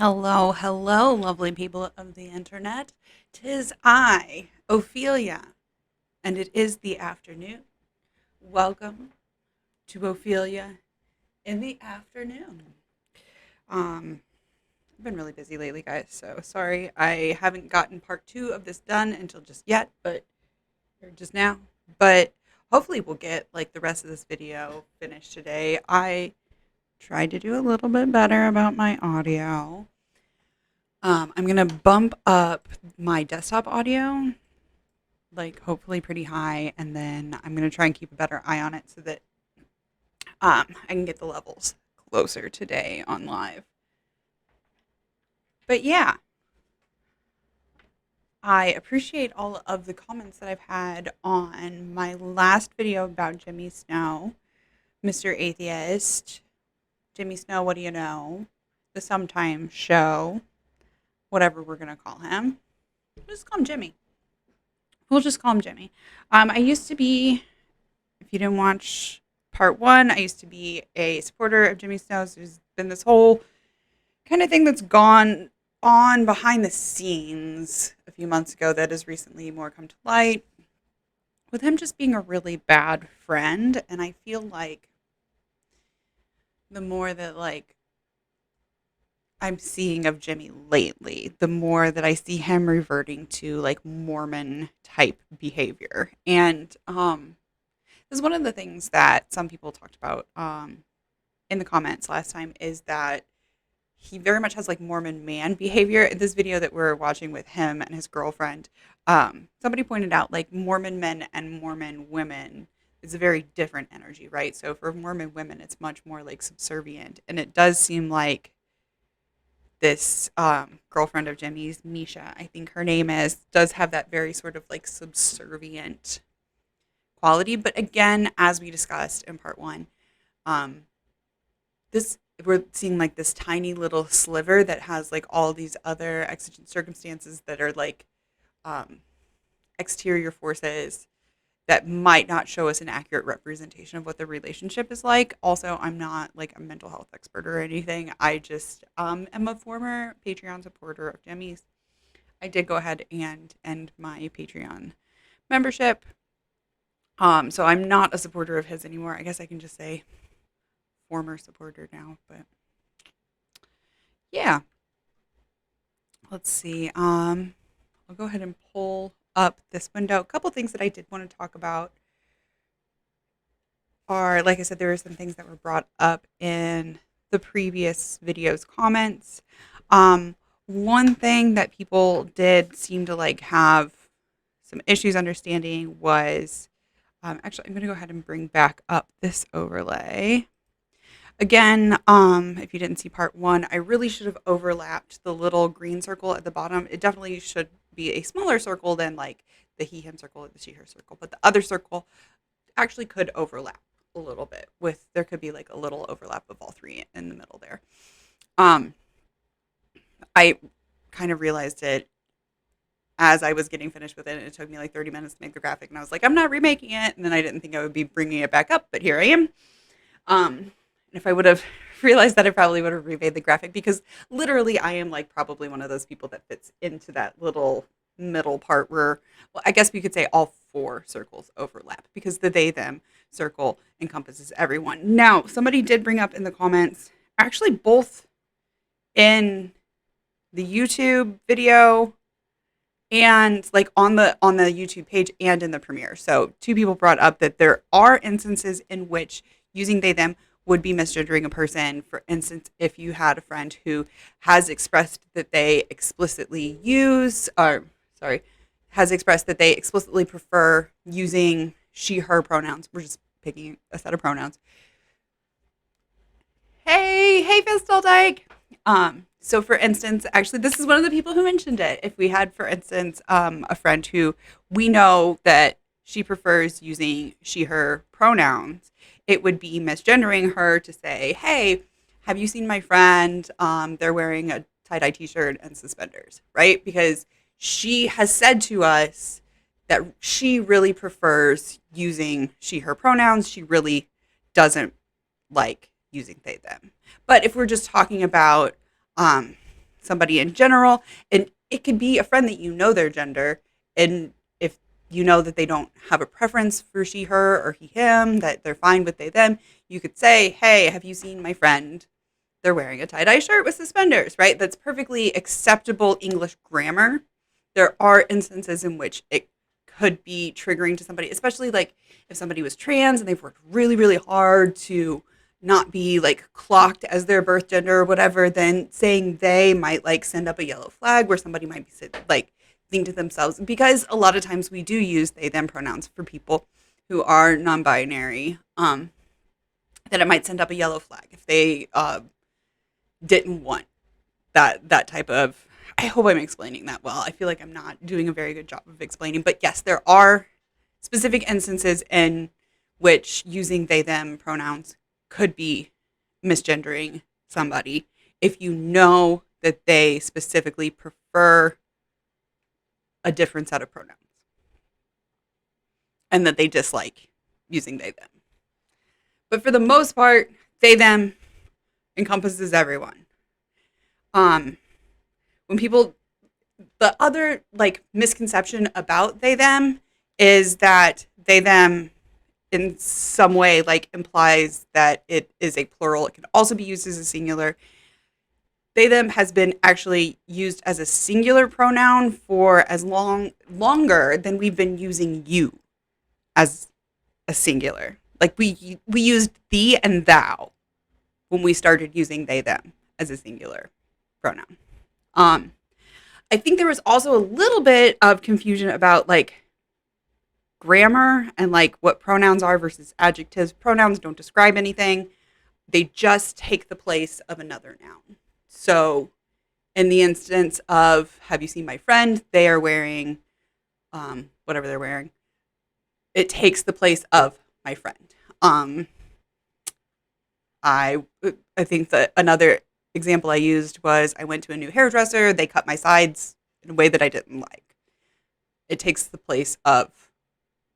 Hello, hello, lovely people of the internet. 'Tis I, Ophelia, and it is the afternoon. Welcome to Ophelia in the afternoon. I've been really busy lately, guys, so sorry I haven't gotten part two of this done until just yet, or just now. But hopefully we'll get like the rest of this video finished today. I tried to do a little bit better about my audio. I'm gonna bump up my desktop audio, like hopefully pretty high, and then I'm gonna try and keep a better eye on it so that I can get the levels closer today on live. But yeah, I appreciate all of the comments that I've had on my last video about Jimmy Snow, Mr. Atheist, Jimmy Snow, what do you know? The Sometimes Show, whatever we're gonna call him. Just call him Jimmy. We'll just call him Jimmy. I used to be, if you didn't watch part one, I used to be a supporter of Jimmy Snow's. There's been this whole kind of thing that's gone on behind the scenes a few months ago that has recently more come to light with him just being a really bad friend. And I feel like the more that I'm seeing of Jimmy lately, the more that I see him reverting to like Mormon type behavior. And this is one of the things that some people talked about in the comments last time, is that he very much has like Mormon man behavior. In this video that we're watching with him and his girlfriend, somebody pointed out like Mormon men and Mormon women is a very different energy, right? So for Mormon women, it's much more like subservient. And it does seem like this girlfriend of Jimmy's, Misha, I think her name is, does have that very sort of like subservient quality. But again, as we discussed in part one, this we're seeing like this tiny little sliver that has like all these other exigent circumstances that are like exterior forces that might not show us an accurate representation of what the relationship is like. Also, I'm not like a mental health expert or anything. I just am a former Patreon supporter of Jimmy's. I did go ahead and end my Patreon membership. So I'm not a supporter of his anymore. I guess I can just say former supporter now, but yeah. Let's see. I'll go ahead and pull up this window. A couple things that I did want to talk about are, like I said, there were some things that were brought up in the previous video's comments. One thing that people did seem to like have some issues understanding was, actually, I'm going to go ahead and bring back up this overlay. Again, if you didn't see part one, I really should have overlapped the little green circle at the bottom. It definitely should be a smaller circle than like the he, him circle or the she, her circle. But the other circle actually could overlap a little bit with, there could be like a little overlap of all three in the middle there. I kind of realized it as I was getting finished with it, and it took me like 30 minutes to make the graphic, and I was like, I'm not remaking it, and then I didn't think I would be bringing it back up, but here I am. And if I would have realized that, I probably would have remade the graphic, because literally I am like probably one of those people that fits into that little middle part where, well, I guess we could say all four circles overlap, because the they them circle encompasses everyone. Now, somebody did bring up in the comments, actually both in the YouTube video and like on the YouTube page and in the premiere. So two people brought up that there are instances in which using they them would be misgendering a person. For instance, if you had a friend who has expressed that they explicitly has expressed that they explicitly prefer using she, her pronouns. We're just picking a set of pronouns. Hey, Fistel Dyke. So for instance, actually, this is one of the people who mentioned it. If we had, for instance, a friend who we know that she prefers using she, her pronouns, it would be misgendering her to say, hey, have you seen my friend? They're wearing a tie-dye t-shirt and suspenders, right? Because she has said to us that she really prefers using she, her pronouns. She really doesn't like using they, them. But if we're just talking about somebody in general. And it could be a friend that you know their gender. And if you know that they don't have a preference for she, her, or he, him, that they're fine with they, them, you could say, hey, have you seen my friend? They're wearing a tie-dye shirt with suspenders, right? That's perfectly acceptable English grammar. There are instances in which it could be triggering to somebody, especially like if somebody was trans and they've worked really, really hard to not be like clocked as their birth gender or whatever, then saying they might like send up a yellow flag where somebody might be like think to themselves, because a lot of times we do use they, them pronouns for people who are non-binary, that it might send up a yellow flag if they didn't want that type of, I hope I'm explaining that well. I feel like I'm not doing a very good job of explaining, but yes, there are specific instances in which using they, them pronouns could be misgendering somebody if you know that they specifically prefer a different set of pronouns and that they dislike using they, them. But for the most part, they, them encompasses everyone. When people, the other like misconception about they, them is that they, them in some way like implies that it is a plural. It can also be used as a singular. They, them has been actually used as a singular pronoun for as longer than we've been using you as a singular. Like we used thee and thou when we started using they, them as a singular pronoun. I think there was also a little bit of confusion about like grammar and like what pronouns are versus adjectives. Pronouns don't describe anything. They just take the place of another noun. So in the instance of, have you seen my friend? They are wearing whatever they're wearing. It takes the place of my friend. I think that another example I used was I went to a new hairdresser. They cut my sides in a way that I didn't like. It takes the place of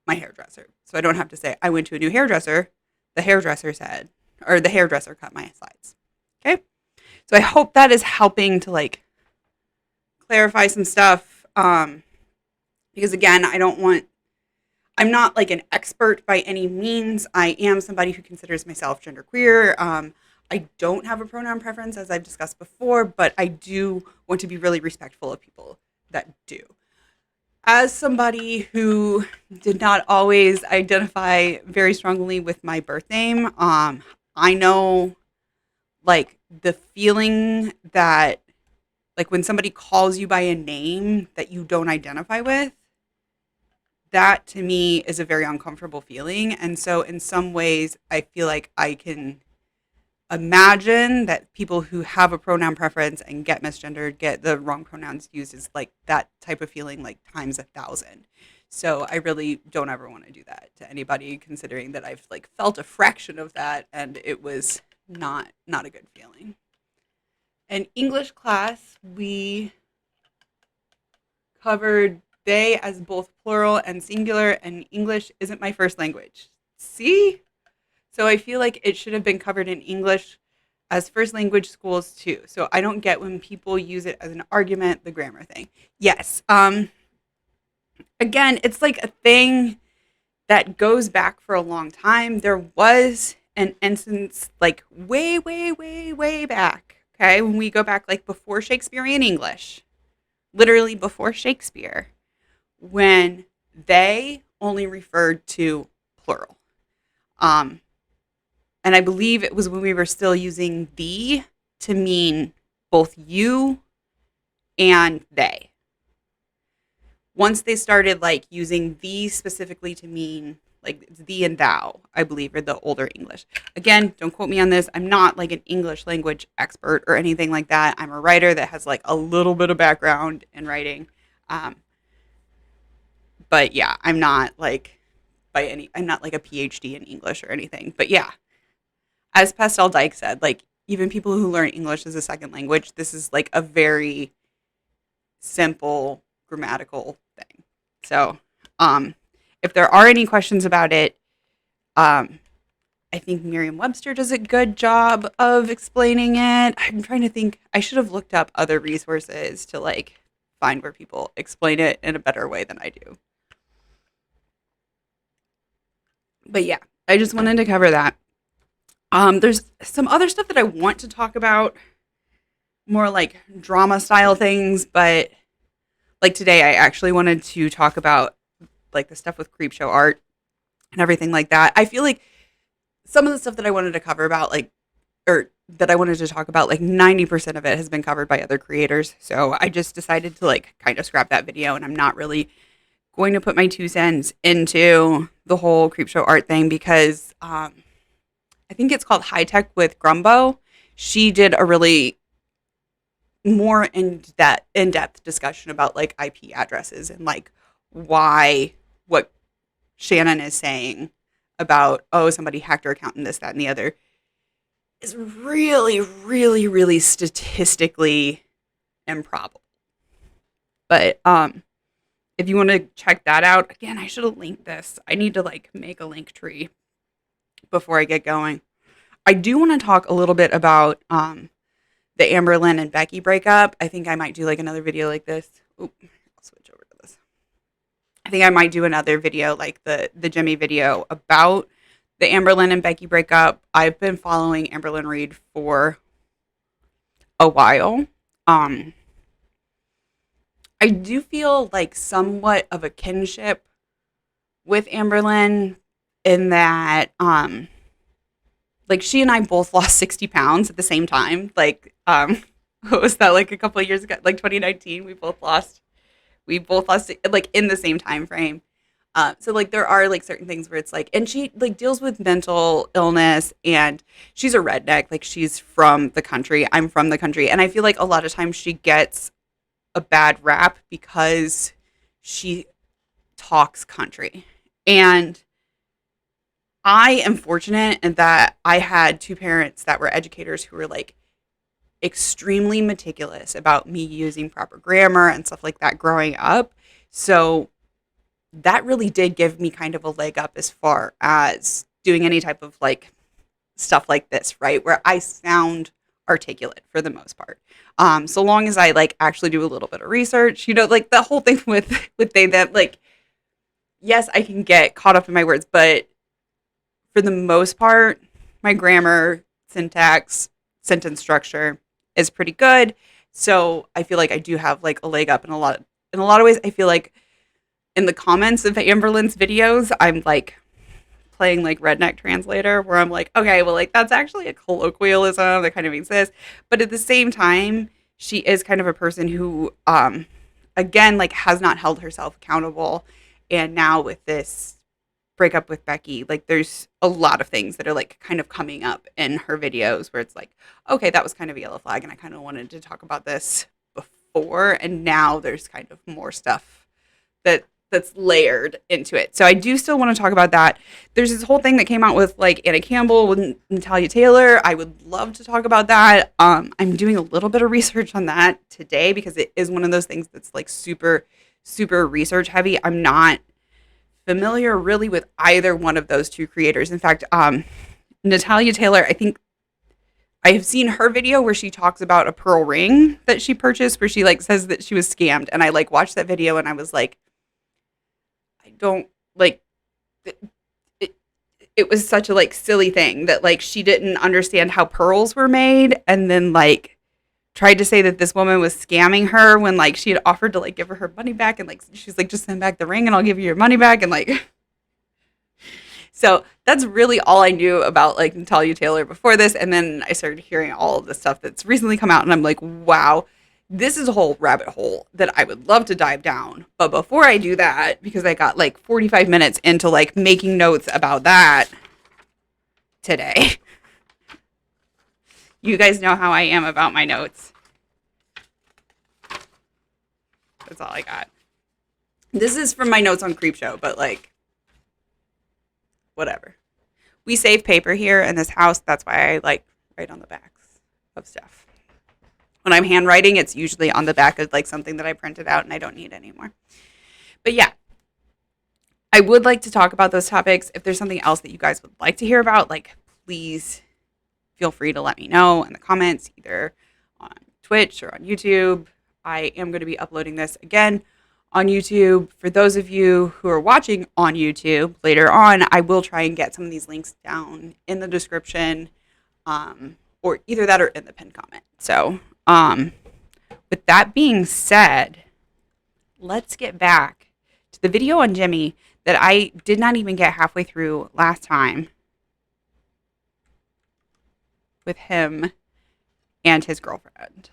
my hairdresser. So I don't have to say, I went to a new hairdresser. The hairdresser said, or the hairdresser cut my sides. Okay. So I hope that is helping to like clarify some stuff. Because again, I'm not like an expert by any means. I am somebody who considers myself genderqueer. I don't have a pronoun preference, as I've discussed before, but I do want to be really respectful of people that do. As somebody who did not always identify very strongly with my birth name, I know like the feeling that like when somebody calls you by a name that you don't identify with, that to me is a very uncomfortable feeling. And so in some ways, I feel like I can imagine that people who have a pronoun preference and get misgendered, get the wrong pronouns used, is like that type of feeling like times 1,000. So I really don't ever want to do that to anybody, considering that I've like felt a fraction of that and it was not a good feeling. In English class, we covered they as both plural and singular, and English isn't my first language. See? So I feel like it should have been covered in English as first language schools too. So I don't get when people use it as an argument, the grammar thing. Yes. Again, it's like a thing that goes back for a long time. There was an instance like way, way, way, way back. Okay. When we go back like before Shakespearean English, literally before Shakespeare, when they only referred to plural. And I believe it was when we were still using thee to mean both you and they. Once they started like using thee specifically to mean like thee and thou, I believe, are the older English. Again, don't quote me on this. I'm not like an English language expert or anything like that. I'm a writer that has like a little bit of background in writing. But yeah, I'm not like I'm not like a PhD in English or anything. But yeah, as Pastel Dyke said, like even people who learn English as a second language, this is like a very simple grammatical thing. So if there are any questions about it, I I think Merriam-Webster does a good job of explaining it. I'm trying to think. I should have looked up other resources to like find where people explain it in a better way than I do. But yeah, I just wanted to cover that. There's some other stuff that I want to talk about, more like drama style things, but like today I actually wanted to talk about like the stuff with Creepshow art and everything like that. I feel like some of the stuff that I wanted to cover about, like, or that I wanted to talk about, like 90% of it has been covered by other creators. So I just decided to like kind of scrap that video, and I'm not really going to put my 2 cents into the whole Creepshow art thing because I think it's called High Tech with Grumbo. She did a really more in-depth discussion about like IP addresses and like why what Shannon is saying about, oh, somebody hacked her account and this, that, and the other is really, really, really statistically improbable. But if you want to check that out, again, I should have linked this. I need to like make a link tree before I get going. I do want to talk a little bit about the Amberlynn and Becky breakup. I think I might do like another video like this. Oop, I'll switch over to this. I think I might do another video like the Jimmy video about the Amberlynn and Becky breakup. I've been following Amberlynn Reid for a while. I do feel like somewhat of a kinship with Amberlynn in that like she and I both lost 60 pounds at the same time. Like what was that, like a couple of years ago, like 2019, we both lost like in the same time frame. So like there are like certain things where it's like, and she like deals with mental illness, and she's a redneck. Like she's from the country. I'm from the country. And I feel like a lot of times she gets a bad rap because she talks country. And I am fortunate in that I had 2 parents that were educators who were like extremely meticulous about me using proper grammar and stuff like that growing up. So that really did give me kind of a leg up as far as doing any type of like stuff like this, right? Where I sound articulate for the most part. So long as I like actually do a little bit of research, you know, like the whole thing with they that like, yes, I can get caught up in my words, but for the most part, my grammar, syntax, sentence structure is pretty good. So I feel like I do have like a leg up in a lot of ways. I feel like in the comments of Amberlynn's videos, I'm like playing like redneck translator, where I'm like, okay, well, like that's actually a colloquialism that kind of means this. But at the same time, she is kind of a person who, again, like has not held herself accountable. And now with this breakup with Becky, like there's a lot of things that are like kind of coming up in her videos where it's like, okay, that was kind of a yellow flag, and I kind of wanted to talk about this before, and now there's kind of more stuff that's layered into it. So I do still want to talk about that. There's this whole thing that came out with like Anna Campbell with Natalia Taylor. I would love to talk about that. I'm doing a little bit of research on that today because it is one of those things that's like super, super research heavy. I'm not familiar really with either one of those 2 creators. In fact, Natalia Taylor, I think I have seen her video where she talks about a pearl ring that she purchased, where she like says that she was scammed. And I like watched that video and I was like, I don't like it was such a like silly thing that like she didn't understand how pearls were made, and then like tried to say that this woman was scamming her when like she had offered to like give her money back, and like she's like, just send back the ring and I'll give you your money back, and like so that's really all I knew about like Natalia Taylor before this. And then I started hearing all of the stuff that's recently come out, and I'm like, wow, this is a whole rabbit hole that I would love to dive down. But before I do that, because I got like 45 minutes into like making notes about that today. You guys know how I am about my notes. That's all I got. This is from my notes on Creepshow, but like, whatever. We save paper here in this house. That's why I like write on the backs of stuff. When I'm handwriting, it's usually on the back of like something that I printed out and I don't need anymore. But yeah, I would like to talk about those topics. If there's something else that you guys would like to hear about, like please feel free to let me know in the comments, either on Twitch or on YouTube. I am going to be uploading this again on YouTube. For those of you who are watching on YouTube later on, I will try and get some of these links down in the description, or either that or in the pinned comment. So with that being said, let's get back to the video on Jimmy that I did not even get halfway through last time with him and his girlfriend.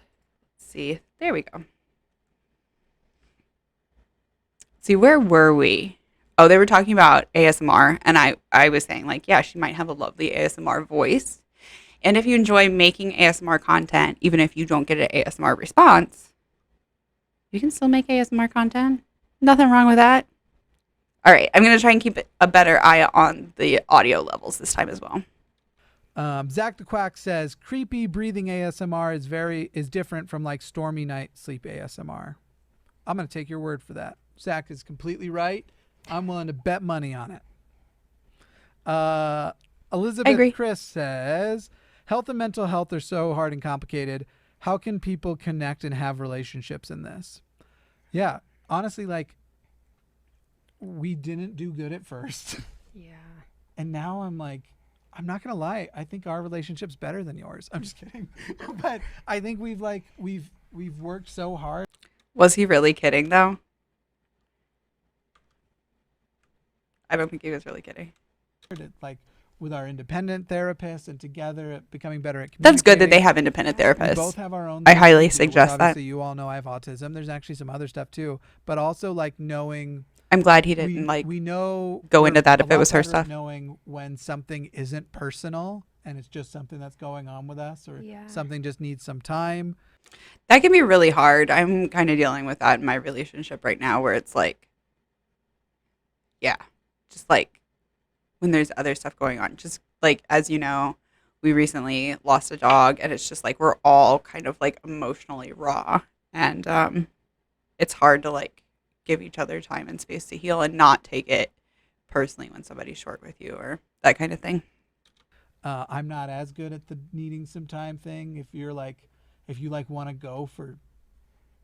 Let's see, there we go. See, where were we? Oh, they were talking about ASMR, and I was saying, like, yeah, she might have a lovely ASMR voice. And if you enjoy making ASMR content, even if you don't get an ASMR response, you can still make ASMR content. Nothing wrong with that. All right, I'm going to try and keep a better eye on the audio levels this time as well. Zach the Quack says, creepy breathing ASMR is different from like stormy night sleep ASMR. I'm going to take your word for that. Zach is completely right. I'm willing to bet money on it. Elizabeth Chris says, health and mental health are so hard and complicated. How can people connect and have relationships in this? Yeah, honestly, like, we didn't do good at first. Yeah. And now I'm like, I'm not going to lie. I think our relationship's better than yours. I'm just kidding. But I think we've worked so hard. Was he really kidding, though? I don't think he was really kidding. Like, with our independent therapists and together at becoming better at communicating. That's good that they have independent therapists. We both have our own. I highly suggest that. Obviously, you all know I have autism. There's actually some other stuff too, but also like knowing. I'm glad he didn't we know go into that if it was her stuff. Knowing when something isn't personal and it's just something that's going on with us, or something just needs some time. That can be really hard. I'm kind of dealing with that in my relationship right now, where it's like, yeah, just like when there's other stuff going on. Just like, as you know, we recently lost a dog, and it's just like we're all kind of like emotionally raw, and it's hard to like give each other time and space to heal and not take it personally when somebody's short with you or that kind of thing. I'm not as good at the needing some time thing. If you want to go for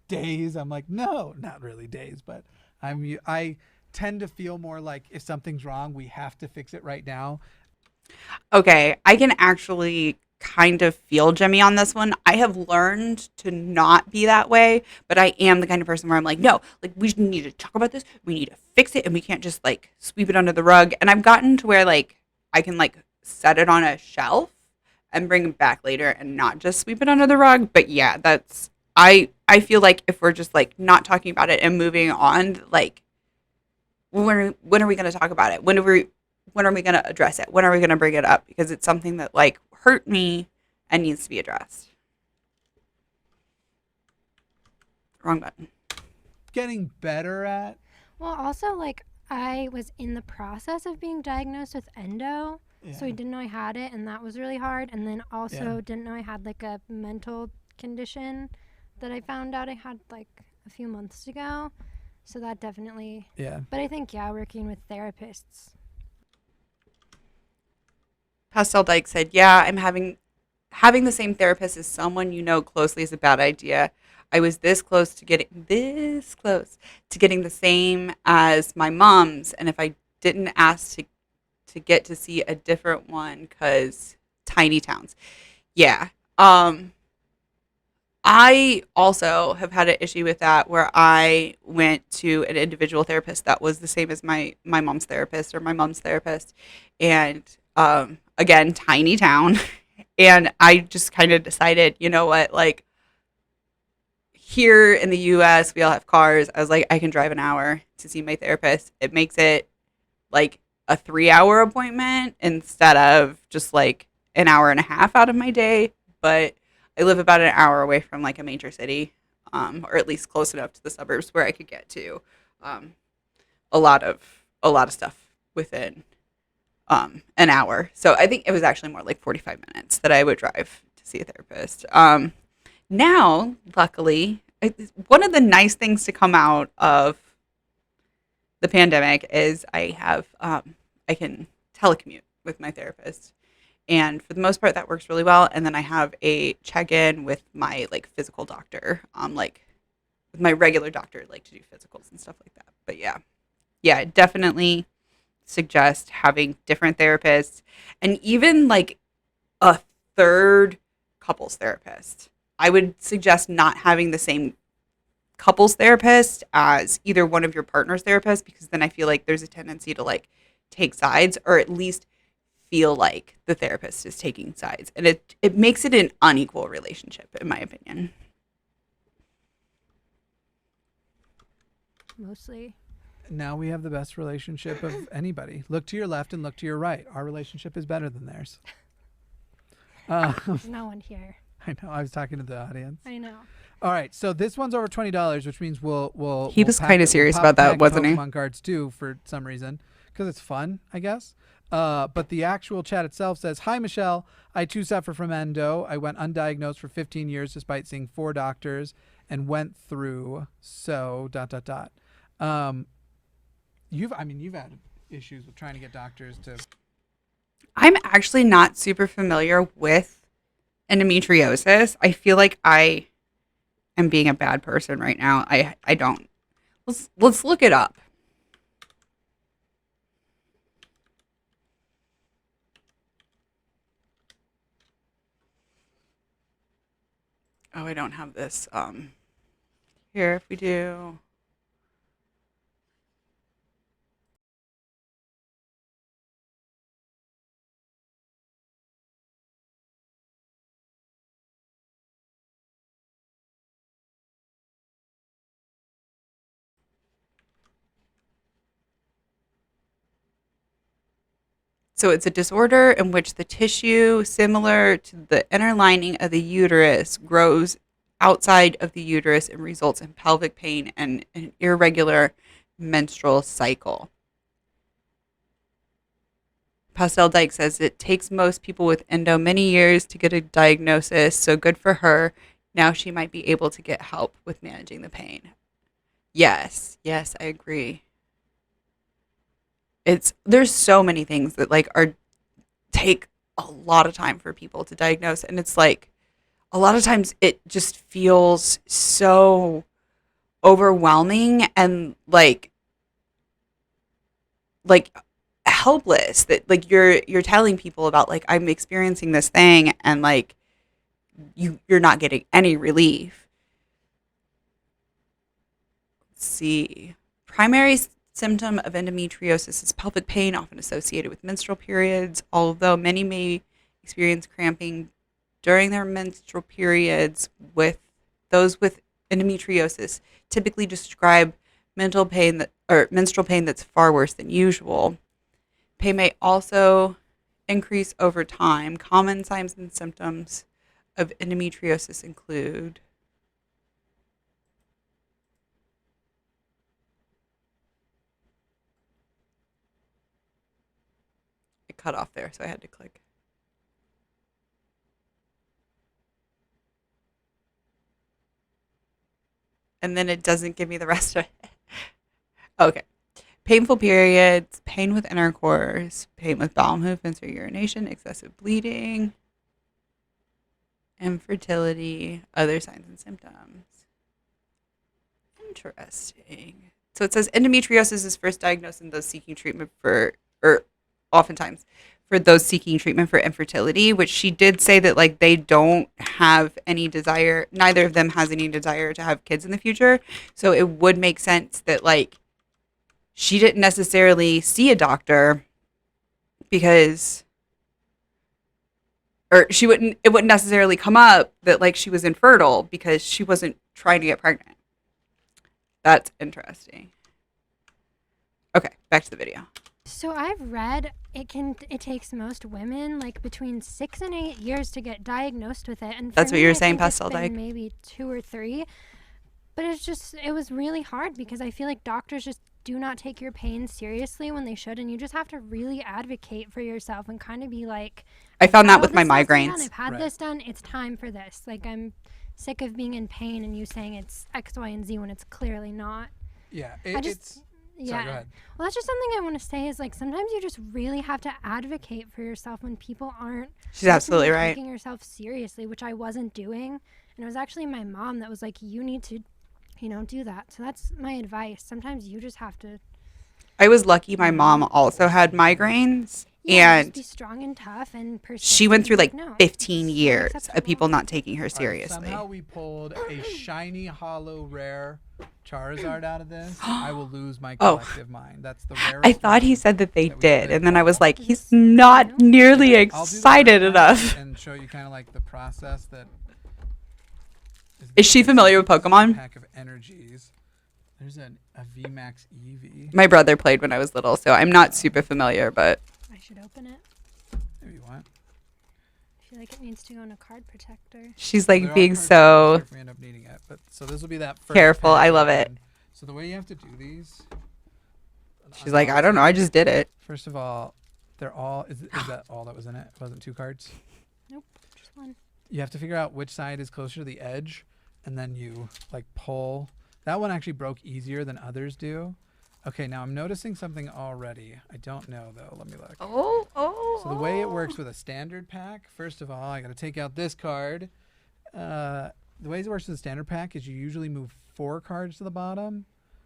days, I'm like, no, not really days, but I tend to feel more like if something's wrong, we have to fix it right now. Okay, I can actually kind of feel Jimmy on this one. I have learned to not be that way, but I am the kind of person where I'm like, no, like we need to talk about this. We need to fix it, and we can't just like sweep it under the rug. And I've gotten to where like I can like set it on a shelf and bring it back later and not just sweep it under the rug. But yeah, that's I feel like if we're just like not talking about it and moving on, like when are we going to talk about it? When are we going to address it? When are we going to bring it up? Because it's something that like hurt me and needs to be addressed. Wrong button. Getting better at. Well, also like I was in the process of being diagnosed with endo, so I didn't know I had it, and that was really hard. And then also didn't know I had like a mental condition that I found out I had like a few months ago. So that definitely. Yeah. But I think working with therapists. Pastel Dyke said, yeah, I'm having the same therapist as someone you know closely is a bad idea. I was this close to getting the same as my mom's, and if I didn't ask to get to see a different one, because tiny towns. Yeah. I also have had an issue with that, where I went to an individual therapist that was the same as my mom's therapist or my mom's therapist, and again, tiny town. And I just kind of decided, you know what, like here in the US, we all have cars. I was like, I can drive an hour to see my therapist. It makes it like a 3-hour appointment instead of just like an hour and a half out of my day. But I live about an hour away from like a major city, or at least close enough to the suburbs where I could get to a lot of stuff within an hour. So I think it was actually more like 45 minutes that I would drive to see a therapist. Now, luckily, one of the nice things to come out of the pandemic is I can telecommute with my therapist. And for the most part, that works really well. And then I have a check-in with my like physical doctor, like with my regular doctor, like to do physicals and stuff like that. But yeah, definitely suggest having different therapists, and even like a third couples therapist. I would suggest not having the same couples therapist as either one of your partner's therapists, because then I feel like there's a tendency to like take sides, or at least feel like the therapist is taking sides, and it makes it an unequal relationship, in my opinion. Mostly. Now we have the best relationship of anybody. Look to your left and look to your right. Our relationship is better than theirs. There's no one here. I know. I was talking to the audience. I know. All right, so this one's over $20, which means we'll. He was kind of serious pop about that, tag wasn't he? Pokemon cards too, for some reason, because it's fun, I guess. But the actual chat itself says, "Hi Michelle, I too suffer from endo. I went undiagnosed for 15 years despite seeing 4 doctors and went through so ... You've had issues with trying to get doctors to. I'm actually not super familiar with endometriosis. I feel like I am being a bad person right now. I don't. Let's look it up. Oh, I don't have this. Here, if we do. So it's a disorder in which the tissue similar to the inner lining of the uterus grows outside of the uterus and results in pelvic pain and an irregular menstrual cycle. Pastel Dyke says it takes most people with endo many years to get a diagnosis, so good for her. Now she might be able to get help with managing the pain. Yes, I agree. There's so many things that like take a lot of time for people to diagnose, and it's like a lot of times it just feels so overwhelming and like helpless that like you're telling people about like I'm experiencing this thing, and like you're not getting any relief. Let's see. Primary symptom of endometriosis is pelvic pain, often associated with menstrual periods. Although many may experience cramping during their menstrual periods, with those with endometriosis typically describe menstrual pain that's far worse than usual. Pain may also increase over time. Common signs and symptoms of endometriosis include it cut off there, so I had to click. And then it doesn't give me the rest of it. Okay. Painful periods, pain with intercourse, pain with bowel movements or urination, excessive bleeding, infertility, other signs and symptoms. Interesting. So it says endometriosis is first diagnosed in those seeking treatment or oftentimes for those seeking treatment for infertility, which she did say that like they don't have any desire, neither of them has any desire to have kids in the future. So it would make sense that like she didn't necessarily see a doctor because, or it wouldn't necessarily come up that like she was infertile because she wasn't trying to get pregnant. That's interesting. Okay, back to the video. So I've read it takes most women like between 6 and 8 years to get diagnosed with it, and that's what you were saying, it's Pastel been Dyke. Maybe 2 or 3, but it was really hard because I feel like doctors just do not take your pain seriously when they should, and you just have to really advocate for yourself and kind of be like, I found that with my migraines. I've had this done. It's time for this. Like I'm sick of being in pain and you saying it's X, Y, and Z when it's clearly not. Yeah, Yeah. Sorry, go ahead. Well, that's just something I want to say is like sometimes you just really have to advocate for yourself when people aren't. She's absolutely right. Taking yourself seriously, which I wasn't doing, and it was actually my mom that was like, "You need to, do that." So that's my advice. Sometimes you just have to. I was lucky. My mom also had migraines, and just be strong and tough and persistent. she went through like no, 15 it's years unacceptable. of people not taking her All right, seriously. somehow we pulled a shiny, hollow, rare Charizard out of this. I will lose my collective mind. That's the rarest. I thought he one said that they that we did, could and then I was pull. like, he's not nearly I'll do the excited first enough. one and show you kind of like the process that. Is she familiar with Pokemon? Pack of energies. There's a VMAX EV. My brother played when I was little, so I'm not super familiar, but I should open it. Maybe you want. I feel like it needs to go in a card protector. she's There like are being cards so if we end up needing it, but so this will be that first careful. pack I love it. one. So the way you have to do these. She's like, I don't know, I just did it. First of all, they're all. Is that all that was in it? It wasn't 2 cards. Nope, just one. You have to figure out which side is closer to the edge, and then you like pull. That one actually broke easier than others do. Okay, now I'm noticing something already. I don't know though. Let me look. So the way it works with a standard pack, first of all, I got to take out this card. The way it works with a standard pack is you usually move 4 cards to the bottom,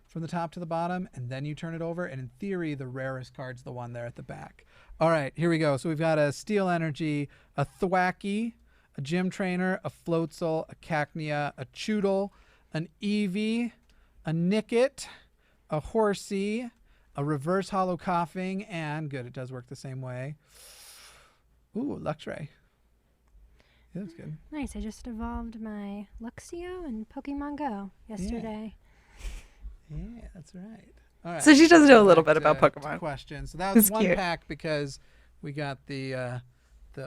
from the top to the bottom, and then you turn it over. And in theory, the rarest card's the one there at the back. All right, here we go. So we've got a Steel Energy, a Thwackey, a Gym Trainer, a Floatzel, a Cacnea, a Choodle, an Eevee, a Nickit, a Horsey, a Reverse Hollow Coughing, and good, it does work the same way. Ooh, Luxray. Yeah, that's good. Nice. I just evolved my Luxio in Pokemon Go yesterday. Yeah, that's right. All right. So she does know a little Back bit about to Pokemon. Questions. So that was That's one cute. pack because we got the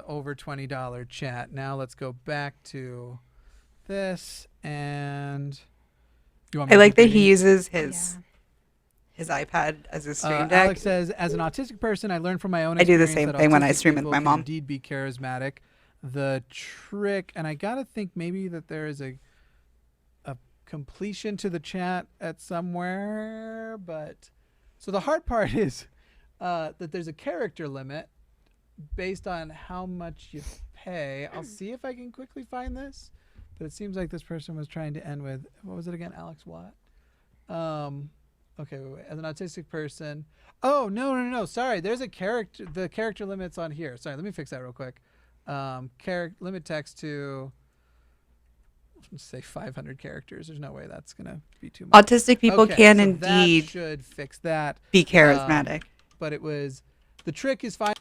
over $20 chat. Now let's go back to this and. You want me I to like keep that reading? he uses Yeah. his iPad as his stream deck. Alex says, as an autistic person, I learned from my own I do the experience same that thing when I autistic stream with people my can mom. Indeed be charismatic. The trick, and I got to think maybe that there is a completion to the chat at somewhere, but so the hard part is that there's a character limit based on how much you pay. I'll see if I can quickly find this, but it seems like this person was trying to end with, what was it again? Alex Watt. Okay, wait. As an autistic person. Oh, no. Sorry. There's a character. The character limit's on here. Sorry. Let me fix that real quick. Limit text to, let's say 500 characters. There's no way that's going to be too much. Autistic people can so indeed that should fix that. be charismatic. But it was, the trick is fine.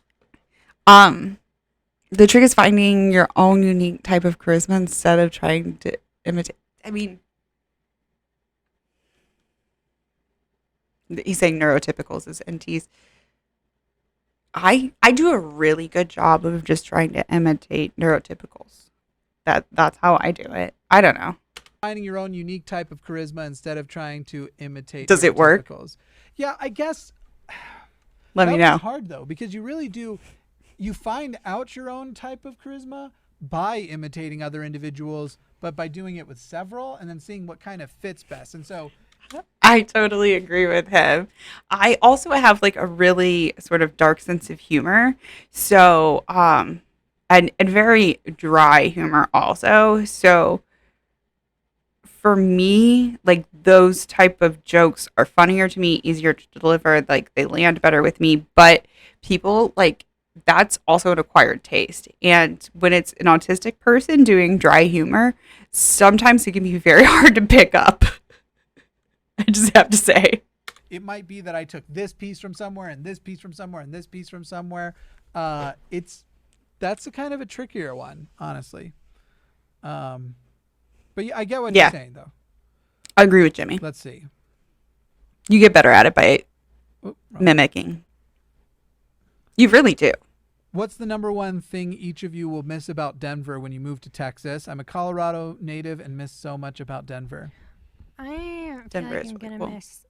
The trick is finding your own unique type of charisma instead of trying to imitate. I mean, he's saying neurotypicals as NTs. I do a really good job of just trying to imitate neurotypicals. That's how I do it. I don't know. Finding your own unique type of charisma instead of trying to imitate. Does it work? neurotypicals. Yeah, I guess. Let me That know. was hard though, because you really do. You find out your own type of charisma by imitating other individuals, but by doing it with several and then seeing what kind of fits best. And so, I totally agree with him. I also have like a really sort of dark sense of humor. So, and very dry humor also. So for me, like those type of jokes are funnier to me, easier to deliver, like they land better with me, but people like that's also an acquired taste. And when it's an autistic person doing dry humor, sometimes it can be very hard to pick up. I just have to say. it might be that I took this piece from somewhere and this piece from somewhere and this piece from somewhere. That's a kind of a trickier one, honestly. But yeah, I get what you're saying, though. I agree with Jimmy. Let's see. You get better at it by mimicking. You really do. What's the number one thing each of you will miss about Denver when you move to Texas? I'm a Colorado native and miss so much about Denver. I feel Denver like is I'm really gonna cool. miss.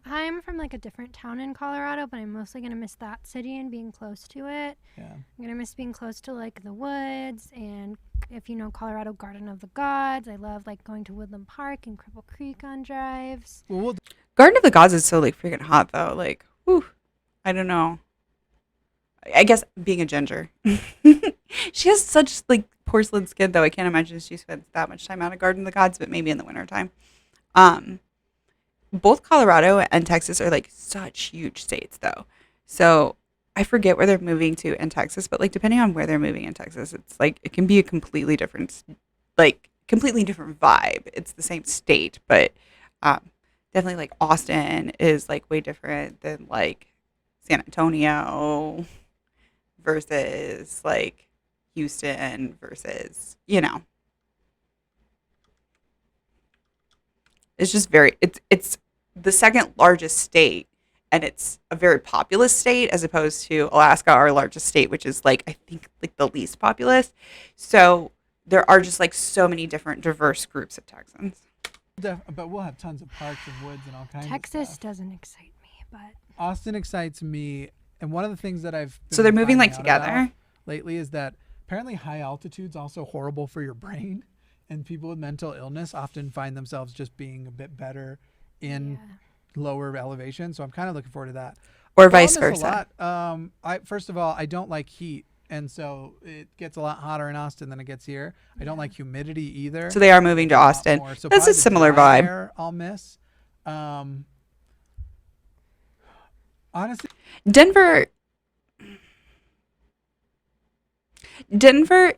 I'm from like a different town in Colorado, but I'm mostly gonna miss that city and being close to it. Yeah. I'm gonna miss being close to like the woods, and if you know Colorado Garden of the Gods, I love like going to Woodland Park and Cripple Creek on drives. Well, Garden of the Gods is so like freaking hot though. Like, whew, I don't know. I guess being a ginger, she has such like porcelain skin though. I can't imagine she spends that much time out of Garden of the Gods, but maybe in the wintertime. Um, both Colorado and Texas are like such huge states though. So I forget where they're moving to in Texas, but like depending on where they're moving in Texas, it's like it can be a completely different vibe. It's the same state, but definitely like Austin is like way different than like San Antonio versus like Houston versus, it's just it's the second largest state, and it's a very populous state as opposed to Alaska, our largest state, which is like I think like the least populous. So there are just like so many different diverse groups of Texans. But we'll have tons of parks and woods and all kinds of Texas stuff. doesn't excite me, but Austin excites me, and one of the things that I've So they're been moving like finding out together. about lately is that apparently high altitude's also horrible for your brain, and people with mental illness often find themselves just being a bit better in lower elevation. So I'm kind of looking forward to that. Or I vice found this versa. a lot. First of all, I don't like heat, and so it gets a lot hotter in Austin than it gets here. I don't like humidity either. So they are moving to A lot Austin. more. So That's probably a the similar dry vibe. air I'll miss. Honestly, Denver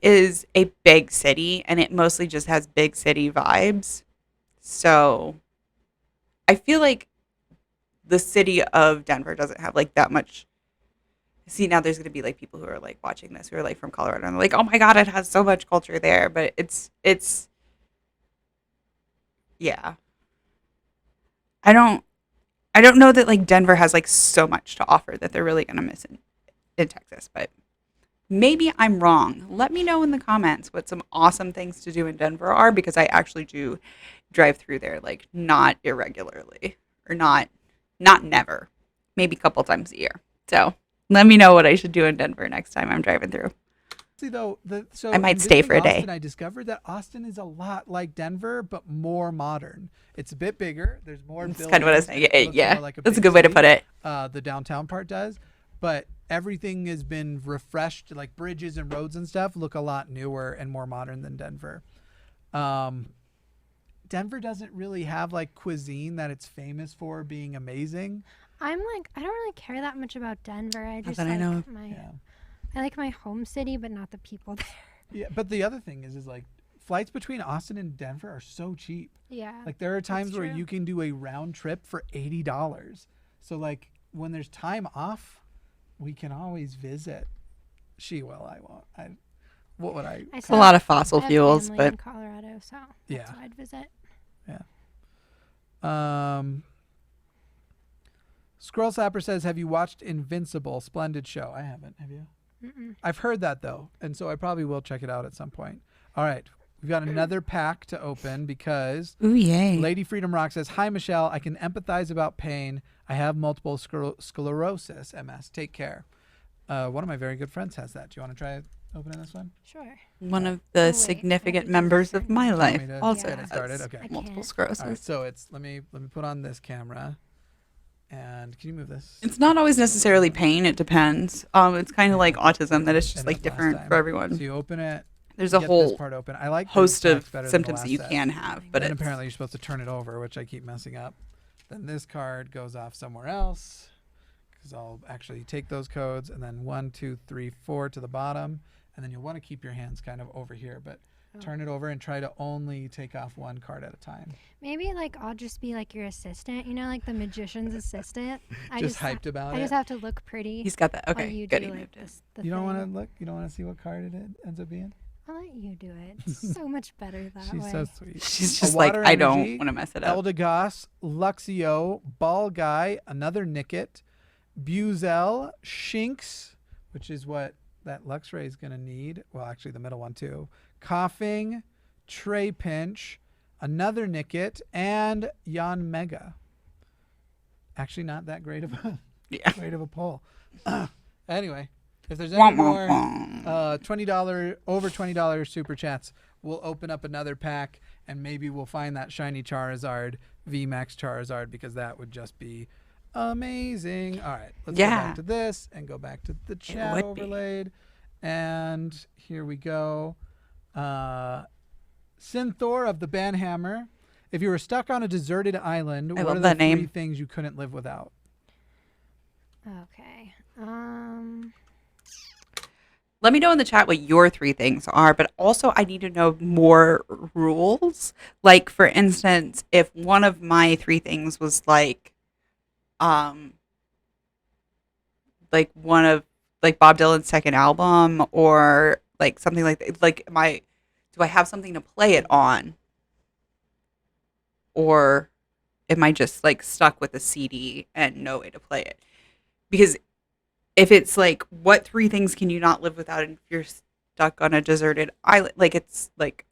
is a big city, and it mostly just has big city vibes. So I feel like the city of Denver doesn't have like that much. See, now there's going to be like people who are like watching this who are like from Colorado and they're like, oh my God, it has so much culture there. But yeah. I don't know that like Denver has like so much to offer that they're really going to miss in Texas, but maybe I'm wrong. Let me know in the comments what some awesome things to do in Denver are, because I actually do drive through there like not irregularly, or not never, maybe a couple times a year. So let me know what I should do in Denver next time I'm driving through. though, I might stay for a day. Austin, I discovered that Austin is a lot like Denver, but more modern. It's a bit bigger. There's more That's buildings. kind of what I was saying. It looks Yeah, more like that's a big good way to city. put it. The downtown part does, but everything has been refreshed. Like bridges and roads and stuff look a lot newer and more modern than Denver. Denver doesn't really have like cuisine that it's famous for being amazing. I'm like, I don't really care that much about Denver. I just that I like know. I like my home city, but not the people there. Yeah, but the other thing is like flights between Austin and Denver are so cheap. Yeah. Like there are times where true. you can do a round trip for $80. So like when there's time off, we can always visit. She will. I won't. What would I? I It's a lot of fossil I have fuels, family but in Colorado, so Yeah. that's why I'd visit. Squirrel Sapper says, "Have you watched Invincible? Splendid show." I haven't. Have you? Mm-mm. I've heard that though, and so I probably will check it out at some point. All right, we've got another pack to open because ooh yay. Lady Freedom Rock says, "Hi Michelle, I can empathize about pain. I have multiple sclerosis, MS. Take care." One of my very good friends has that. Do you want to try opening this one? Sure. One of the Oh, wait, significant I members think of my want life me to also get it has started? Okay. I multiple can't. sclerosis. All right, so it's let me put on this camera, and can you move this? It's not always necessarily pain. It depends. It's kind of like autism, that it's just And like it was last different time. for everyone. So you open it. There's a get this whole part open. I like host this of text better than the symptoms that last you set. can have, but And it's, apparently you're supposed to turn it over, which I keep messing up. Then this card goes off somewhere else because I'll actually take those codes and then 1, 2, 3, 4 to the bottom, and then you'll want to keep your hands kind of over here, but turn it over and try to only take off one card at a time. Maybe like I'll just be like your assistant, like the magician's assistant. I Just hyped about I it. just have to look pretty. he's got that. while Okay, you good. do He like moved it. this, the You don't want thing. to look? You don't want to see what card it ends up being? I'll let you do it. It's so much better that She's way. so sweet. She's A just like, water I don't energy, want to mess it up. Eldegoss, Luxio, Ball Guy, another Nicket, Buzel, Shinx, which is what that Luxray is going to need. Well, actually, the middle one too. Coughing, Trey Pinch, another Nicket, and Yon Mega. Actually, not that great of a Yeah. great of a poll. Anyway, if there's Wah, any wah, more wah. $20 over $20 super chats, we'll open up another pack and maybe we'll find that shiny Charizard VMAX Charizard because that would just be amazing. All right, let's go Yeah. back to this and go back to the chat would be. overlaid. And here we go. Synthor of the Banhammer. If you were stuck on a deserted island, what love are the that name. 3 things you couldn't live without? Okay. Let me know in the chat what your 3 things are, but also I need to know more rules. Like, for instance, if one of my 3 things was like one of like Bob Dylan's second album, or like something like that, like do I have something to play it on, or am I just like stuck with a CD and no way to play it? Because if it's like, what 3 things can you not live without if you're stuck on a deserted island? Like, it's like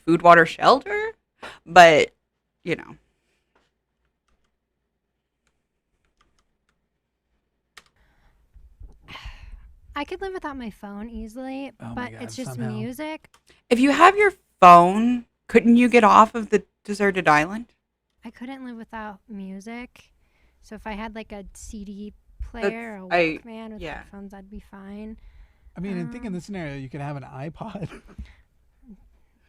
food, water, shelter, but you know. I could live without my phone easily, Oh my but God, it's just somehow. music. If you have your phone, couldn't you get off of the deserted island? I couldn't live without music. So if I had like a CD player or I- Walkman with yeah. headphones, I'd be fine. I mean, I think in this scenario, you could have an iPod.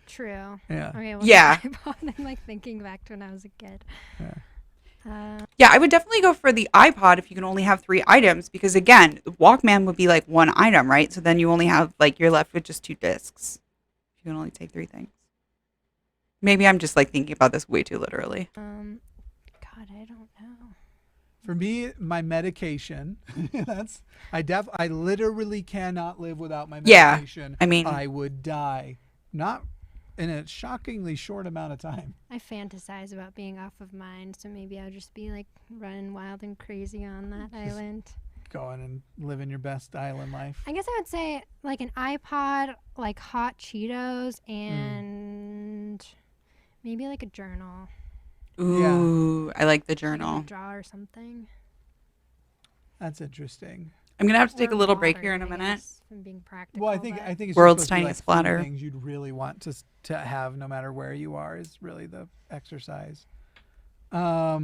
True. Yeah. Okay, well, Yeah. iPod, I'm like thinking back to when I was a kid. Yeah, I would definitely go for the iPod if you can only have 3 items, because again, the Walkman would be like 1 item, right? So then you only have like, you're left with just 2 discs. You can only take 3 things. Maybe I'm just like thinking about this way too literally. God, I don't know. For me, my medication. I literally cannot live without my Yeah, medication. I mean- I would die. Not in a shockingly short amount of time. I fantasize about being off of mine, so maybe I'll just be like running wild and crazy on that island. Going and living your best island life. I guess I would say like an iPod, like hot Cheetos, and maybe like a journal. Ooh, I like the Like a journal. draw or something. That's interesting. I'm going to have to take Or a little break water, here in a I minute. guess, if I'm being practical. Well, I think but it's World's just supposed to be, tiniest like, 3 bladder. things you'd really want to have no matter where you are is really the exercise. Huh.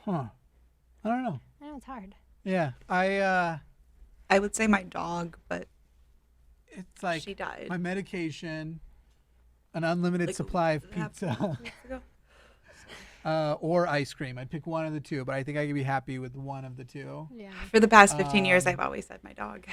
I don't know. I know it's hard. Yeah. I would say my dog, but It's like she died. my medication, an unlimited Like, supply of it happened pizza, weeks ago. or ice cream. I'd pick one of the 2, but I think I could be happy with one of the 2. Yeah. For the past 15 years, I've always said my dog.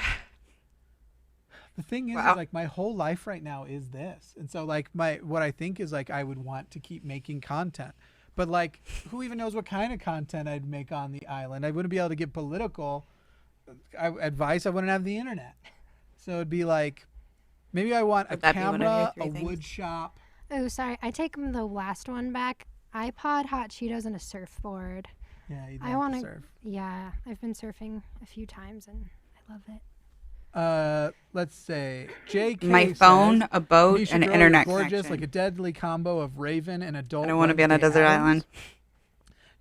The thing is, Wow. like my whole life right now is this, and so like what I think is like I would want to keep making content, but like who even knows what kind of content I'd make on the island? I wouldn't be able to give political advice. I wouldn't have the internet, so it'd be like maybe I want a Would that be one of your camera, 3 a things? wood shop. Oh, sorry. I take the last one back. iPod, hot Cheetos, and a surfboard. Yeah, you'd I like want to to surf. Yeah, I've been surfing a few times and I love it. Let's say JK My phone, says, a boat, Nisha and an girl, internet you're gorgeous, connection. like a deadly combo of Raven and adult. I don't want to be on a Wednesday desert Addams. island.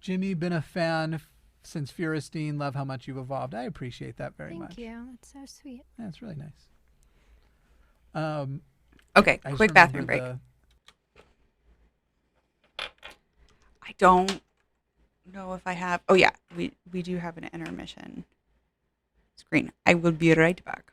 Jimmy, been a fan since Furistine. Love how much you've evolved. I appreciate that very much. Thank you. That's so sweet. Yeah, it's really nice. Okay, I just quick bathroom break. remember I don't know if I have. Oh yeah, we do have an intermission screen. I will be right back.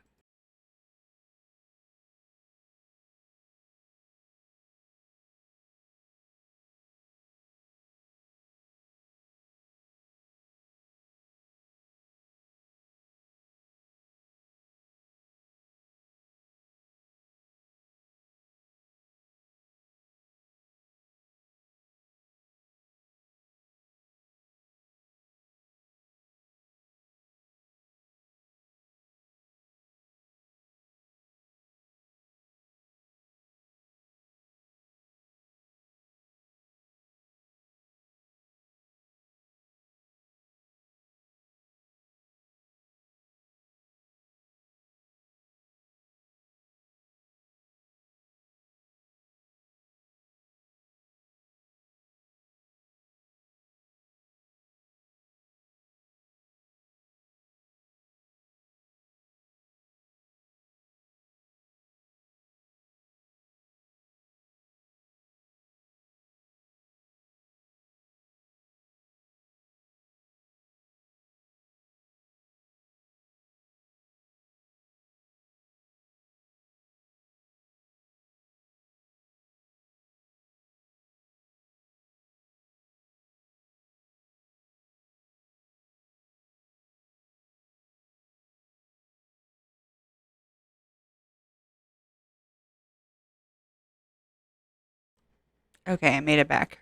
Okay, I made it back.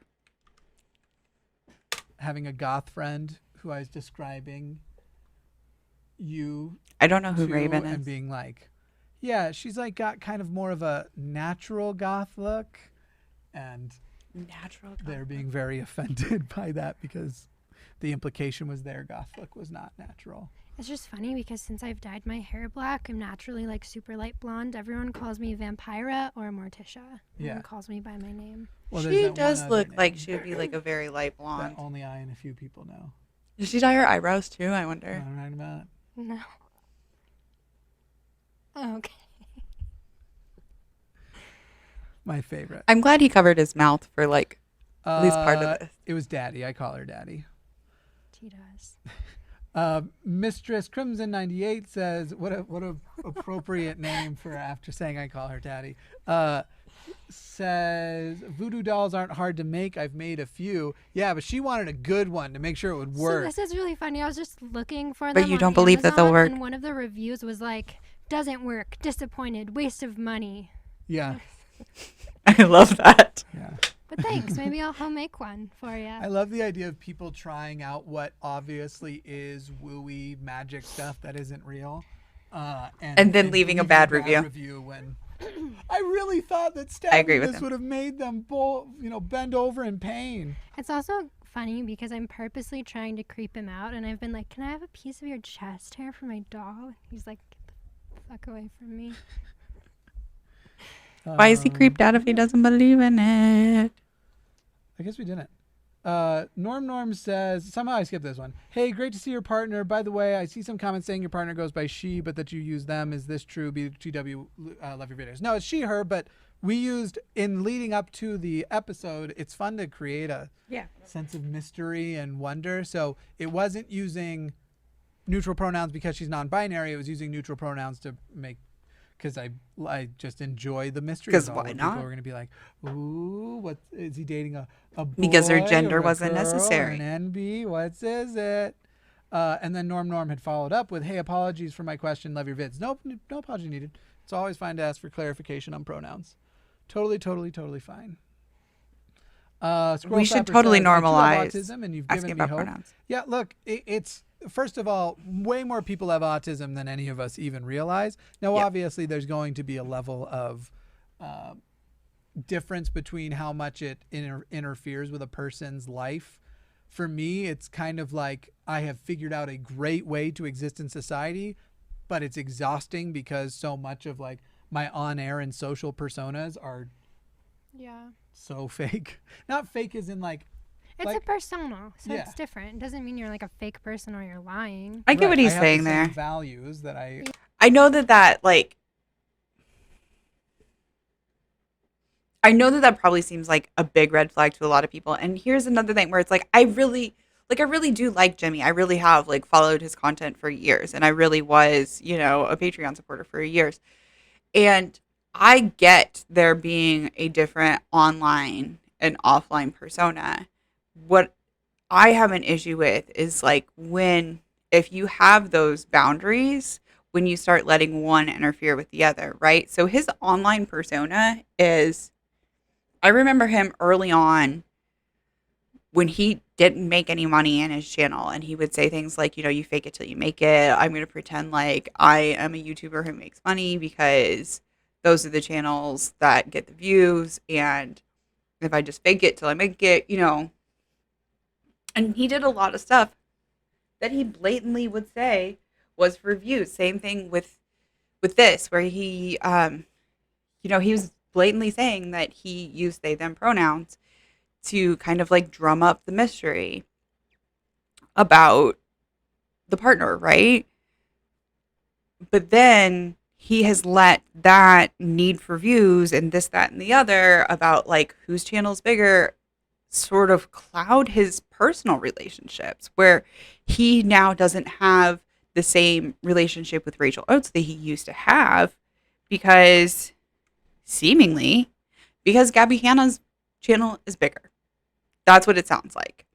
Having a goth friend who I was describing you I don't know who to Raven and is. being like, yeah, she's like got kind of more of a natural goth look, and Natural. they're being very offended by that because the implication was their goth look was not natural. It's just funny because since I've dyed my hair black, I'm naturally like super light blonde. Everyone calls me Vampira or Morticia. No Yeah. one calls me by my name. Well, there's She that does one other look like name she would be like a very light that blonde. only I and a few people know. Did she dye her eyebrows too? I Know wonder. what I'm talking about? No. Oh, okay. My favorite. I'm glad he covered his mouth for like at least part of this. It was Daddy. I call her Daddy. She does. Mistress Crimson 98 says, "What a appropriate name for after saying I call her Daddy." Says voodoo dolls aren't hard to make. I've made a few. Yeah, but she wanted a good one to make sure it would work. So this is really funny. I was just looking for them. But you on don't believe that they'll Amazon, work? And one of the reviews was like, "Doesn't work. Disappointed. Waste of money." Yeah, I love that. yeah. But thanks. Maybe I'll home make one for you. I love the idea of people trying out what obviously is wooey magic stuff that isn't real, And then leaving a bad review. when I really thought that I agree stabbing with this him. would have made them bend over in pain. It's also funny because I'm purposely trying to creep him out, and I've been like, "Can I have a piece of your chest hair for my dog?" He's like, "Get the fuck away from me." Why is he creeped out if he doesn't believe in it? I guess we didn't. Norm says, somehow I skipped this one. Hey, great to see your partner. By the way, I see some comments saying your partner goes by she, but that you use them. Is this true? BTW, love your videos. No, it's she, her, but we used, in leading up to the episode, it's fun to create a sense of mystery and wonder. So it wasn't using neutral pronouns because she's non-binary. It was using neutral pronouns to make, because I just enjoy the mystery. 'Cause of it all, why where not? People are going to be like, ooh, what is he dating a boy Because her or gender a wasn't girl or necessary. an NB? What is it? And then Norm had followed up with, hey, apologies for my question. Love your vids. Nope, no apology needed. It's always fine to ask for clarification on pronouns. Totally fine. We should Scrollflapper totally says, "I do have normalize autism, and you've asking given me about hope." pronouns. Yeah, look, it's first of all, way more people have autism than any of us even realize. Now, Yep. obviously, there's going to be a level of difference between how much it interferes with a person's life. For me, it's kind of like I have figured out a great way to exist in society, but it's exhausting because so much of like my on-air and social personas are Yeah. so fake. Not fake as in like It's Like- a persona, so Yeah. it's different. It doesn't mean you're like a fake person or you're lying. I get what right, he's I have saying the same there. values that I know that like I know that probably seems like a big red flag to a lot of people. And here's another thing where it's like I really do like Jimmy. I really have like followed his content for years, and I really was, a Patreon supporter for years. And I get there being a different online and offline persona. What I have an issue with is like if you have those boundaries, when you start letting one interfere with the other, right? So his online persona is, I remember him early on when he didn't make any money in his channel, and he would say things like, you fake it till you make it. I'm going to pretend like I am a YouTuber who makes money because those are the channels that get the views. And if I just fake it till I make it, and he did a lot of stuff that he blatantly would say was for views. Same thing with this, where he, he was blatantly saying that he used they, them pronouns to kind of like drum up the mystery about the partner, right? But then he has let that need for views and this, that, and the other about like whose channel's bigger sort of cloud his personal relationships, where he now doesn't have the same relationship with Rachel Oates that he used to have because Gabby Hanna's channel is bigger. That's what it sounds like.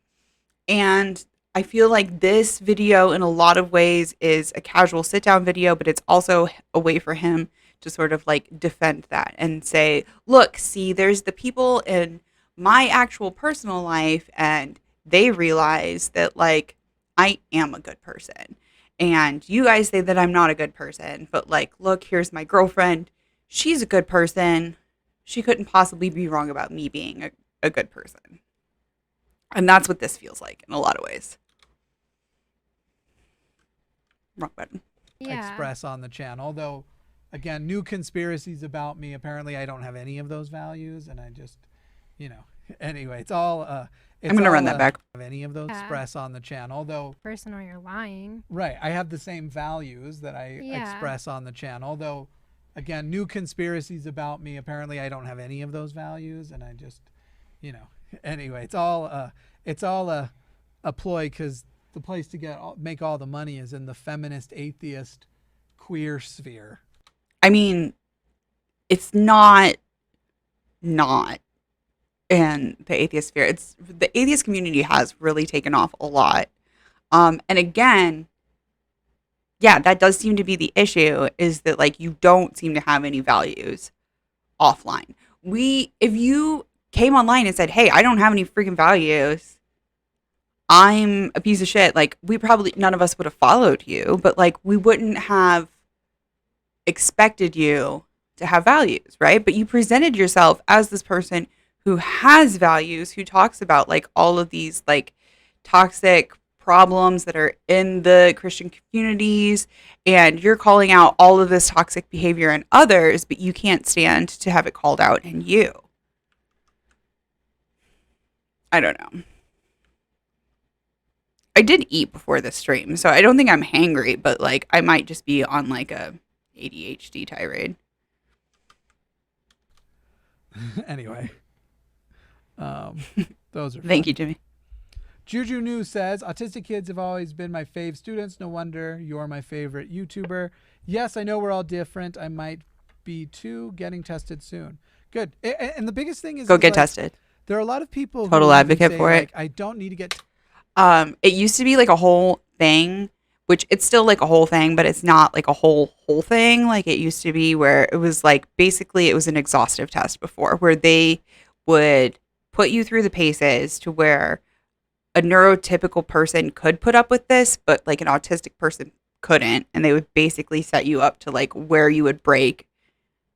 And I feel like this video in a lot of ways is a casual sit down video, but it's also a way for him to sort of like defend that and say, look, see, there's the people in my actual personal life and they realize that like I am a good person. And you guys say that I'm not a good person, but like, look, here's my girlfriend. She's a good person. She couldn't possibly be wrong about me being a good person. And that's what this feels like in a lot of ways. Wrong button. Yeah. Express on the channel, though again, new conspiracies about me. Apparently I don't have any of those values, and I just, you know, anyway, it's all I'm gonna run that back. have any of those express on the channel, though Person, or you're lying. right, I have the same values that I express on the channel, though again, new conspiracies about me. Apparently I don't have any of those values, and I just, you know, anyway, it's all a ploy, because the place to make all the money is in the feminist, atheist, queer sphere. I mean, it's not in the atheist sphere. It's the atheist community has really taken off a lot. And again, yeah, that does seem to be the issue, is that like you don't seem to have any values offline. If you came online and said, "Hey, I don't have any freaking values. I'm a piece of shit," like none of us would have followed you, but like we wouldn't have expected you to have values, right? But you presented yourself as this person who has values, who talks about like all of these like toxic problems that are in the Christian communities, and you're calling out all of this toxic behavior in others, but you can't stand to have it called out in you. I don't know. I did eat before this stream, so I don't think I'm hangry, but like I might just be on like a ADHD tirade. Anyway, those are fun. Thank you, Jimmy. Juju News says, autistic kids have always been my fave students. No wonder you're my favorite YouTuber. Yes, I know we're all different. I might be too. Getting tested soon. Good. And the biggest thing is, go get tested. There are a lot of people total who advocate say, for it. Like, I don't need to get. It used to be like a whole thing, which it's still like a whole thing, but it's not like a whole thing like it used to be, where it was like basically it was an exhaustive test before, where they would put you through the paces to where a neurotypical person could put up with this, but like an autistic person couldn't. And they would basically set you up to like where you would break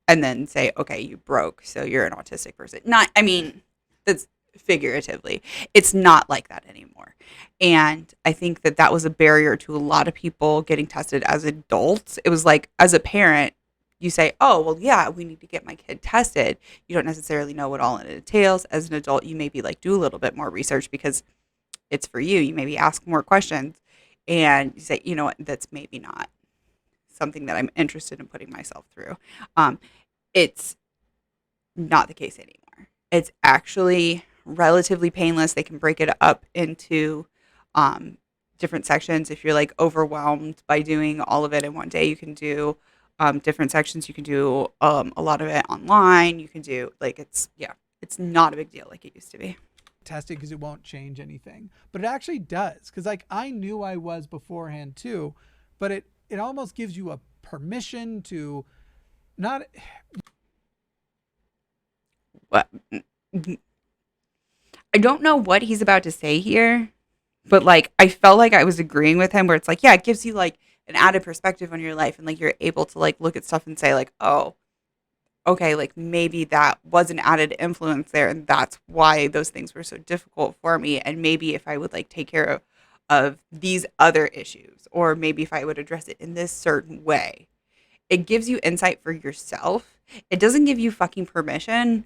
and then say, okay, you broke, so you're an autistic person. I mean, that's figuratively. It's not like that anymore. And I think that was a barrier to a lot of people getting tested as adults. It was like, as a parent, you say, oh, well, yeah, we need to get my kid tested. You don't necessarily know what all it entails. As an adult, you maybe like do a little bit more research because it's for you. You maybe ask more questions and you say, you know what, that's maybe not something that I'm interested in putting myself through. It's not the case anymore. It's actually relatively painless. They can break it up into different sections. If you're like overwhelmed by doing all of it in one day, you can do different sections. You can do a lot of it online. You can do like, it's not a big deal like it used to be. Tested because it won't change anything, but it actually does, because like I knew I was beforehand too, but it almost gives you a permission to not. What? I don't know what he's about to say here, but like I felt like I was agreeing with him, where it's like, yeah, it gives you like an added perspective on your life, and like you're able to like look at stuff and say like, oh, okay, like maybe that was an added influence there, and that's why those things were so difficult for me. And maybe if I would like take care of these other issues, or maybe if I would address it in this certain way, it gives you insight for yourself. It doesn't give you fucking permission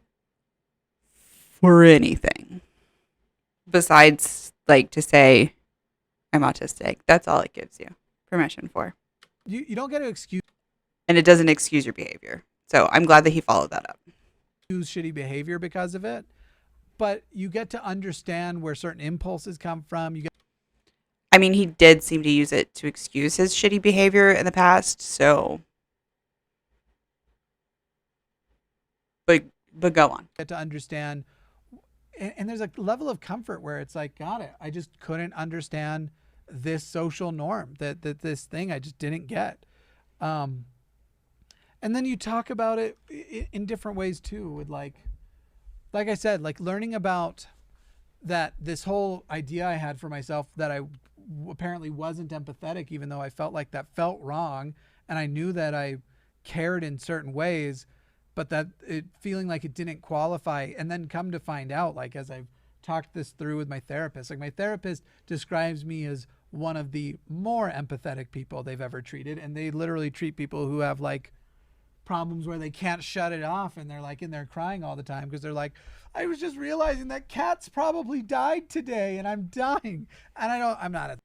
for anything besides like to say I'm autistic. That's all it gives you permission for. You don't get to excuse, and it doesn't excuse your behavior. So I'm glad that he followed that up. Use shitty behavior because of it, but you get to understand where certain impulses come from. I mean, he did seem to use it to excuse his shitty behavior in the past. So, but go on. Get to understand, and there's a level of comfort where it's like, got it. I just couldn't understand this social norm, that this thing I just didn't get. And then you talk about it in different ways too, with like like I said, like learning about that, this whole idea I had for myself that I apparently wasn't empathetic, even though I felt like that felt wrong. And I knew that I cared in certain ways, but that it feeling like it didn't qualify. And then come to find out, like, as I've talked this through with my therapist, like my therapist describes me as one of the more empathetic people they've ever treated. And they literally treat people who have like problems where they can't shut it off and they're like in there crying all the time because they're like, I was just realizing that cats probably died today and I'm dying. And I'm not a...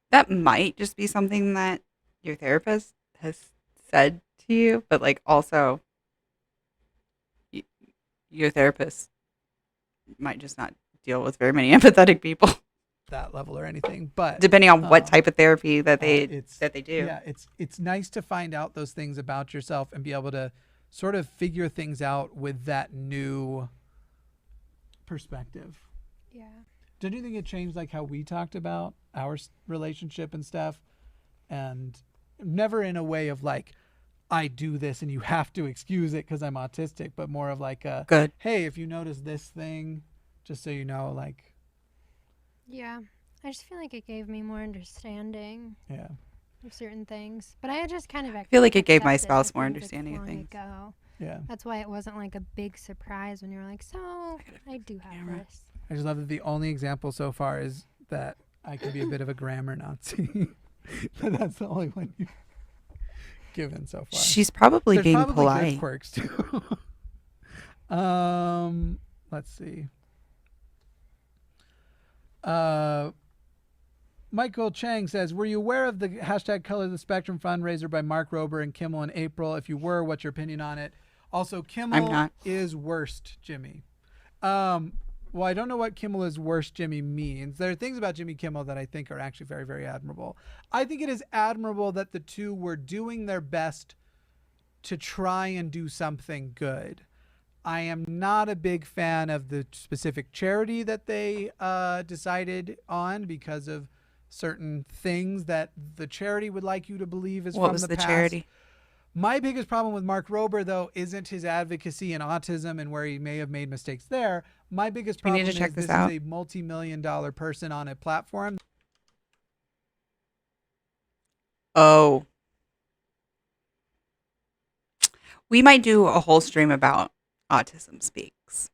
That might just be something that your therapist has said to you, but like also your therapist might just not deal with very many empathetic people. that level or anything, but depending on what type of therapy that they do. Yeah, it's nice to find out those things about yourself and be able to sort of figure things out with that new perspective. Yeah. Did you think it changed like how we talked about our relationship and stuff? And never in a way of like, I do this and you have to excuse it because I'm autistic, but more of like a good. Hey, if you notice this thing, just so you know, like. Yeah, I just feel like it gave me more understanding. Yeah. Of certain things, but I just kind of feel like it gave my spouse more understanding of things. Yeah. That's why it wasn't like a big surprise when you were like, so I do have this. I just love that the only example so far is that I can be a bit of a grammar Nazi. But that's the only one you've given so far. She's probably There's being probably polite. Good quirks too. Let's see. Michael Chang says, were you aware of the hashtag Color the Spectrum fundraiser by Mark Rober and Kimmel in April? If you were, what's your opinion on it? Also, Kimmel is worst, Jimmy. Well, I don't know what Kimmel is worst, Jimmy means. There are things about Jimmy Kimmel that I think are actually very, very admirable. I think it is admirable that the two were doing their best to try and do something good. I am not a big fan of the specific charity that they decided on because of certain things that the charity would like you to believe is from the past. What was the charity? My biggest problem with Mark Rober, though, isn't his advocacy in autism and where he may have made mistakes there. My biggest problem is this is a multi-million-dollar person on a platform. Oh. We might do a whole stream about Autism Speaks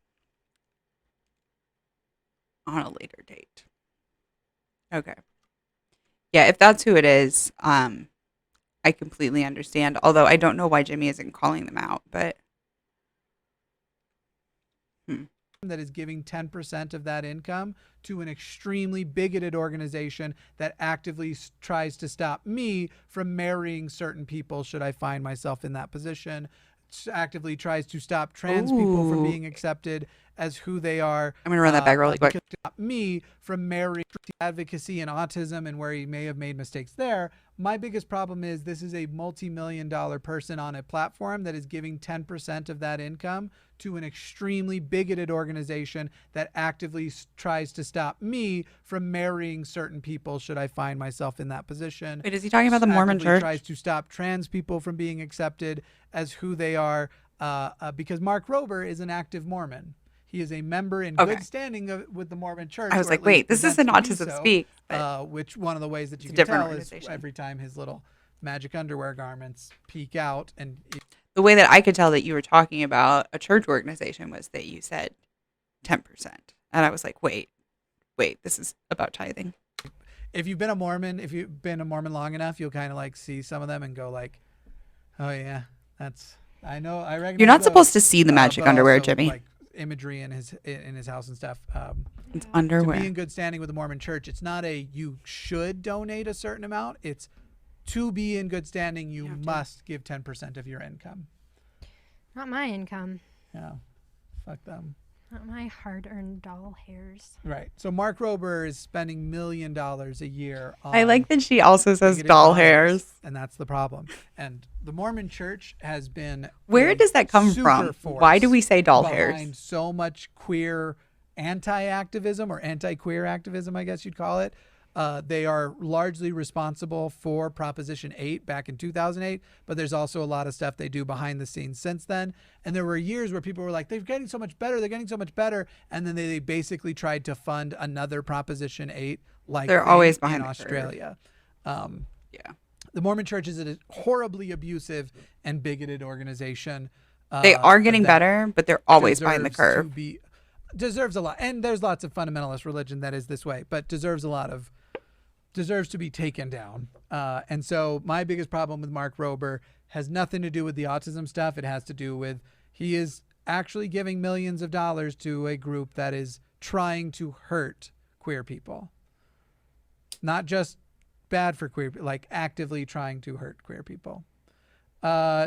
on a later date. Okay. Yeah, if that's who it is, I completely understand. Although I don't know why Jimmy isn't calling them out, but that is giving 10% of that income to an extremely bigoted organization that actively tries to stop me from marrying certain people should I find myself in that position, actively tries to stop trans people from being accepted as who they are. I'm going to run that back really quick. Stop me from marrying advocacy and autism and where he may have made mistakes there. My biggest problem is this is a multi-million-dollar person on a platform that is giving 10% of that income to an extremely bigoted organization that actively tries to stop me from marrying certain people should I find myself in that position. Wait, is he talking about the Mormon church? Tries to stop trans people from being accepted as who they are because Mark Rober is an active Mormon. He is a member in good standing with the Mormon church. I was like, wait, this is an Autism Speak. Which one of the ways that you can tell is every time his little magic underwear garments peek out. And the way that I could tell that you were talking about a church organization was that you said 10%. And I was like, wait, this is about tithing. If you've been a Mormon long enough, you'll kind of like see some of them and go like, oh yeah, I recognize. You're not supposed to see the magic underwear, also, Jimmy. Like, imagery in his house and stuff. It's underwear. To be in good standing with the Mormon church, it's not you should donate a certain amount. It's to be in good standing, you must give 10% of your income. Not my income. Yeah. Fuck them. Not my hard-earned doll hairs. Right. So Mark Rober is spending $1 million a year on... I like that she also says doll hairs. And that's the problem. And the Mormon church has been... Where does that come from? Why do we say doll hairs? Behind so much queer anti-activism or anti-queer activism, I guess you'd call it. They are largely responsible for Proposition 8 back in 2008, but there's also a lot of stuff they do behind the scenes since then. And there were years where people were like, they're getting so much better, they're getting so much better. And then they basically tried to fund another Proposition 8 like They're thing always behind in the Australia. Yeah. The Mormon Church is a horribly abusive and bigoted organization. They are getting better, but they're always behind the deserves curve. Deserves a lot. And there's lots of fundamentalist religion that is this way, but deserves to be taken down. And so my biggest problem with Mark Rober has nothing to do with the autism stuff. It has to do with he is actually giving millions of dollars to a group that is trying to hurt queer people. Not just bad for queer people, like actively trying to hurt queer people.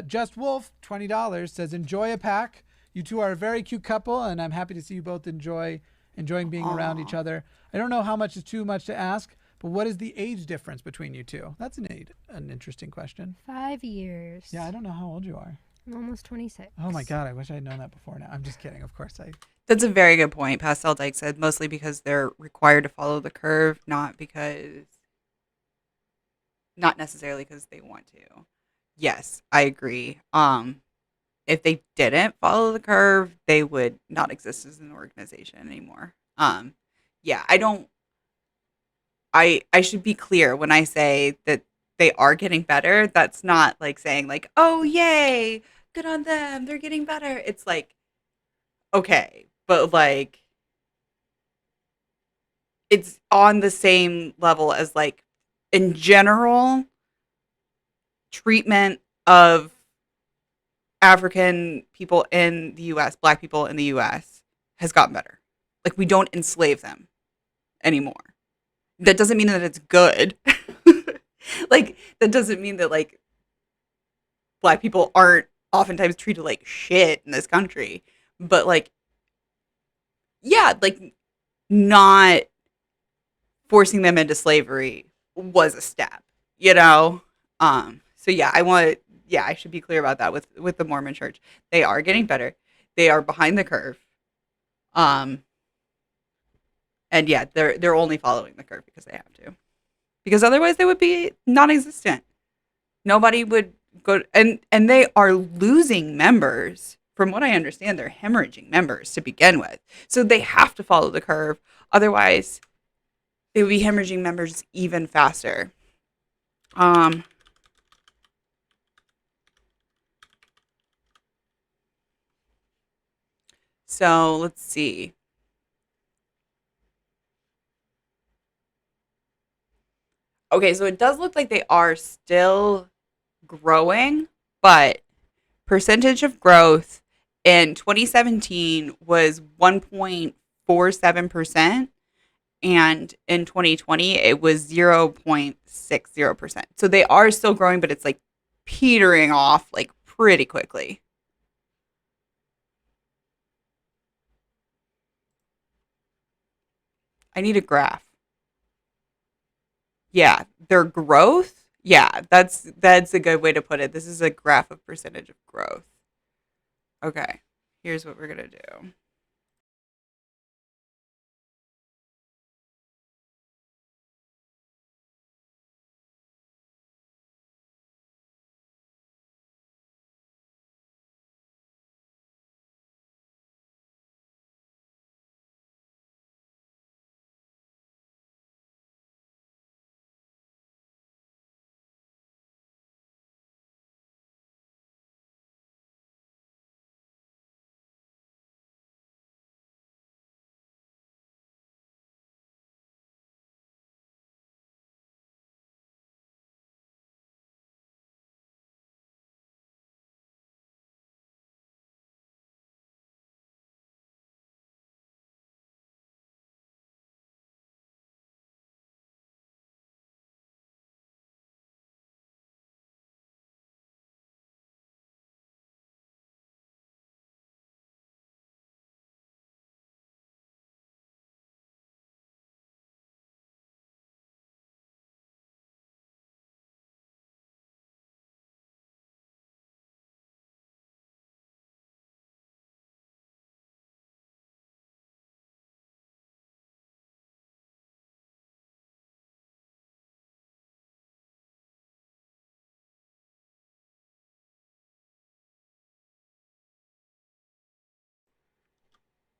Just Wolf, $20, says, enjoy a pack. You two are a very cute couple, and I'm happy to see you both enjoying being around each other. I don't know how much is too much to ask, but what is the age difference between you two? That's an interesting question. 5 years. Yeah, I don't know how old you are. I'm almost 26. Oh my God, I wish I had known that before now. I'm just kidding, of course. That's a very good point. Pastel Dyke said mostly because they're required to follow the curve, not necessarily because they want to. Yes, I agree. If they didn't follow the curve, they would not exist as an organization anymore. Yeah, I should be clear when I say that they are getting better. That's not like saying like, oh yay, good on them, they're getting better. It's like, okay, but like it's on the same level as like in general treatment of African people in the US, black people in the US has gotten better. Like we don't enslave them anymore. That doesn't mean that it's good. Like that doesn't mean that like black people aren't oftentimes treated like shit in this country. But like yeah, like not forcing them into slavery was a step, you know? So yeah, I should be clear about that with the Mormon Church. They are getting better. They are behind the curve. And yeah, they're only following the curve because they have to. Because otherwise they would be non-existent. Nobody would go and they are losing members. From what I understand, they're hemorrhaging members to begin with. So they have to follow the curve. Otherwise, they would be hemorrhaging members even faster. So let's see. Okay, so it does look like they are still growing, but percentage of growth in 2017 was 1.47%, and in 2020 it was 0.60%. So they are still growing, but it's like petering off like pretty quickly. I need a graph. Yeah, their growth. Yeah, that's a good way to put it. This is a graph of percentage of growth. Okay, here's what we're gonna do.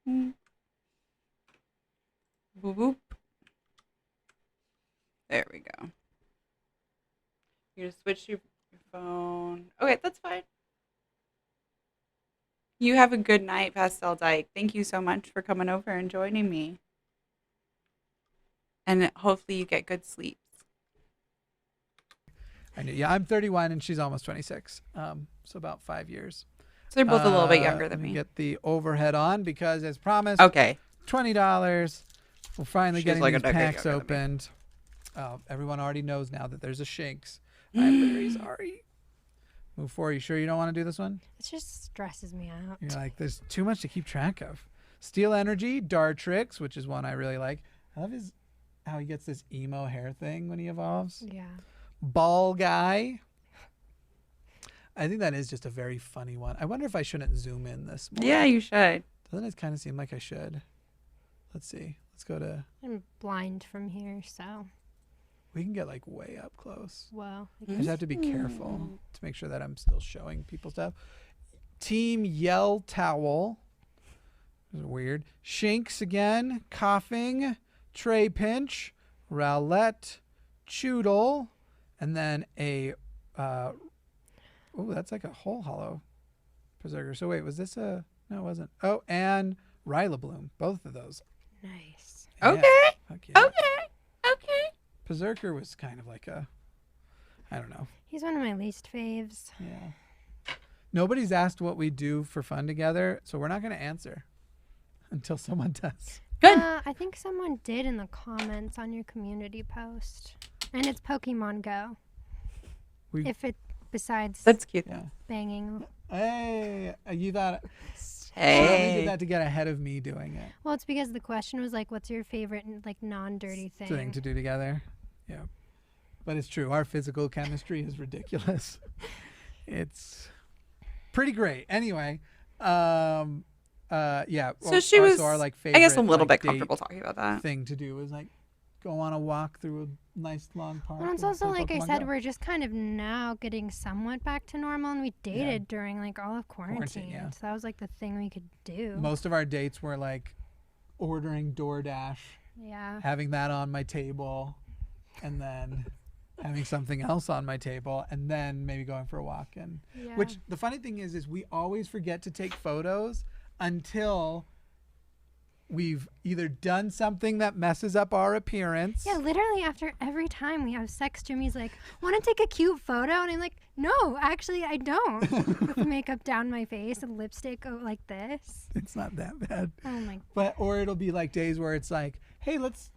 Boop, boop. There we go. You're gonna switch your phone. Okay, that's fine. You have a good night, Pastel Dyke. Thank you so much for coming over and joining me. And hopefully you get good sleep. I know. Yeah, I'm 31 and she's almost 26. So about 5 years. So they're both a little bit younger than Let me. Get the overhead on because, as promised, Okay. $20. We're finally She's getting like a these decade packs younger than me. opened. Everyone already knows now that there's a Shanks. I'm very sorry. Move forward. You sure you don't want to do this one? It just stresses me out. You're like, there's too much to keep track of. Steel Energy, Dartrix, which is one I really like. I love how he gets this emo hair thing when he evolves. Yeah. Ball Guy. I think that is just a very funny one. I wonder if I shouldn't zoom in this more. Yeah, you should. Doesn't it kind of seem like I should? Let's see. Let's go to... I'm blind from here, so. We can get like way up close. Well, I just have to be careful to make sure that I'm still showing people stuff. Team Yell Towel. This is weird. Shanks again. Coughing. Trey Pinch. Rowlett. Choodle. And then a... oh, that's like a whole hollow Berserker. So wait, was this a... No, it wasn't. Oh, and Ryla Bloom. Both of those. nice. Yeah. Okay. Fuck yeah. Okay. Berserker was kind of like a... I don't know. He's one of my least faves. Yeah. Nobody's asked what we do for fun together, so we're not going to answer until someone does. Good. I think someone did in the comments on your community post. And it's Pokemon Go. If it, besides That's cute. Yeah. banging. Hey, you thought... They Hey. did that to get ahead of me doing it. Well, it's because the question was like, what's your favorite like non-dirty thing? Thing to do together. Yeah. But it's true. Our physical chemistry is ridiculous. It's pretty great. Anyway, yeah. So she was, our, like, I guess, a favorite, little like, bit comfortable date talking about that. thing to do is like go on a walk through a nice long park. Well, it's and also play like I Pokemon said, Go. we're just kind of now getting somewhat back to normal, and we dated during like all of quarantine. yeah. So that was like the thing we could do. Most of our dates were like ordering DoorDash, Yeah. having that on my table, and then having something else on my table, and then maybe going for a walk. And Yeah. which the funny thing is we always forget to take photos until we've either done something that messes up our appearance. Yeah, literally after every time we have sex, Jimmy's like, want to take a cute photo? And I'm like, no, actually I don't. With makeup down my face and lipstick like this. It's not that bad. Oh my. But or it'll be like days where it's like, hey, let's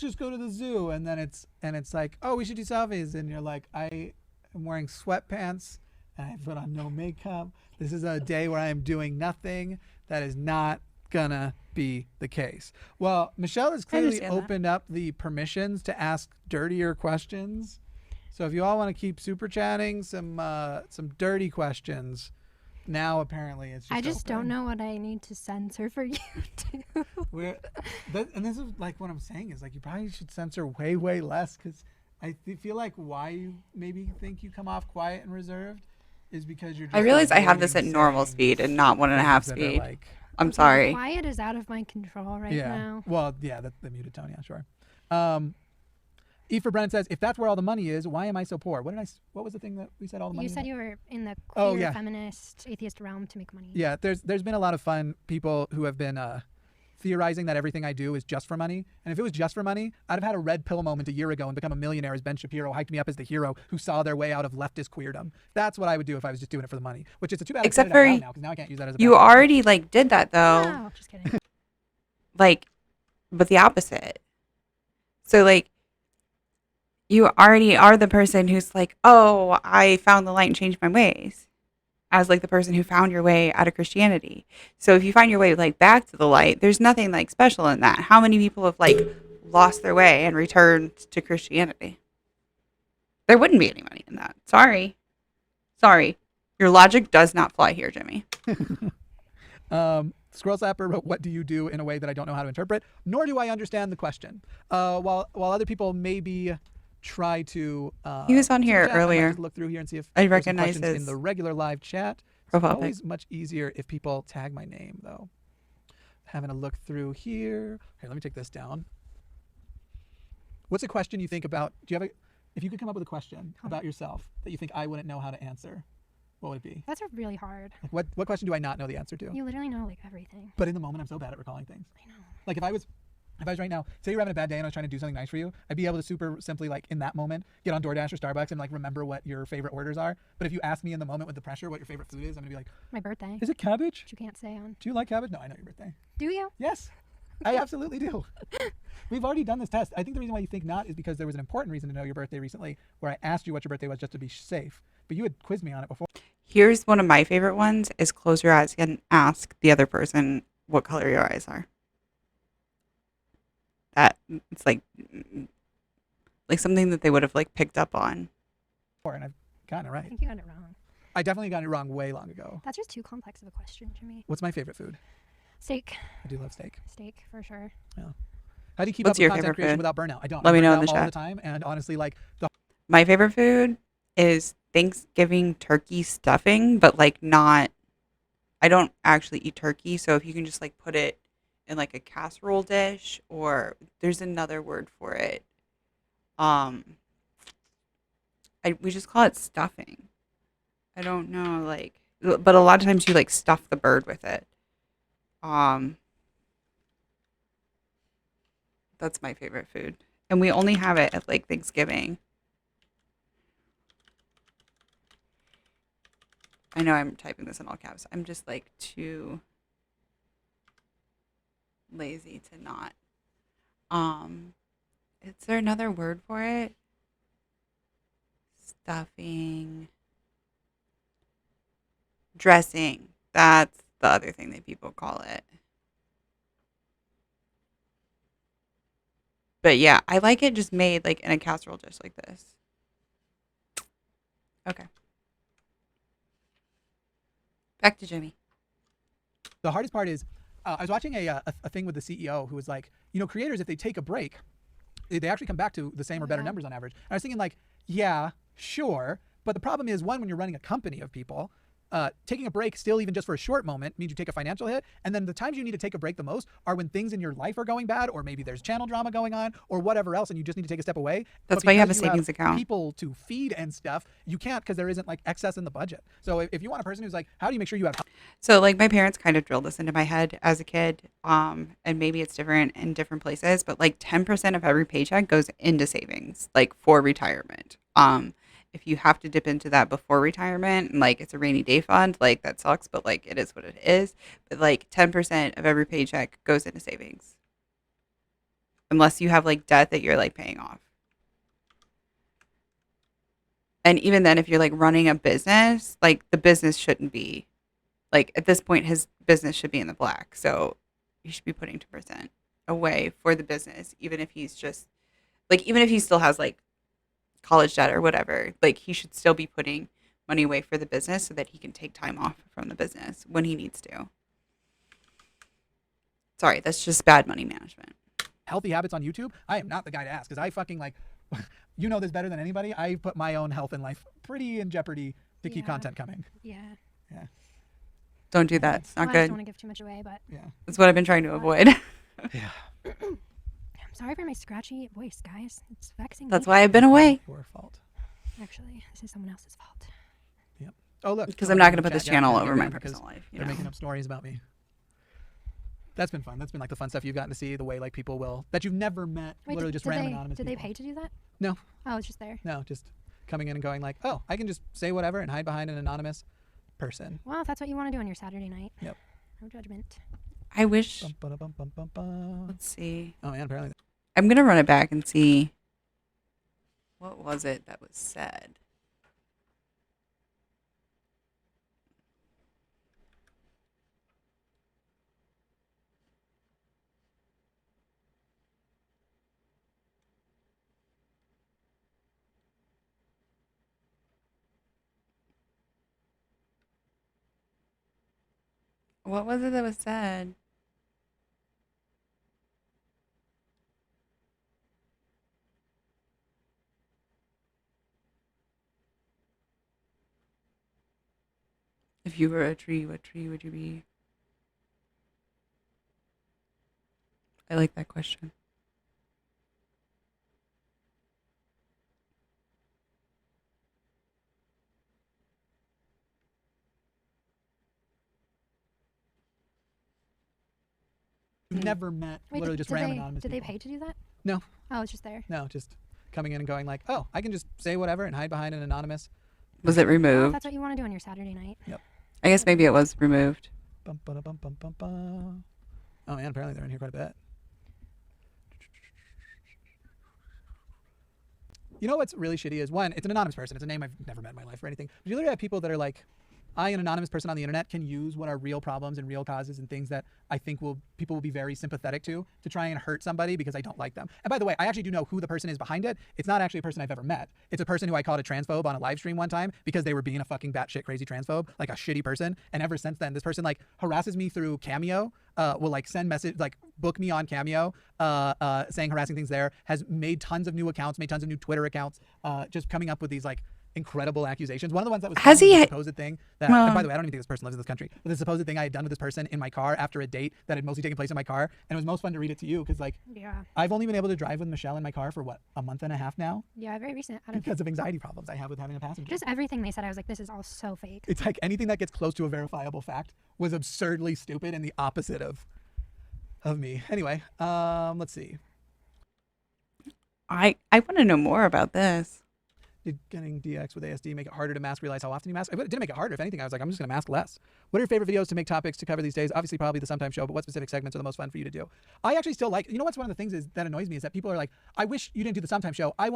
just go to the zoo, and then it's like, oh, we should do selfies, and you're like, I am wearing sweatpants and I put on no makeup. This is a day where I am doing nothing. That is not gonna be the case. Well, Michelle has clearly opened up the permissions to ask dirtier questions. So if you all want to keep super chatting some dirty questions, now apparently it's just I just open. don't know what I need to censor for you to. And this is like what I'm saying is like you probably should censor way less, because I feel like why you maybe think you come off quiet and reserved is because you're just I realize I have this at avoiding normal saying speed and not 1.5 things that are, speed. like, I'm sorry. Quiet is out of my control right yeah. now. Well, yeah, that's the muted tone. Yeah, sure. E for Brennan says, if that's where all the money is, why am I so poor? What was the thing that we said all the money You said was? you were in the Oh, queer, yeah. feminist, atheist realm to make money. Yeah, there's been a lot of fun people who have been theorizing that everything I do is just for money. And if it was just for money, I'd have had a red pill moment a year ago and become a millionaire as Ben Shapiro hyped me up as the hero who saw their way out of leftist queerdom. That's what I would do if I was just doing it for the money, which is a too bad. Except I put it out for now, 'cause now I can't use that as a You backup. already like did that though. No, just kidding. Like, but the opposite. So like, you already are the person who's like, oh, I found the light and changed my ways, as like the person who found your way out of Christianity. So if you find your way like back to the light, there's nothing like special in that. How many people have like lost their way and returned to Christianity? There wouldn't be any money in that. Sorry. Your logic does not fly here, Jimmy. Squirrel Sapper wrote, what do you do in a way that I don't know how to interpret? Nor do I understand the question. While other people maybe try to... He was on here chat, I might earlier. just look through here and see if I there's some recognize questions his in the regular live chat. It's profile always much easier if people tag my name, though. having a look through here. Here, let me take this down. What's a question you think about? Do you have if you could come up with a question about yourself that you think I wouldn't know how to answer, what would it be? That's really hard. Like what question do I not know the answer to? You literally know like everything. But in the moment, I'm so bad at recalling things. I know. Like if I was right now, say you're having a bad day and I was trying to do something nice for you, I'd be able to super simply, like in that moment, get on DoorDash or Starbucks and like remember what your favorite orders are. But if you ask me in the moment with the pressure what your favorite food is, I'm gonna be like, My birthday. is it cabbage? Which you can't say on. Do you like cabbage? No, I know your birthday. Do you? Yes, I absolutely do. We've already done this test. I think the reason why you think not is because there was an important reason to know your birthday recently where I asked you what your birthday was just to be safe. But you had quizzed me on it before. Here's one of my favorite ones is close your eyes and ask the other person what color your eyes are. That it's like something that they would have like picked up on. And I've gotten it I right. think you got it wrong. I definitely got it wrong way long ago. That's just too complex of a question, Jimmy. What's my favorite food? Steak. I do love steak. Steak for sure. Yeah. How do you keep What's up your with content favorite creation food? without burnout? I don't. Let I me know burn in the out all chat. the time, and honestly, like My favorite food is Thanksgiving turkey stuffing, but like not. I don't actually eat turkey, so if you can just like put it in like a casserole dish, or there's another word for it. We just call it stuffing. I don't know, like, but a lot of times you like stuff the bird with it. That's my favorite food, and we only have it at like Thanksgiving. I know I'm typing this in all caps. I'm just like too lazy to not. Is there another word for it? Stuffing. Dressing. That's the other thing that people call it. But yeah, I like it just made like in a casserole dish like this. Okay. Back to Jimmy. the hardest part is, I was watching a thing with the CEO who was like, creators, if they take a break, they actually come back to the same or better numbers on average. And I was thinking like, yeah, sure. But the problem is, one, when you're running a company of people, taking a break still, even just for a short moment, means you take a financial hit. And then the times you need to take a break the most are when things in your life are going bad, or maybe there's channel drama going on, or whatever else, and you just need to take a step away. That's why you have a savings account. People to feed and stuff, you can't, because there isn't like excess in the budget. So if you want a person who's like, how do you make sure you have? So like my parents kind of drilled this into my head as a kid, and maybe it's different in different places, but like 10% of every paycheck goes into savings, like for retirement. If you have to dip into that before retirement and like it's a rainy day fund, like that sucks, but like it is what it is. But like 10% of every paycheck goes into savings. Unless you have like debt that you're like paying off. And even then, if you're like running a business, like the business shouldn't be, like at this point, his business should be in the black. So you should be putting 2% away for the business, even if he's just like, even if he still has like college debt or whatever, like he should still be putting money away for the business so that he can take time off from the business when he needs to. Sorry, that's just bad money management. Healthy habits on YouTube, I am not the guy to ask, because I fucking like, you know this better than anybody. I put my own health and life pretty in jeopardy to keep content coming. Yeah. Don't do that. It's not I good. just don't want to give too much away, but That's what I've been trying to avoid. Yeah. I'm sorry for my scratchy voice, guys. It's vexing That's me. why I've been away. Your fault. Actually, this is someone else's fault. Yep. Oh look. Because I'm not going to put Chat, this channel yeah, over they're my because personal life. They're making up stories about me. That's been fun. That's been like the fun stuff you've gotten to see, the way like people will, that you've never met, Wait, literally just random anonymous Did people. they pay to do that? No. Oh, it's just there. No, just coming in and going like, oh, I can just say whatever and hide behind an anonymous person. Well, if that's what you want to do on your Saturday night. Yep. No judgment. I wish. Bum, ba-da-bum, bum, bum, bum. Let's see. Oh man, apparently. I'm going to run it back and see. What was it that was said? What was it that was said? If you were a tree, what tree would you be? I like that question. Never met literally just random anonymous Did they people. pay to do that? No. Oh, it's just there. No, just coming in and going like, oh, I can just say whatever and hide behind an anonymous. Was it Oh, removed? that's what you want to do on your Saturday night. Yep. I guess maybe it was removed. Bum, ba, bum, bum, bum, bum. Oh man, apparently they're in here quite a bit. You know what's really shitty is, one, it's an anonymous person. It's a name I've never met in my life or anything. But you literally have people that are like, I, an anonymous person on the internet, can use what are real problems and real causes and things that I think people will be very sympathetic to try and hurt somebody because I don't like them. And by the way, I actually do know who the person is behind it. It's not actually a person I've ever met. It's a person who I called a transphobe on a live stream one time because they were being a fucking batshit crazy transphobe, like a shitty person. And ever since then, this person like harasses me through Cameo, will like send message, like book me on Cameo, saying harassing things there, has made tons of new accounts, made tons of new Twitter accounts, just coming up with these like incredible accusations. One of the ones that was the supposed thing that, and by the way, I don't even think this person lives in this country, but the supposed thing I had done with this person in my car after a date that had mostly taken place in my car, and it was most fun to read it to you because like, yeah, I've only been able to drive with Michelle in my car for what, a month and a half now? Yeah, very recent. Because of anxiety problems I have with having a passenger. Just everything they said, I was like, this is all so fake. It's like anything that gets close to a verifiable fact was absurdly stupid and the opposite of me. Anyway, let's see. I want to know more about this. Did getting DX with ASD make it harder to mask, realize how often you mask? It didn't make it harder. If anything, I was like, I'm just going to mask less. What are your favorite videos to make topics to cover these days? Obviously, probably the Sometime Show, but what specific segments are the most fun for you to do? I actually still like, you know what's one of the things is that annoys me is that people are like, I wish you didn't do the Sometime Show. I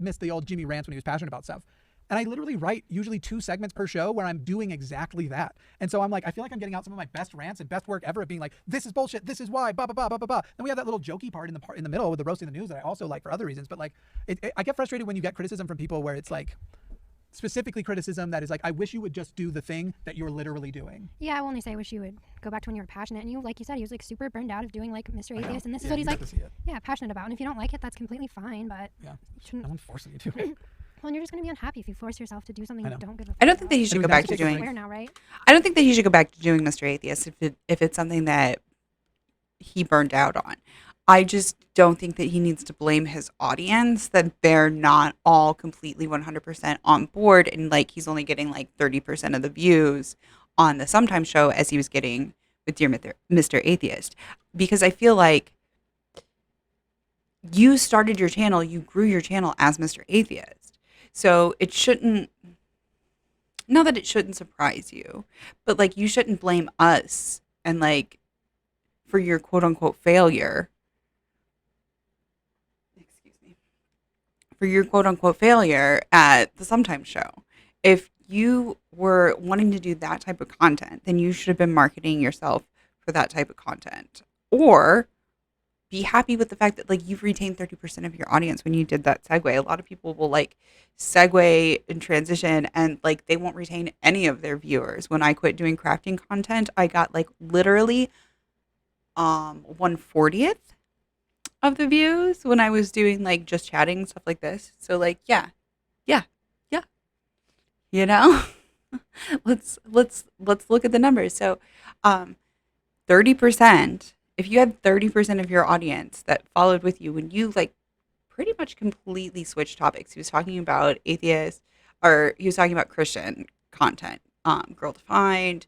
miss the old Jimmy rants when he was passionate about stuff. And I literally write usually 2 segments per show where I'm doing exactly that. And so I'm like, I feel like I'm getting out some of my best rants and best work ever of being like, this is bullshit, this is why, blah, blah, blah, blah, blah, blah. Then we have that little jokey part in the middle with the roasting the news that I also like for other reasons. But like, I get frustrated when you get criticism from people where it's like, specifically criticism that is like, I wish you would just do the thing that you're literally doing. Yeah, I will only say I wish you would go back to when you were passionate. And you, like you said, he was like super burned out of doing like Mr. Atheist. And this is what he's like, passionate about. And if you don't like it, that's completely fine. But yeah, you shouldn't. No one's forcing you to. Well, and you're just going to be unhappy if you force yourself to do something you don't give a fuck I don't think that about. he should go back to doing. Now, right? I don't think that he should go back to doing Mr. Atheist if it's something that he burned out on. I just don't think that he needs to blame his audience that they're not all completely 100% on board and like he's only getting like 30% of the views on the Sometime Show as he was getting with Dear Mr. Atheist. Because I feel like you started your channel, you grew your channel as Mr. Atheist. So it shouldn't, not that it shouldn't surprise you, but like you shouldn't blame us and like for your quote unquote failure. Excuse me. For your quote unquote failure at the Sometime Show. If you were wanting to do that type of content, then you should have been marketing yourself for that type of content. Or be happy with the fact that like you've retained 30% of your audience when you did that segue. A lot of people will like segue and transition and like they won't retain any of their viewers. When I quit doing crafting content, I got like literally 1/40th of the views when I was doing like just chatting, stuff like this. So like yeah. You know? let's look at the numbers. So 30%, if you had 30% of your audience that followed with you when you like pretty much completely switched topics. He was talking about atheist, or he was talking about Christian content, Girl Defined,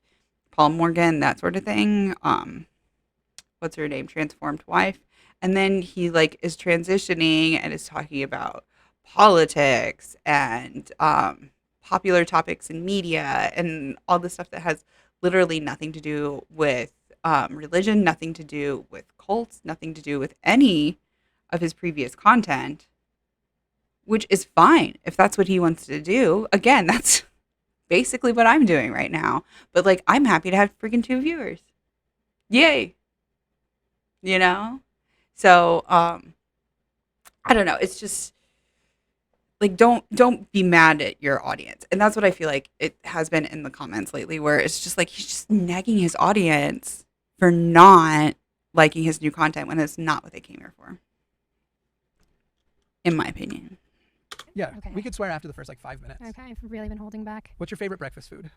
Paul Morgan, that sort of thing. What's her name? Transformed Wife. And then he like is transitioning and is talking about politics and popular topics in media and all the stuff that has literally nothing to do with religion, nothing to do with cults, nothing to do with any of his previous content, which is fine if that's what he wants to do. Again, that's basically what I'm doing right now. But like, I'm happy to have freaking 2 viewers. Yay. You know? So, I don't know. It's just like, don't be mad at your audience. And that's what I feel like it has been in the comments lately, where it's just like, he's just nagging his audience for not liking his new content when it's not what they came here for. In my opinion. Yeah, okay. We could swear after the first like 5 minutes. Okay, I've really been holding back. What's your favorite breakfast food?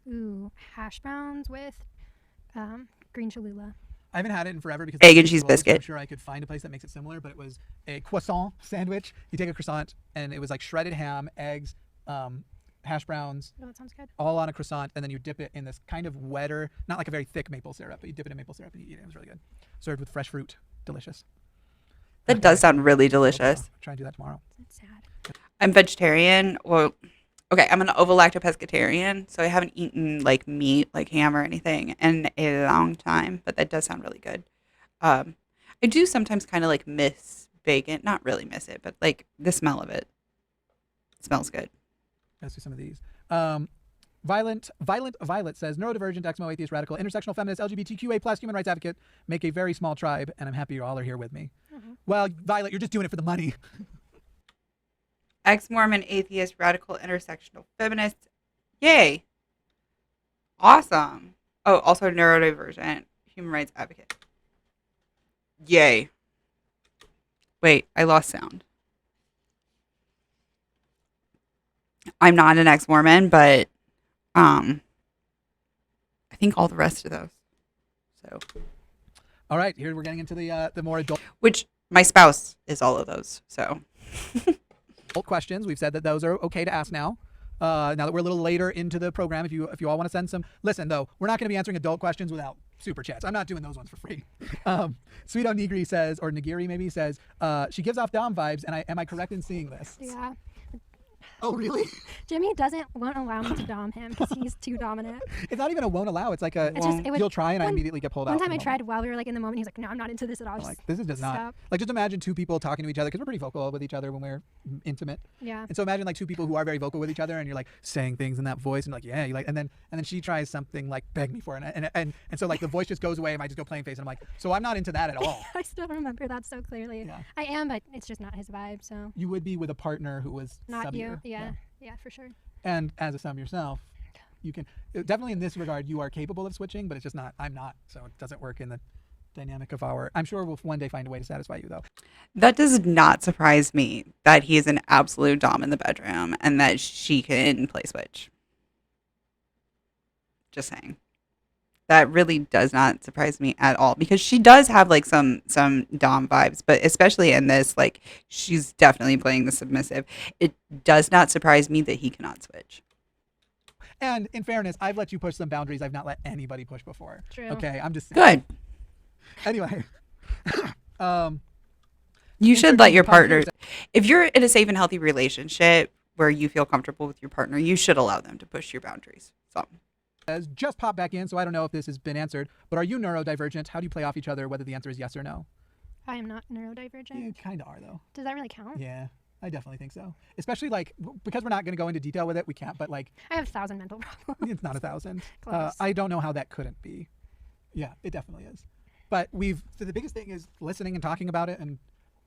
Ooh, hash browns with green Cholula. I haven't had it in forever because egg and it's cheese closed, so I'm biscuit. sure I could find a place that makes it similar, but it was a croissant sandwich. You take a croissant and it was like shredded ham, eggs, hash browns, Oh, that sounds good. all on a croissant, and then you dip it in this kind of wetter, not like a very thick maple syrup, but you dip it in maple syrup and you eat it. It was really good. Served with fresh fruit. Delicious. That does sound really delicious. Try and do that tomorrow. That's sad. I'm vegetarian. Well, okay, I'm an ovo-lacto-pescatarian, so I haven't eaten like meat, like ham or anything in a long time, but that does sound really good. I do sometimes kind of like miss bacon. Not really miss it, but like the smell of it. It smells good. Let's do some of these. Violent Violet says, neurodivergent, exmo, atheist, radical, intersectional feminist, LGBTQA plus human rights advocate, make a very small tribe, and I'm happy you all are here with me. Well, Violet, you're just doing it for the money. Ex-Mormon, atheist, radical, intersectional feminist. Yay. Awesome. Oh, also neurodivergent, human rights advocate. Yay. Wait, I lost sound. I'm not an ex-Mormon, but I think all the rest of those. So, All right, here we're getting into the more adult which my spouse is all of those. So, questions. We've said that those are okay to ask now. Now that we're a little later into the program, if you all want to send some, listen though, we're not going to be answering adult questions without super chats. I'm not doing those ones for free. Sweet Onigiri says, or Nigiri maybe says, she gives off Dom vibes, and am I correct in seeing this? Yeah. Oh, really? Jimmy won't allow me to dom him because he's too dominant. It's not even a won't allow. It's like a, It's just, it would, you'll try and I immediately get pulled out. One time I from the tried while we were like in the moment. He's like, no, I'm not into this at all. moment. Like, this is just not, stop. like just imagine two people talking to each other, because we're pretty vocal with each other when we're intimate. Yeah. And so imagine like two people who are very vocal with each other, and you're like saying things in that voice, and like, yeah, you like, and then she tries something like beg me for it, and so like the voice just goes away, and I just go plain face, and I'm like, so I'm not into that at all. I still remember that so clearly. Yeah. I am, but it's just not his vibe. So You would be with a partner who was not you. subbier. Yeah, for sure. And as a sub yourself, you can definitely in this regard you are capable of switching, but it's just not. I'm not, so it doesn't work in the dynamic of our. I'm sure we'll one day find a way to satisfy you though. that does not surprise me that he is an absolute dom in the bedroom and that she can play Switch. Just saying. That really does not surprise me at all, because she does have like some dom vibes, but especially in this, like she's definitely playing the submissive. It does not surprise me that he cannot switch. And in fairness, I've let you push some boundaries I've not let anybody push before. True. Okay, I'm just saying. Good. Anyway, You should let your partner, if you're in a safe and healthy relationship where you feel comfortable with your partner, you should allow them to push your boundaries. So. Has just popped back in, so I don't know if this has been answered, but are you neurodivergent? How do you play off each other, whether the answer is yes or no? I am not neurodivergent. You kind of are, though. Does that really count? Yeah, I definitely think so. Especially, like, because we're not going to go into detail with it, we can't, but, like... I have 1,000 mental problems. It's not 1,000. Close. I don't know how that couldn't be. Yeah, it definitely is. But so the biggest thing is listening and talking about it, and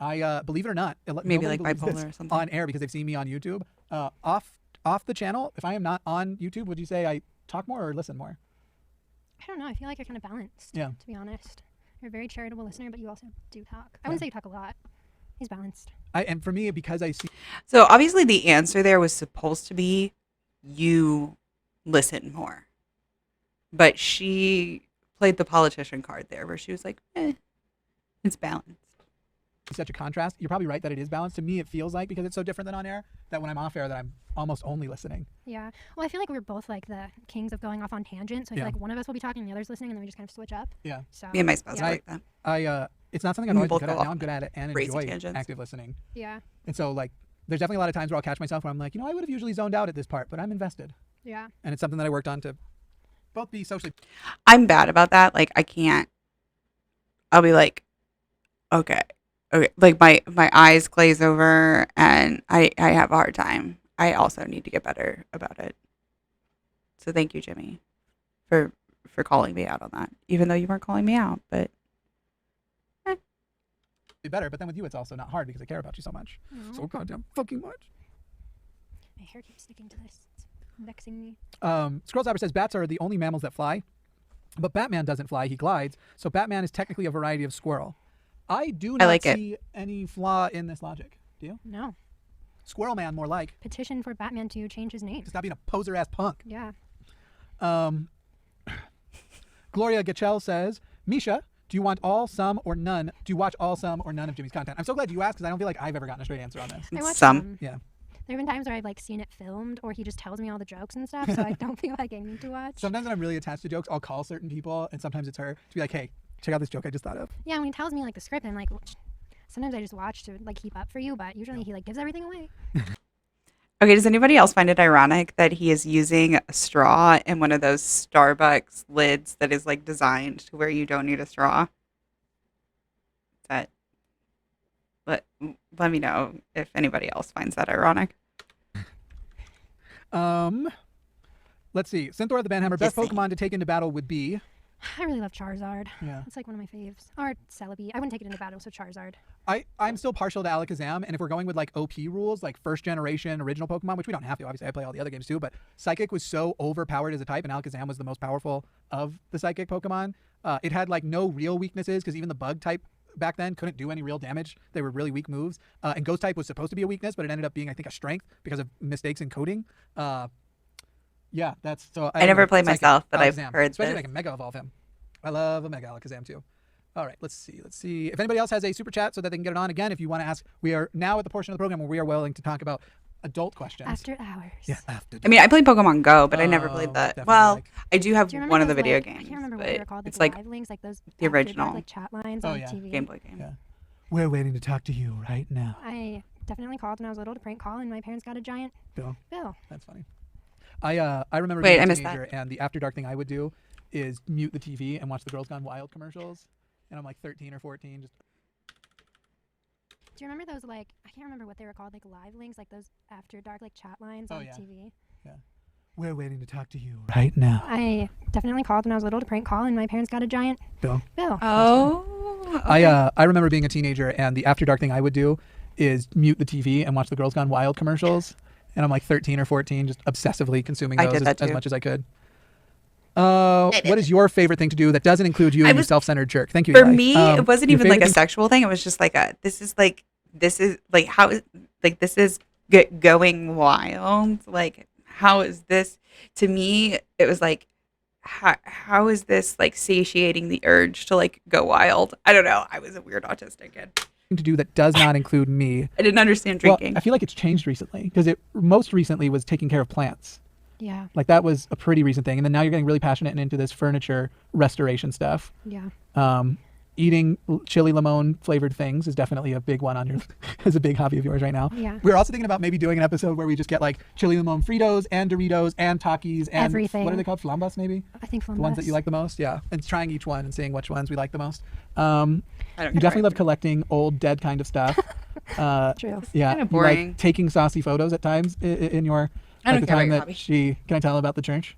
I, believe it or not... Maybe nobody like believes bipolar this or something. on air because they've seen me on YouTube. Off the channel, if I am not on YouTube, would you say I talk more or listen more? I don't know. I feel like you're kind of balanced. Yeah. To be honest, you're a very charitable listener, but you also do talk. I wouldn't say you talk a lot. He's balanced. And for me, because I see... So obviously the answer there was supposed to be you listen more. But she played the politician card there where she was like, it's balanced. Such a contrast. You're probably right that it is balanced. To me, it feels like, because it's so different than on air, that when I'm off air, that I'm almost only listening. Yeah. Well, I feel like we're both like the kings of going off on tangents. So I feel like one of us will be talking, the other's listening, and then we just kind of switch up. Yeah. So Me and my spouse yeah. are like that. It's not something I'm always both good at. go Now off I'm good at it and crazy enjoy tangents. active listening. Yeah. And so, like, there's definitely a lot of times where I'll catch myself where I'm like, I would have usually zoned out at this part, but I'm invested. Yeah. And it's something that I worked on to both be socially... I'm bad about that. Like I can't. I'll be like, okay. Like my eyes glaze over and I have a hard time. I also need to get better about it. So thank you, Jimmy, for calling me out on that. Even though you weren't calling me out, but be better. But then with you, it's also not hard because I care about you so much. Aw. So goddamn fucking much. My hair keeps sticking to this. It's vexing me. Scroll Zapper says bats are the only mammals that fly, but Batman doesn't fly, he glides. So Batman is technically a variety of squirrel. I do not see any flaw in this logic. Do you? No. Squirrel Man, more like. Petition for Batman to change his name. Stop being a poser ass punk. Yeah. Gloria Gachel says, Misha, Do you want all, some, or none? Do you watch all, some, or none of Jimmy's content? I'm so glad you asked because I don't feel like I've ever gotten a straight answer on this. I watch Some. Yeah. There have been times where I've like seen it filmed, or he just tells me all the jokes and stuff, so I don't feel like I need to watch. Sometimes when I'm really attached to jokes, I'll call certain people, and sometimes it's her to be like, hey, check out this joke I just thought of. Yeah, when he tells me like the script, I'm like, sometimes I just watch to like keep up for you, but usually he like gives everything away. Okay, does anybody else find it ironic that he is using a straw in one of those Starbucks lids that is like designed to where you don't need a straw? Let me know if anybody else finds that ironic. Let's see. Synthor the Banhammer, best Pokemon to take into battle would be... I really love Charizard. Yeah. It's like one of my faves. Or Celebi. I wouldn't take it into battle, so Charizard. I'm still partial to Alakazam, and if we're going with like OP rules, like first generation original Pokemon, which we don't have to, obviously I play all the other games too, but Psychic was so overpowered as a type, and Alakazam was the most powerful of the Psychic Pokemon. It had like no real weaknesses, because even the Bug type back then couldn't do any real damage. They were really weak moves. And Ghost type was supposed to be a weakness, but it ended up being, I think, a strength because of mistakes in coding. Yeah, that's so. I never played myself, but I've heard especially this. I can Mega Evolve him. I love a Mega Alakazam too. All right, let's see. If anybody else has a super chat so that they can get it on again, if you want to ask, we are now at the portion of the program where we are willing to talk about adult questions. After hours. Yeah, after. I mean, I played Pokemon Go, but I never played that. definitely, Well, like- I do have Do you remember one of the those, video like, games. I can't remember what but they were called. Like it's like live links, like those the After original. Dark, like chat lines Oh, on yeah. TV. Game Boy game. Yeah. We're waiting to talk to you right now. I definitely called when I was little to prank call, and my parents got a giant Bill. bill. That's funny. I remember Wait, being I a missed teenager, and the after dark thing I would do is mute the TV and watch the Girls Gone Wild commercials. And I'm like 13 or 14, just Do you remember those, like, I can't remember what they were called, like live links, like those After Dark, like chat lines on yeah. TV? we're waiting to talk to you right now. I definitely called when I was little to prank call, and my parents got a giant Bill. bill. Oh. Okay. I remember being a teenager, and the after dark thing I would do is mute the TV and watch the Girls Gone Wild commercials. And I'm like 13 or 14, just obsessively consuming I those did that as too. much as I could. What is your favorite thing to do that doesn't include you and you self-centered jerk? Thank you. For Eli. me, it wasn't your even like favorite a sexual thing. It was just like this is how this is going wild. Like, how is this? To me, it was like, how is this like satiating the urge to like go wild? I don't know. I was a weird autistic kid. thing to do that does not include me? I didn't understand drinking. Well, I feel like it's changed recently, because it most recently was taking care of plants. Yeah. Like that was a pretty recent thing, and then now you're getting really passionate and into this furniture restoration stuff. Yeah. Eating chili limon flavored things is definitely a big one on your is a big hobby of yours right now. Yeah. We're also thinking about maybe doing an episode where we just get like chili limon Fritos and Doritos and Takis and everything. What are they called? Flambas maybe? I think The ones that you like the most? Yeah. And trying each one and seeing which ones we like the most. You definitely love collecting old dead kind of stuff. True. Yeah. Kinda You boring. like taking saucy photos at times in your I don't the care time about that your hobby. can I tell about the church?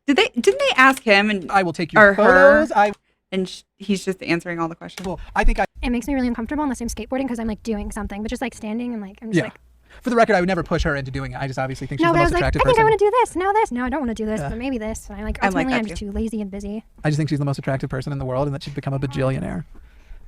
Didn't they ask him and I will take your Or her. photos. he's just answering all the questions? Well, I think It makes me really uncomfortable unless I'm skateboarding because I'm like doing something, but just like standing and like I'm just like. For the record, I would never push her into doing it. I just obviously think she's No, the but I most was like, I attractive think I person. want to do this. No, this. No, I don't want to do this, Yeah. but maybe this. And I'm like, I'm like ultimately, that I'm just too. too lazy and busy. I just think she's the most attractive person in the world, and that she'd become a bajillionaire.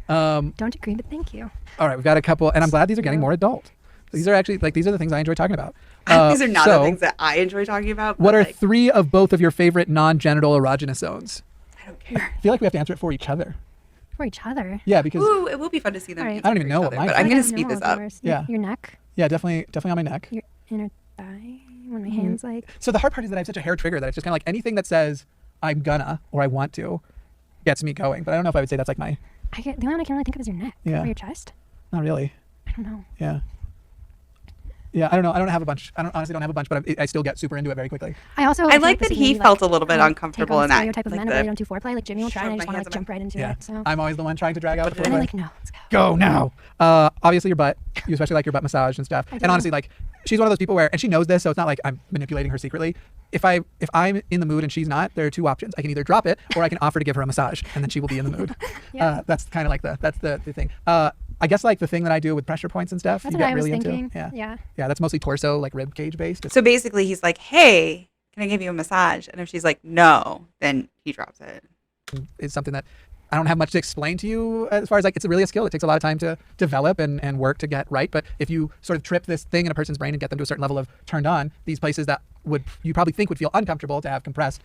Don't agree, but thank you. All right, we've got a couple, and I'm glad these are getting more adult. These are actually these are the things I enjoy talking about. These are not so, the things that I enjoy talking about. What but, are like, 3 of both of your favorite non-genital erogenous zones? I don't care. I feel like we have to answer it for each other. For each other. Yeah, because Ooh, it will be fun to see them. All right. answer I don't even for know each what other, mine but is. I'm I gonna don't speed know this of up. yours. Yeah. Your neck, yeah, definitely on my neck. your inner thigh, when my Mm-hmm. hands like. So the hard part is that I have such a hair trigger that it's just kind of like anything that says I'm gonna or I want to gets me going. But I don't know if I would say that's like my The only one I can really think of is your neck. Yeah. Or your chest. not really. I don't know. Yeah. Yeah, I don't know. I don't have a bunch. I honestly don't have a bunch, but I still get super into it very quickly. I also. I like this that is he maybe, felt a little bit take uncomfortable on in the that. stereotype of Like men the- where they don't do foreplay. Like Jimmy will try, and I shove just my want to hands like in jump right into Yeah. it. So. I'm always the one trying to drag out the And I'm foreplay. like, no, let's go. Go now. Obviously your butt. You especially like your butt massage and stuff. I And do. honestly, like she's one of those people where, and she knows this, so it's not like I'm manipulating her secretly. If I'm in the mood and she's not, there are 2 options. I can either drop it or I can offer to give her a massage, and then she will be in the mood. Yeah. That's kind of like the thing. I guess like the thing that I do with pressure points and stuff. That's you what get I was really thinking. into. Yeah. Yeah, that's mostly torso, like rib cage based. So basically, he's like, "Hey, can I give you a massage?" And if she's like, "No," then he drops it. It's something that I don't have much to explain to you as far as like it's really a skill. It takes a lot of time to develop and work to get right. But if you sort of trip this thing in a person's brain and get them to a certain level of turned on, these places that you probably think would feel uncomfortable to have compressed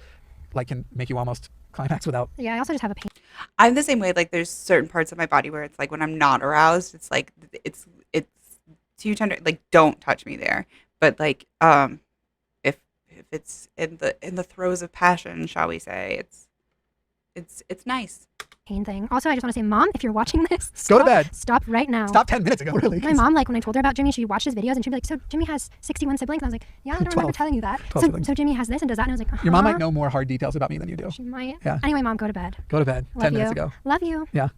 like can make you almost climax without. Yeah, I also just have a pain. I'm the same way. Like there's certain parts of my body where it's like when I'm not aroused, it's like it's too tender. Like don't touch me there. But like if it's in the throes of passion, shall we say, it's nice. Pain thing. Also, I just want to say, Mom, if you're watching this, Go to bed. Stop right now. Stop 10 minutes ago, really. My mom, like when I told her about Jimmy, she watched his videos and she'd be like, "So Jimmy has 61 siblings?" And I was like, "Yeah, I don't remember telling you that." So Jimmy has this and does that, and I was like, Your mom might know more hard details about me than you do. She might. Yeah. Anyway, Mom, go to bed. Go to bed. Love 10 you. minutes ago. Love you. Yeah.